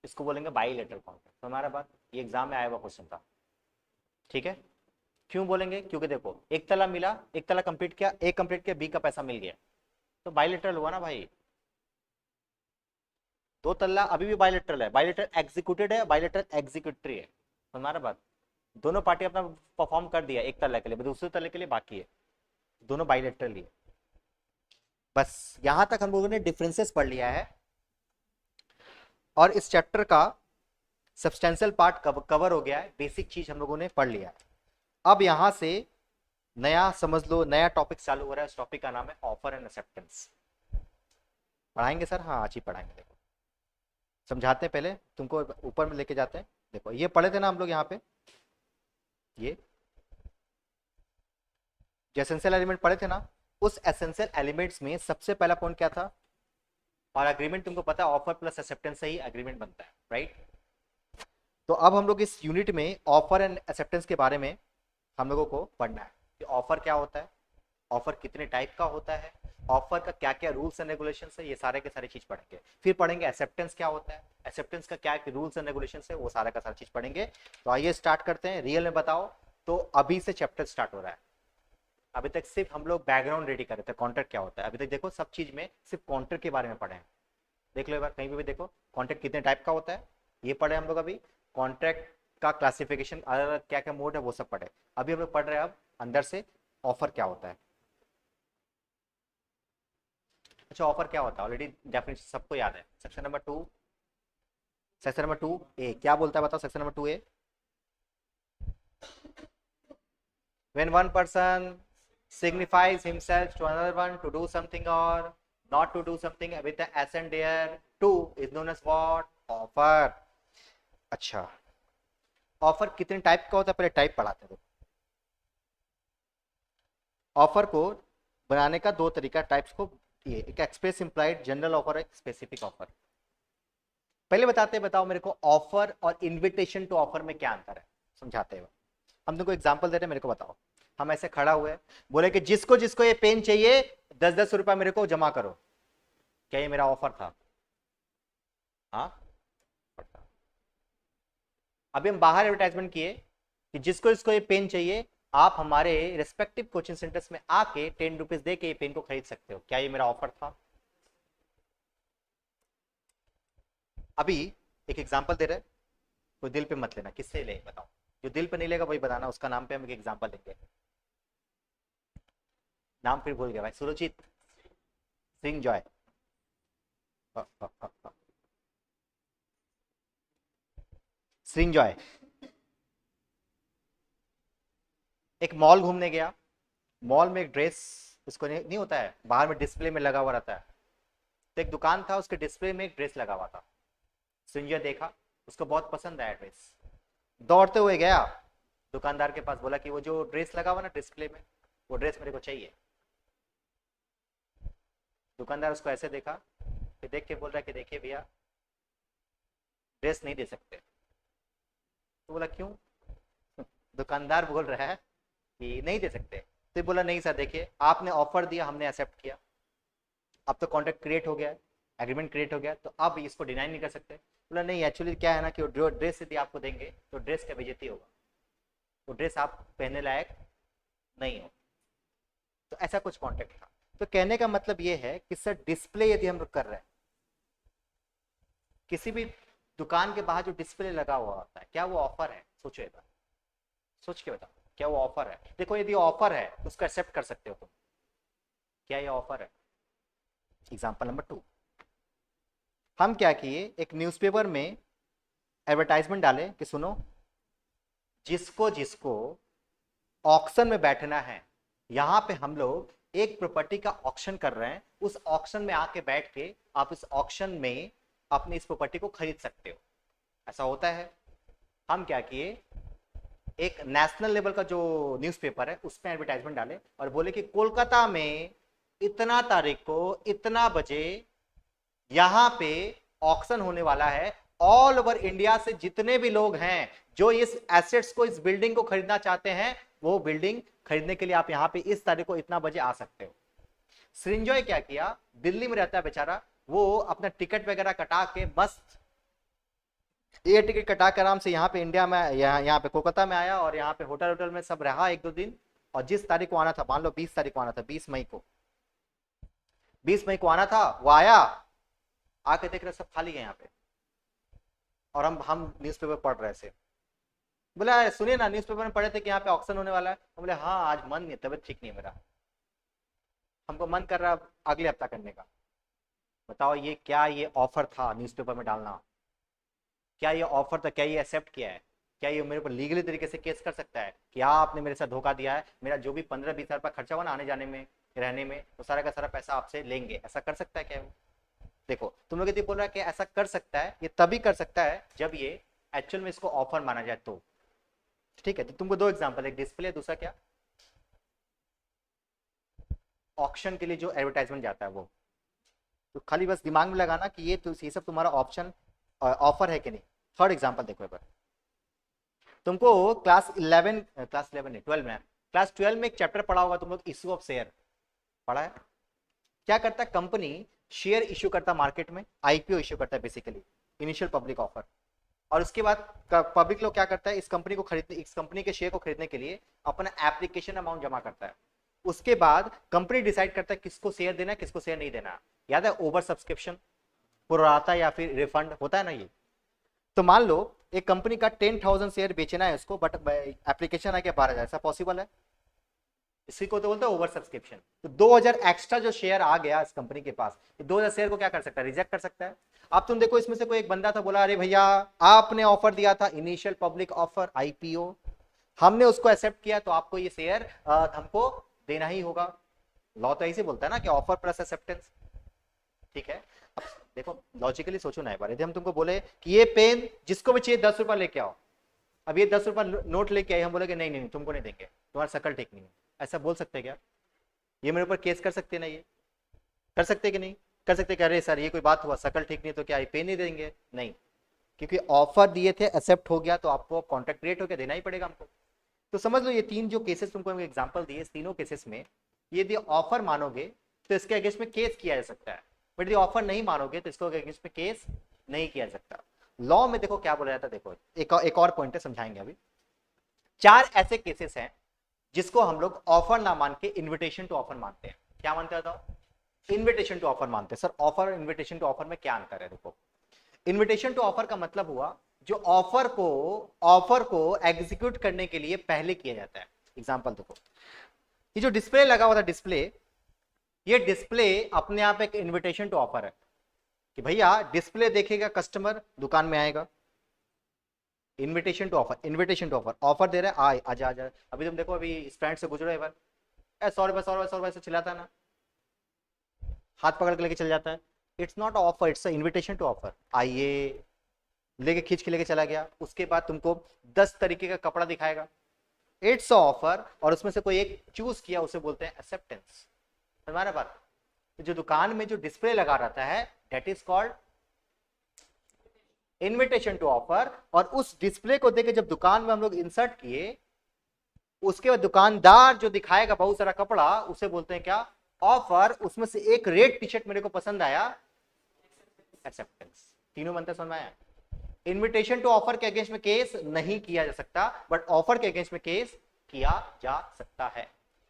इसको बोलेंगे बाईलेटरल कॉन्ट्रैक्ट। तो हमारा बात, ये एग्जाम में आया हुआ क्वेश्चन था, ठीक है। क्यों बोलेंगे, क्योंकि देखो एक तला मिला, एक तला कंप्लीट किया, एक कंप्लीट किया, बी का पैसा मिल गया, तो बाईलेटरल हुआ ना भाई। दो तल्ला अभी भी बायलेटरल है, बायलेटरल एग्जीक्यूटेड है, बायलेटरल एग्जीक्यूटरी है। हमारा बात, दोनों पार्टी अपना परफॉर्म कर दिया एक तल्ला के लिए, दूसरे तल्ले के लिए बाकी है, दोनों बायलेटरल ही है। बस यहां तक हम लोगों ने डिफरेंसेस पढ़ लिया है और इस चैप्टर का सब्सटेंशियल पार्ट कवर हो गया है, बेसिक चीज हम लोगों ने पढ़ लिया है। अब यहां से नया समझ लो, नया टॉपिक चालू हो रहा है। इस टॉपिक का नाम है ऑफर एंड एक्सेप्टेंस। पढ़ाएंगे सर? हाँ आज ही पढ़ाएंगे। देखो समझाते हैं, पहले तुमको ऊपर में लेके जाते हैं। देखो ये पढ़े थे ना हम लोग यहाँ पे, ये जो एसेंशियल एलिमेंट पढ़े थे ना, उस एसेंशियल एलिमेंट्स में सबसे पहला पॉइंट क्या था? और एग्रीमेंट तुमको पता है, ऑफर प्लस एक्सेप्टेंस से ही एग्रीमेंट बनता है, राइट। तो अब हम लोग इस यूनिट में ऑफर एंड एक्सेप्टेंस के बारे में हम लोगों को पढ़ना है कि ऑफर क्या होता है, ऑफर कितने टाइप का होता है, ऑफर का क्या क्या रूल्स एंड रेगुलेशन है, ये सारे के सारे चीज पढ़ेंगे। फिर पढ़ेंगे एक्सेप्टेंस क्या होता है, एक्सेप्टेंस का क्या रूल्स एंड रेगुलेशन है, वो सारा का सारा चीज पढ़ेंगे। तो आइए स्टार्ट करते हैं। रियल में बताओ तो अभी से चैप्टर स्टार्ट हो रहा है। अभी तक सिर्फ हम लोग बैकग्राउंड रेडी कर रहे थे, कॉन्ट्रैक्ट क्या होता है। अभी तक देखो सब चीज में सिर्फ कॉन्ट्रैक्ट के बारे में पढ़े हैं। देख लो एक बार कहीं पे भी देखो, कॉन्ट्रैक्ट कितने टाइप का होता है ये पढ़े हम लोग। अभी कॉन्ट्रैक्ट का क्लासिफिकेशन अलग अलग क्या क्या मोड है वो सब पढ़े। अभी हम लोग पढ़ रहे हैं अब अंदर से ऑफर क्या होता है। अच्छा ऑफर क्या होता है ऑलरेडी डेफिनेशन सबको याद है। सेक्शन नंबर 2, सेक्शन नंबर 2 ए क्या बोलता है बताओ। Section number 2 A, when one person signifies himself to another one to do something or not to do something with the s and there to is known as what? Offer. अच्छा offer कितने type का होता है, पहले type पढ़ाते हैं। Offer को बनाने का दो तरीका टाइप्स को, ये एक एक्सप्रेस इंप्लाइड जनरल ऑफर है, स्पेसिफिक ऑफर। पहले बताते हैं, बताओ मेरे को ऑफर और इनविटेशन टू ऑफर में क्या अंतर है, समझाते हैं। हम तुमको एग्जांपल दे रहे हैं, मेरे को बताओ। हम ऐसे खड़ा हुए बोले कि जिसको जिसको ये पेन चाहिए 10-10 रुपया मेरे को जमा करो, क्या ये मेरा ऑफर था? हाँ। अभी हम बाहर एडवर्टाइजमेंट किए कि जिसको जिसको ये पेन चाहिए आप हमारे रेस्पेक्टिव कोचिंग सेंटर्स में आके 10 रुपीज दे के ये पेन को खरीद सकते हो, क्या ये मेरा ऑफर था? अभी एक एग्जांपल दे रहे, कोई दिल पे मत लेना, किससे ले बताओ। जो दिल पे नहीं लेगा वही बताना, उसका नाम पे हम एक एग्जांपल देंगे। नाम फिर भूल गया भाई, सुरुचित सिंह जॉय। सिंह जॉय एक मॉल घूमने गया, मॉल में एक ड्रेस उसको नहीं होता है बाहर में डिस्प्ले में लगा हुआ रहता है, तो एक दुकान था उसके डिस्प्ले में एक ड्रेस लगा हुआ था। संजय देखा, उसको बहुत पसंद आया ड्रेस, दौड़ते हुए गया दुकानदार के पास, बोला कि वो जो ड्रेस लगा हुआ ना डिस्प्ले में, वो ड्रेस मेरे को चाहिए। दुकानदार उसको ऐसे देखा, फिर देख के बोल रहा है कि देखिए भैया ड्रेस नहीं दे सकते। तो बोला क्यों? दुकानदार बोल रहा है कि नहीं दे सकते। तो बोला नहीं सर देखिए आपने ऑफर दिया, हमने एक्सेप्ट किया, अब तो कॉन्ट्रैक्ट क्रिएट हो गया, एग्रीमेंट क्रिएट हो गया, तो अब इसको डिनाई नहीं कर सकते। बोला नहीं एक्चुअली क्या है ना कि जो ड्रेस यदि आपको देंगे तो ड्रेस का बेइज्जती होगा, तो ड्रेस आप पहनने लायक नहीं हो। तो ऐसा कुछ कॉन्ट्रैक्ट था। तो कहने का मतलब ये है कि सर डिस्प्ले यदि हम लोग कर रहे हैं, किसी भी दुकान के बाहर जो डिस्प्ले लगा हुआ होता है, क्या वो ऑफर है? सोचो एक बार, सोच के बताओ क्या वो ऑफर है? देखो यदि ऑफर है तो उसको एक्सेप्ट कर सकते हो तुम, क्या ये ऑफर है? एग्जाम्पल नंबर 2, हम क्या किए, एक न्यूज़पेपर में एडवर्टाइजमेंट डाले कि सुनो जिसको जिसको ऑक्शन में बैठना है, यहां पे हम लोग एक प्रॉपर्टी का ऑक्शन कर रहे हैं, उस ऑक्शन में आके बैठ के आप इस ऑक्शन में अपनी इस प्रॉपर्टी को खरीद सकते हो। ऐसा होता है। हम क्या किए, एक नेशनल लेवल का जो न्यूज़पेपर है उसमें एडवर्टाइजमेंट डाले और बोले कि कोलकाता में इतना तारीख को इतना बजे यहां पे ऑक्शन होने वाला है, ऑल ओवर इंडिया से जितने भी लोग हैं जो इस एसेट्स को, इस बिल्डिंग को खरीदना चाहते हैं, वो बिल्डिंग खरीदने के लिए आप यहाँ पे इस तारीख को इतना बजे आ सकते हो। सृंजॉय क्या किया, दिल्ली में रहता है बेचारा, वो अपना टिकट वगैरह कटा के मस्त एयर टिकट कटा के आराम से यहाँ पे इंडिया में, यहाँ पे कोलकाता में आया और यहाँ पे होटल होटल में सब रहा 1-2 दिन। और जिस तारीख को आना था, मान लो 20 तारीख को आना था, 20 मई को, 20 मई को आना था, वो आया, आके देख रहे सब खाली है यहाँ पे। और हम न्यूज़पेपर पढ़ रहे थे, बोला सुनिए ना, न्यूज़पेपर में पढ़े थे कि यहाँ पे ऑक्शन होने वाला है। हम बोले हाँ, आज मन नहीं, तबीयत ठीक नहीं है मेरा, हमको मन कर रहा अगले हफ्ता करने का। बताओ ये क्या, ये ऑफर था न्यूज़पेपर में डालना? क्या ये ऑफर था? क्या ये एक्सेप्ट किया है? क्या ये मेरे ऊपर लीगली तरीके से केस कर सकता है कि आपने मेरे साथ धोखा दिया है, मेरा जो भी 15-20 हज़ार रुपया खर्चा हुआ ना आने जाने में, रहने में, तो सारा का सारा पैसा आपसे लेंगे? ऐसा कर सकता है क्या? देखो तुम लोग यदि बोल रहा है कि ऐसा कर सकता है, ये तभी कर सकता है जब ये एक्चुअल में इसको ऑफर माना जाए तो। ठीक है, तो तुमको 2 एग्जांपल, एक डिस्प्ले, दूसरा क्या, ऑक्शन के लिए जो एडवर्टाइजमेंट जाता है वो। तो खाली बस दिमाग में लगाना कि ये सब तुम्हारा ऑप्शन ऑफर है कि नहीं। थर्ड एग्जांपल देखो एक बार, तुमको क्लास 11 नहीं 12 में, क्लास 12 में एक चैप्टर पढ़ा होगा तुम लोग, इश्यू ऑफ शेयर पढ़ा है? क्या करता है कंपनी, शेयर इश्यू करता मार्केट में, आईपीओ इश्यू करता है बेसिकली, इनिशियल पब्लिक ऑफर। और उसके बाद पब्लिक लोग क्या करता है, इस कंपनी को खरीदने, इस कंपनी के शेयर को खरीदने के लिए अपना एप्लीकेशन अमाउंट जमा करता है। उसके बाद कंपनी डिसाइड करता है किसको शेयर देना है, किसको शेयर नहीं देना। याद है ओवर सब्सक्रिप्शन, प्रोराता या फिर रिफंड होता है ना ये। तो मान लो एक कंपनी का 10,000 शेयर बेचना है उसको, बट एप्लीकेशन आ गया 12,000, ऐसा पॉसिबल है? इसी को तो बोलते हैं ओवर सब्सक्रिप्शन। तो 2,000 एक्स्ट्रा जो शेयर आ गया इस कंपनी के पास, 2,000 शेयर को क्या कर सकता है, रिजेक्ट कर सकता है। अब तुम देखो इसमें से कोई एक बंदा था, बोला अरे भैया आपने ऑफर दिया था इनिशियल पब्लिक ऑफर आईपीओ, हमने उसको एक्सेप्ट किया, तो आपको ये शेयर हमको देना ही होगा। लॉ तो ऐसे बोलता है ना कि ऑफर प्लस एक्सेप्टेंस। ठीक है, अब देखो लॉजिकली सोचो ना एक बार, यदि हम तुमको बोले कि ये पेन जिसको भी चाहिए 10 रुपया लेके आओ, अब ये 10 रुपया नोट लेके आए, हम बोले कि नहीं नहीं तुमको नहीं देंगे, तुम्हारा शकल ठीक नहीं है, ऐसा बोल सकते हैं क्या? ये मेरे ऊपर केस कर सकते हैं ना, ये कर सकते कि नहीं कर सकते? क्या अरे सर ये कोई बात हुआ, शकल ठीक नहीं तो क्या ये पे नहीं देंगे? नहीं, क्योंकि ऑफर दिए थे, एक्सेप्ट हो गया, तो आपको कॉन्ट्रैक्ट क्रिएट होकर देना ही पड़ेगा हमको। तो समझ लो ये 3 जो केसेस तुमको एग्जांपल दिए, तीनों केसेस में यदि ऑफर मानोगे तो इसके अगेंस्ट में केस किया जा सकता है, बट यदि ऑफर नहीं मानोगे तो इसको अगेंस्ट में केस नहीं किया जा सकता। लॉ में देखो क्या बोला जाता है, देखो एक और पॉइंट है, समझाएंगे अभी। 4 ऐसे केसेस हैं जिसको हम लोग ऑफर ना मान के इन्विटेशन टू ऑफर मानते हैं। क्या मानते हैं बताओ? इन्विटेशन टू ऑफर मानते हैं। सर ऑफर और इन्विटेशन टू ऑफर में क्या अंतर है? देखो इन्विटेशन टू ऑफर का मतलब हुआ जो ऑफर को एग्जीक्यूट करने के लिए पहले किया जाता है। एग्जांपल देखो, ये जो डिस्प्ले लगा हुआ था, ये डिस्प्ले अपने आप एक इन्विटेशन टू ऑफर है कि भैया डिस्प्ले देखेगा कस्टमर, दुकान में आएगा। Invitation to offer, invitation to offer, offer दे रहा है, आजा आजा। अभी तुम देखो, अभी स्टैंड से गुजरो एक बार, 100 रुपए 100 रुपए 100 रुपए से चिल्लाता है ना, हाथ पकड़ के लेके चल जाता है। It's not offer, it's invitation to offer. आइए, लेके खींच के लेके चला गया। उसके बाद तुमको 10 तरीके का कपड़ा दिखाएगा, इट्स ऑफर, और उसमें से कोई एक चूज किया, उसे बोलते हैं एक्सेप्टेंस। हमारा बात, तो जो दुकान में जो डिस्प्ले लगा रहता है that is called invitation to offer. और उस डिस्प्ले को देके जब दुकान में हम लोग इंसर्ट किए, उसके बाद दुकानदार जो दिखाएगा बहुत सारा कपड़ा, उसे बोलते हैं क्या? ऑफर। उसमें से एक रेड टी शर्ट मेरे को पसंद आया, एक्सेप्टेंस। तीनों बनते समझ में आया? इन्विटेशन टू ऑफर के अगेंस्ट में केस नहीं किया जा सकता, बट ऑफर के अगेंस्ट में केस किया जा सकता है।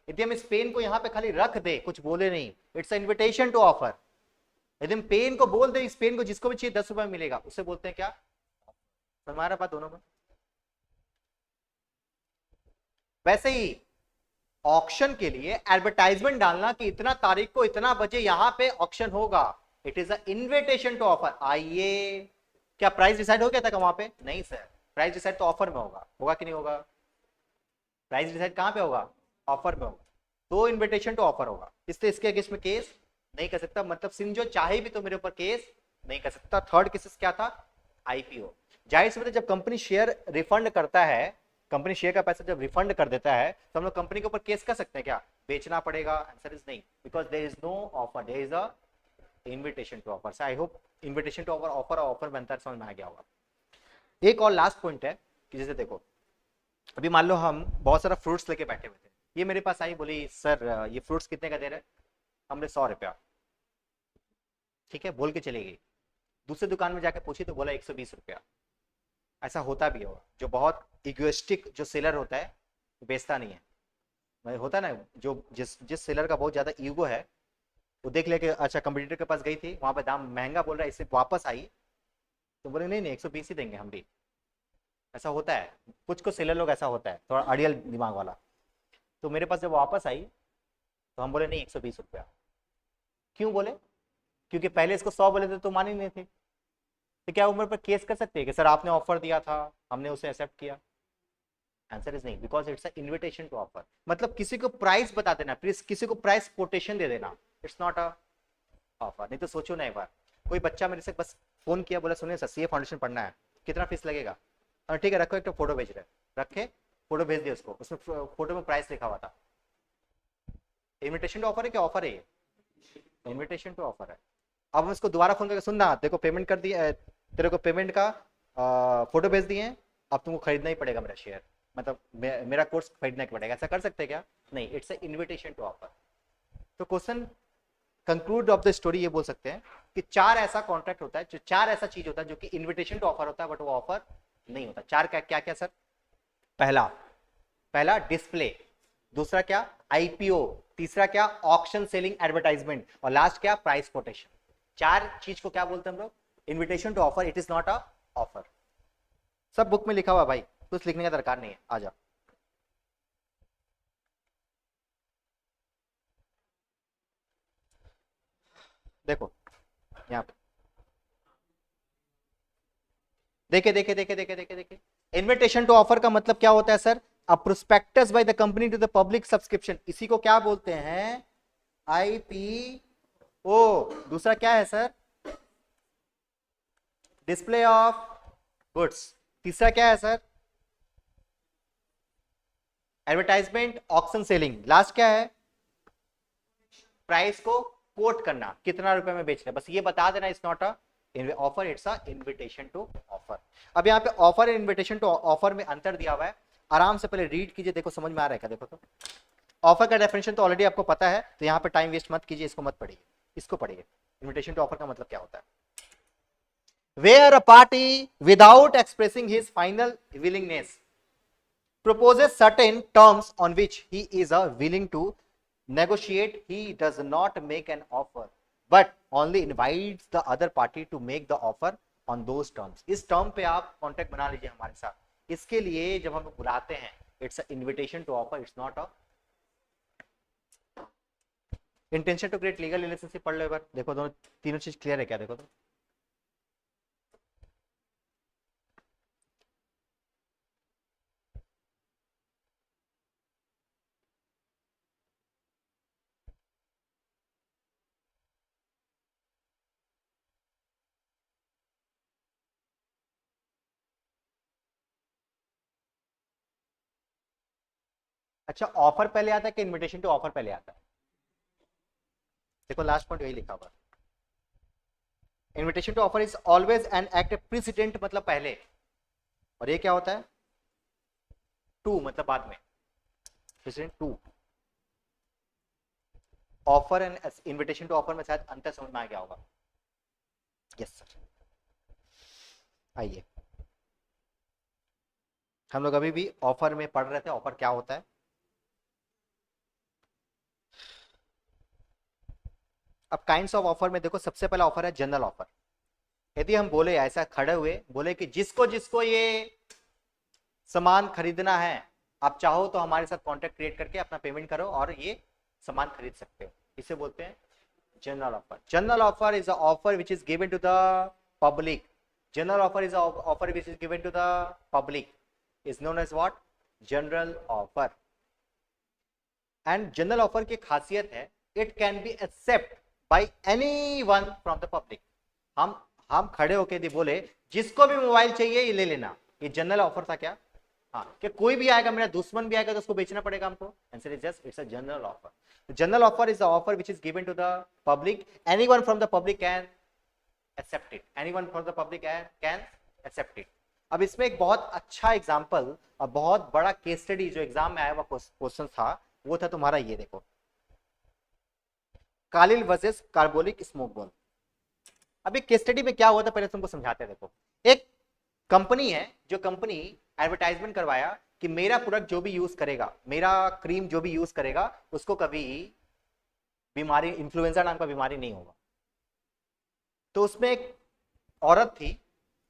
यदि हम इस पेन को यहां पे खाली रख दे, कुछ बोले नहीं, इट्स इन्विटेशन टू ऑफर। यदि हम पेन को बोल दे, इस पेन को जिसको भी चाहिए 10 रुपए में मिलेगा, उसे बोलते हैं क्या? हमारा बात दोनों में। वैसे ही ऑक्शन के लिए एडवर्टाइजमेंट डालना कि इतना तारीख को इतना बजे यहां पे ऑक्शन होगा, it is a invitation to offer. आइए, क्या प्राइस डिसाइड हो गया था वहां पे? नहीं सर, प्राइस डिसाइड तो ऑफर में होगा। होगा कि नहीं होगा? प्राइस डिसाइड कहां पे होगा? ऑफर में होगा। तो इन्विटेशन टू ऑफर होगा, इसलिए इसके अगेंस्ट में केस नहीं कर सकता। मतलब सिंह जो चाहे भी तो मेरे ऊपर केस नहीं कर सकता। थर्ड केसेस क्या था? आईपीओ। जाहिर सी बात है, जब कंपनी शेयर रिफंड करता है, कंपनी शेयर का पैसा जब रिफंड कर देता है, तो हम लोग कंपनी के ऊपर केस कर सकते हैं क्या? बेचना पड़ेगा? आंसर इज नहीं, because there is no offer, there is a invitation to offer. I hope invitation to offer, offer बनता है, समझ में आ गया होगा। एक और लास्ट पॉइंट है कि जैसे देखो, अभी मान लो हम बहुत सारा फ्रूट्स लेके बैठे हुए थे, ये मेरे पास आई, बोली सर ये फ्रूट्स कितने का दे रहे हैं? हमने 100 रुपया, ठीक है, बोल के चली गई। दूसरी दुकान में जाके पूछी तो बोला 120 रुपया। ऐसा होता भी होगा, जो बहुत इगोइस्टिक जो सेलर होता है वो बेचता नहीं है, मतलब होता है ना, जो जिस जिस सेलर का बहुत ज्यादा ईगो है, वो देख ले कि अच्छा कंपटीटर के पास गई थी, वहां पे दाम महंगा बोल रहा है, इससे वापस आई तो बोले नहीं नहीं 120 ही देंगे हम भी। ऐसा होता है, कुछ कुछ सेलर लोग, ऐसा होता है थोड़ा अड़ियल दिमाग वाला। तो मेरे पास जब वापस आई तो हम बोले नहीं 120 रुपया। क्यों बोले? क्योंकि पहले इसको 100 बोले थे तो मान ही नहीं थे। तो क्या उम्र पर केस कर सकते हैं कि सर आपने ऑफर दिया था, हमने उसे एक्सेप्ट किया? आंसर इज नहीं, because it's invitation to offer. मतलब किसी को प्राइस बता देना, प्लीज किसी को प्राइस कोटेशन दे देना, इट्स नॉट अ ऑफर। नहीं तो सोचो ना, एक बार कोई बच्चा मेरे से बस फोन किया, बोला सुनिए सर सीए फाउंडेशन पढ़ना है, कितना फीस लगेगा? ठीक है रखो, एक तो फोटो भेज रहे, रखे फोटो भेज दिया उसको, उसमें फोटो में प्राइस लिखा हुआ था। इन्विटेशन टू ऑफर है, क्या ऑफर है ये? इन्विटेशन टू ऑफर है। अब हम इसको दोबारा फोन करके, सुनना देखो पेमेंट कर दिया, तेरे को पेमेंट का फोटो भेज दिए हैं, अब तुमको खरीदना ही पड़ेगा मेरा शेयर, मतलब मेरा कोर्स खरीदना ही पड़ेगा। ऐसा कर सकते हैं क्या? नहीं, it's a invitation to offer. तो question conclude of the story ये बोल सकते हैं कि चार ऐसा कॉन्ट्रैक्ट होता है, जो चार ऐसा चीज होता है जो कि इन्विटेशन टू ऑफर होता है, बट वो ऑफर नहीं होता। चार क्या क्या क्या सर? पहला पहला डिस्प्ले, दूसरा क्या आईपीओ, तीसरा क्या ऑक्शन सेलिंग एडवर्टाइजमेंट, और लास्ट क्या प्राइस कोटेशन। चार चीज को क्या बोलते हैं हम लोग? Invitation to offer. It is not a offer. सब बुक में लिखा हुआ भाई, कुछ लिखने का दरकार नहीं है। आ जाओ, देखो यहाँ पे, देखे देखे देखे देखे देखे देखे इन्विटेशन टू ऑफर का मतलब क्या होता है sir? A prospectus by the company to the public subscription, इसी को क्या बोलते हैं? आईपीओ। दूसरा क्या है सर? Display of goods. तीसरा क्या है sir? Advertisement auction selling. Last क्या है? प्राइस को कोट करना, कितना रुपए में बेच रहे हैं, बस ये बता देना। It's not a offer, it's a invitation to offer. अब यहाँ पे offer and invitation to offer में अंतर दिया हुआ है, आराम से पहले रीड कीजिए, देखो समझ में आ रहा है क्या? देखो तो ऑफर का डेफिनेशन तो ऑलरेडी आपको पता है, तो यहाँ पे टाइम वेस्ट मत कीजिए, इसको मत पढ़िए, इसको पढ़िए। इन्विटेशन टू ऑफर का मतलब क्या होता है? Where a party without expressing his final willingness proposes certain terms on which he is willing to negotiate, he does not make an offer but only invites the other party to make the offer on those terms। इस term पे आप contact बना लीजिए हमारे साथ। इसके लिए जब हम बुलाते हैं, it's a invitation to offer, it's not a intention to create legal relationship. पढ़ लो एक बार, देखो दोनों तीनों चीज क्लियर है क्या? देखो तो अच्छा, ऑफर पहले आता है कि इन्विटेशन टू ऑफर पहले आता है? देखो लास्ट पॉइंट यही लिखा हुआ है, invitation to offer is always an act precedent, मतलब पहले, और ये क्या होता है? टू मतलब बाद में, precedent to. Offer and invitation to offer में शायद अंतर समझ में आ गया होगा। यस सर, आइए, हम लोग अभी भी ऑफर में पढ़ रहे थे, ऑफर क्या होता है। अब काइंड्स ऑफ ऑफर में देखो, सबसे पहला ऑफर है जनरल ऑफर। यदि हम बोले, ऐसा खड़े हुए बोले कि जिसको जिसको ये सामान खरीदना है, आप चाहो तो हमारे साथ कॉन्टेक्ट क्रिएट करके अपना पेमेंट करो और ये सामान खरीद सकते हो, इसे बोलते हैं general offer. General offer is a offer which is given to the public. General offer is offer which is given to the public, is known as what? General offer. And general offer की खासियत है, it can be accept by anyone from the public. हम खड़े होके यदि बोले जिसको भी मोबाइल चाहिए ये ले लेना, ये जनरल ऑफर था क्या? हाँ, कि कोई भी आएगा, मेरा दुश्मन भी आएगा तो उसको बेचना पड़ेगा हमको? Answer is just it's a general offer. General offer is the offer which is given to the public, anyone from the public can accept it, anyone from the public can accept it। अब इसमें एक बहुत अच्छा example और बहुत बड़ा case study जो exam में आया हुआ क्वेश्चन था, वो था तुम्हारा ये देखो, कालिल वर्सेस कार्बोलिक स्मोक बॉल। अब एक केस स्टडी में क्या हुआ था पहले तुमको समझाते हैं। देखो, एक कंपनी है, जो कंपनी एडवर्टाइजमेंट करवाया कि मेरा प्रोडक्ट जो भी यूज करेगा, मेरा क्रीम जो भी यूज करेगा, उसको कभी बीमारी, इन्फ्लुएंजा नाम का बीमारी नहीं होगा। तो उसमें एक औरत थी,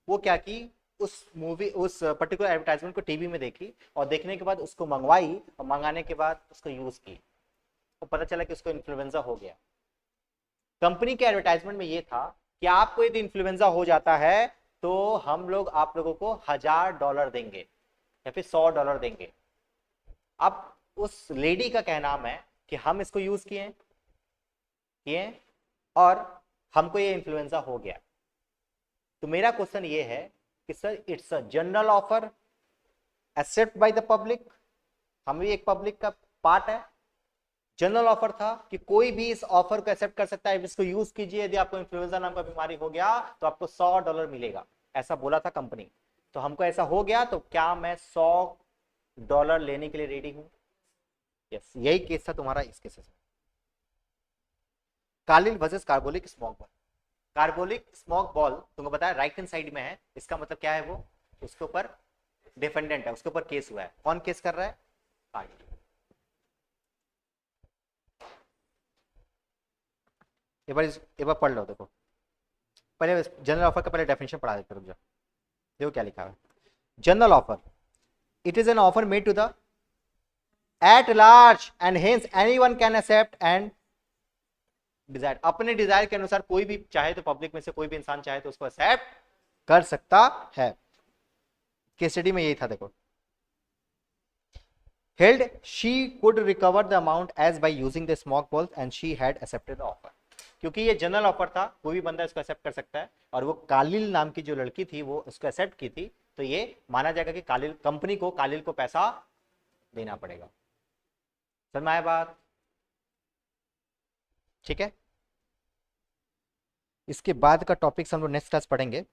वो क्या की, उस मूवी, उस पर्टिकुलर एडवर्टाइजमेंट को टीवी में देखी और देखने के बाद उसको मंगवाई और मंगाने के बाद उसको यूज की, तो पता चला कि उसको इन्फ्लुएंजा हो गया। कंपनी के एडवर्टाइजमेंट में ये था कि आपको यदि इन्फ्लुएंजा हो जाता है तो हम लोग आप लोगों को $1000 देंगे या फिर $100 देंगे। अब उस लेडी का कहना है कि हम इसको यूज किए किए और हमको ये इन्फ्लुएंजा हो गया। तो मेरा क्वेश्चन ये है कि sir it's a general offer except by the public, हम भी एक पब्लिक का पार्ट है। जनरल ऑफर था कि कोई भी इस ऑफर को एक्सेप्ट कर सकता है, इसको यूज कीजिए, यदि आपको इन्फ्लुएंजा नाम का बीमारी हो गया तो आपको $100 मिलेगा, ऐसा बोला था कंपनी। तो हमको ऐसा हो गया तो क्या मैं $100 लेने के लिए रेडी हूं? यस, यही केस था तुम्हारा इस केस में। Carlill versus carbolic smoke ball. Carbolic smoke ball तुमको बताया राइट हैंड साइड में है, इसका मतलब क्या है, वो उसके ऊपर डिफेंडेंट है, उसके ऊपर केस हुआ है। कौन केस कर रहा है? कालिल। एक बार पढ़ लो। देखो पहले जनरल ऑफर का पहले डेफिनेशन पढ़ा देते, रुक जाओ। देखो क्या लिखा है। General offer, it is an offer made to the at large and hence anyone can accept and desire. अपने डिजायर के अनुसार कोई भी चाहे तो, पब्लिक में से कोई भी इंसान चाहे तो उसको एक्सेप्ट कर सकता है। केस स्टडी में यही था। देखो, held she could recover the amount as by using the smoke balls and she had accepted the offer। क्योंकि ये जनरल ऑफर था, कोई भी बंदा इसको एक्सेप्ट कर सकता है, और वो कालिल नाम की जो लड़की थी वो उसको एक्सेप्ट की थी, तो ये माना जाएगा कि कालिल कंपनी को, कालिल को पैसा देना पड़ेगा। समझ में आया बात? ठीक है, इसके बाद का टॉपिक्स हम लोग नेक्स्ट क्लास पढ़ेंगे।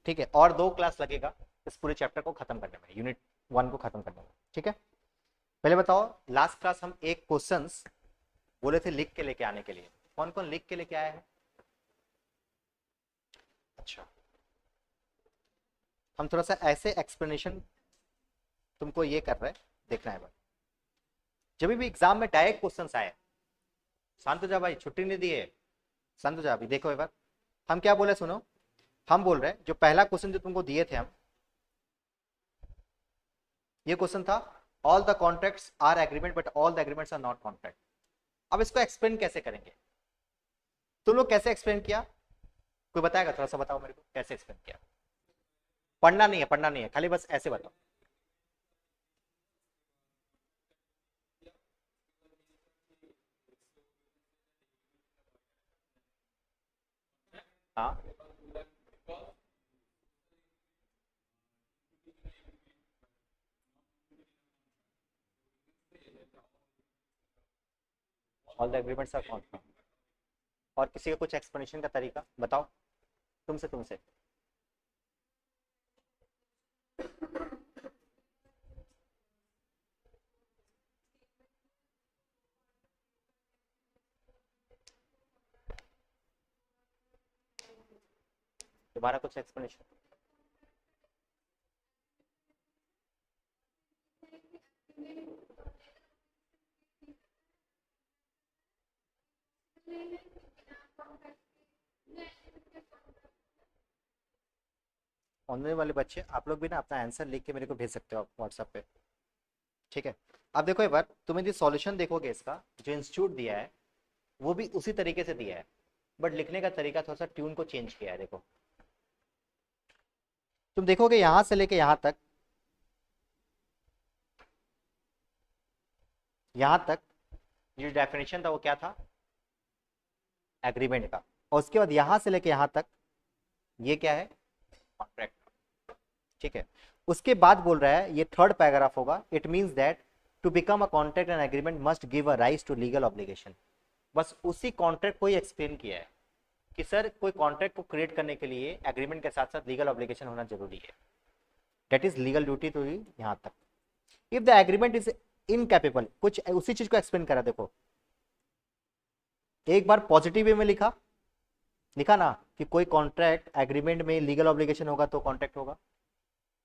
ठीक है, और 2 क्लास लगेगा इस पूरे चैप्टर को खत्म करने में, यूनिट 1 को खत्म करने में। ठीक है, पहले बताओ, लास्ट क्लास हम एक क्वेश्चंस बोले थे लिख के लेके आने के लिए, कौन कौन लिख के लेके आया है? अच्छा, हम थोड़ा सा ऐसे एक्सप्लेनेशन तुमको ये कर रहे हैं, देखना है। जब भी एग्जाम में डायरेक्ट क्वेश्चंस आए, शांत हो जा भाई, छुट्टी नहीं दी है, शांत हो जा। अभी देखो एक बार हम क्या बोले, सुनो। हम बोल रहे हैं जो पहला क्वेश्चन जो तुमको दिए थे हम, ये क्वेश्चन था all the contracts are agreement but all the agreements are not contract. अब इसको एक्सप्लेन कैसे करेंगे? तुम लोग कैसे एक्सप्लेन किया? कोई बताएगा? थोड़ा सा बताओ मेरे को, कैसे एक्सप्लेन किया? पढ़ना नहीं है, पढ़ना नहीं है, खाली बस ऐसे बताओ। हाँ, all the agreements are contract. और किसी का कुछ एक्सप्लेनेशन का तरीका बताओ, तुमसे तुमसे। तुम्हारा कुछ एक्सप्लेनेशन? ऑनलाइन वाले बच्चे आप लोग भी ना अपना आंसर लिख के मेरे को भेज सकते हो आप व्हाट्सएप पे। ठीक है, अब देखो एक बार, तुम्हें जो सॉल्यूशन देखोगे इसका, जो इंस्टीट्यूट दिया है वो भी उसी तरीके से दिया है, बट लिखने का तरीका थोड़ा सा ट्यून को चेंज किया है। देखो, तुम देखोगे यहां से लेके यहां तक, यहां तक जो डेफिनेशन था वो क्या था? एग्रीमेंट का। और उसके बाद यहां से लेके यहां तक ये क्या है? कॉन्ट्रैक्ट। ठीक है, उसके बाद बोल रहा है, ये थर्ड पैराग्राफ होगा, it means that to become a contract and agreement must give a right to legal obligation. बस उसी कॉन्ट्रैक्ट को ही एक्सप्लेन किया है कि सर कोई कॉन्ट्रैक्ट को क्रिएट करने के लिए एग्रीमेंट के साथ साथ लीगल ऑब्लिगेशन होना जरूरी है, दैट इज लीगल ड्यूटी तो ही यहां तक। If the agreement is incapable, कुछ उसी चीज को एक्सप्लेन करा, देखो एक बार पॉजिटिव वे में लिखा लिखा ना कि कोई कॉन्ट्रैक्ट एग्रीमेंट में लीगल ऑब्लिगेशन होगा तो कॉन्ट्रैक्ट होगा,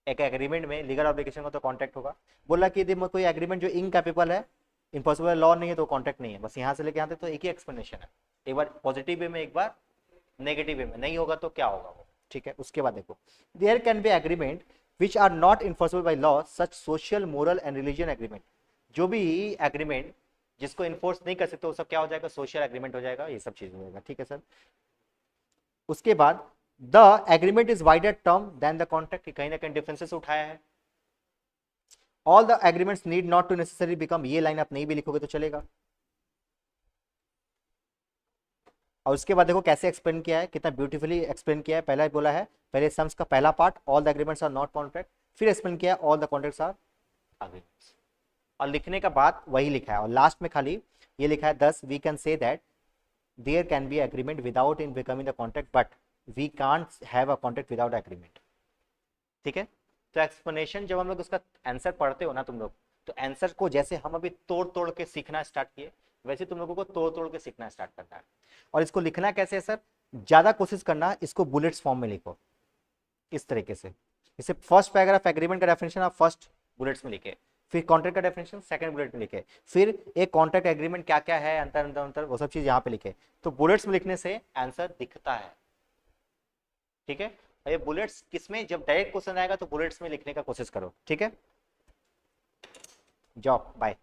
एक एग्रीमेंट में लीगल ऑब्लिगेशन होगा तो कॉन्ट्रैक्ट होगा। बोला कि यदि कोई एग्रीमेंट जो इनकैपेबल है, इम्पॉसिबल लॉ नहीं है तो कॉन्ट्रैक्ट नहीं है। बस यहां से लेके आते तो एक ही एक्सप्लेनेशन है, एक बार पॉजिटिव वे में एक बार नेगेटिव वे में, नहीं होगा तो क्या होगा वो, ठीक है। उसके बाद देखो there can be agreement which are not enforceable by law such social moral and religion agreement, जो भी एग्रीमेंट जिसको इन्फोर्स नहीं कर सकते वो सब क्या हो जाएगा, सोशल एग्रीमेंट हो जाएगा, ये सब चीज हो जाएगा, ठीक है सर। उसके बाद the agreement is wider term than the contract, कहीं ना कहीं डिफरेंसेस उठाया है। All the agreements need not to necessary become, ये लाइन आप नहीं भी लिखोगे तो चलेगा। और उसके बाद देखो कैसे एक्सप्लेन किया है, कितना ब्यूटीफुली एक्सप्लेन किया है। पहला बोला है, पहले सम्स का पहला part all the agreements are not contract, फिर एक्सप्लेन किया all the contracts are agreements, और लिखने का बाद वही लिखा है। और लास्ट में खाली ये लिखा है 10 we can say that there can be agreement without in becoming the contract but we can't have a contract without agreement, ठीक है। तो एक्सप्लेनेशन जब हम लोग उसका आंसर पढ़ते हो ना तुम लोग, तो आंसर को जैसे हम अभी तोड़ तोड़ के सीखना स्टार्ट किए, वैसे तुम लोगों को तोड़ तोड़ के सीखना स्टार्ट करना है। और इसको लिखना कैसे है सर, ज्यादा कोशिश करना इसको बुलेट्स फॉर्म में लिखो इस तरीके से। जैसे फर्स्ट पैराग्राफ एग्रीमेंट का डेफिनेशन आप फर्स्ट बुलेट्स में लिखे, फिर कॉन्ट्रैक्ट का डेफिनेशन सेकंड बुलेट में लिखे, फिर एक कॉन्ट्रैक्ट एग्रीमेंट क्या क्या है, अंतर अंतर अंतर वो सब चीज यहाँ पे लिखे। तो बुलेट्स में लिखने से आंसर दिखता है, ठीक है। ये बुलेट्स किसमें, जब डायरेक्ट क्वेश्चन आएगा तो बुलेट्स में लिखने का कोशिश करो, ठीक है। जाओ बाय।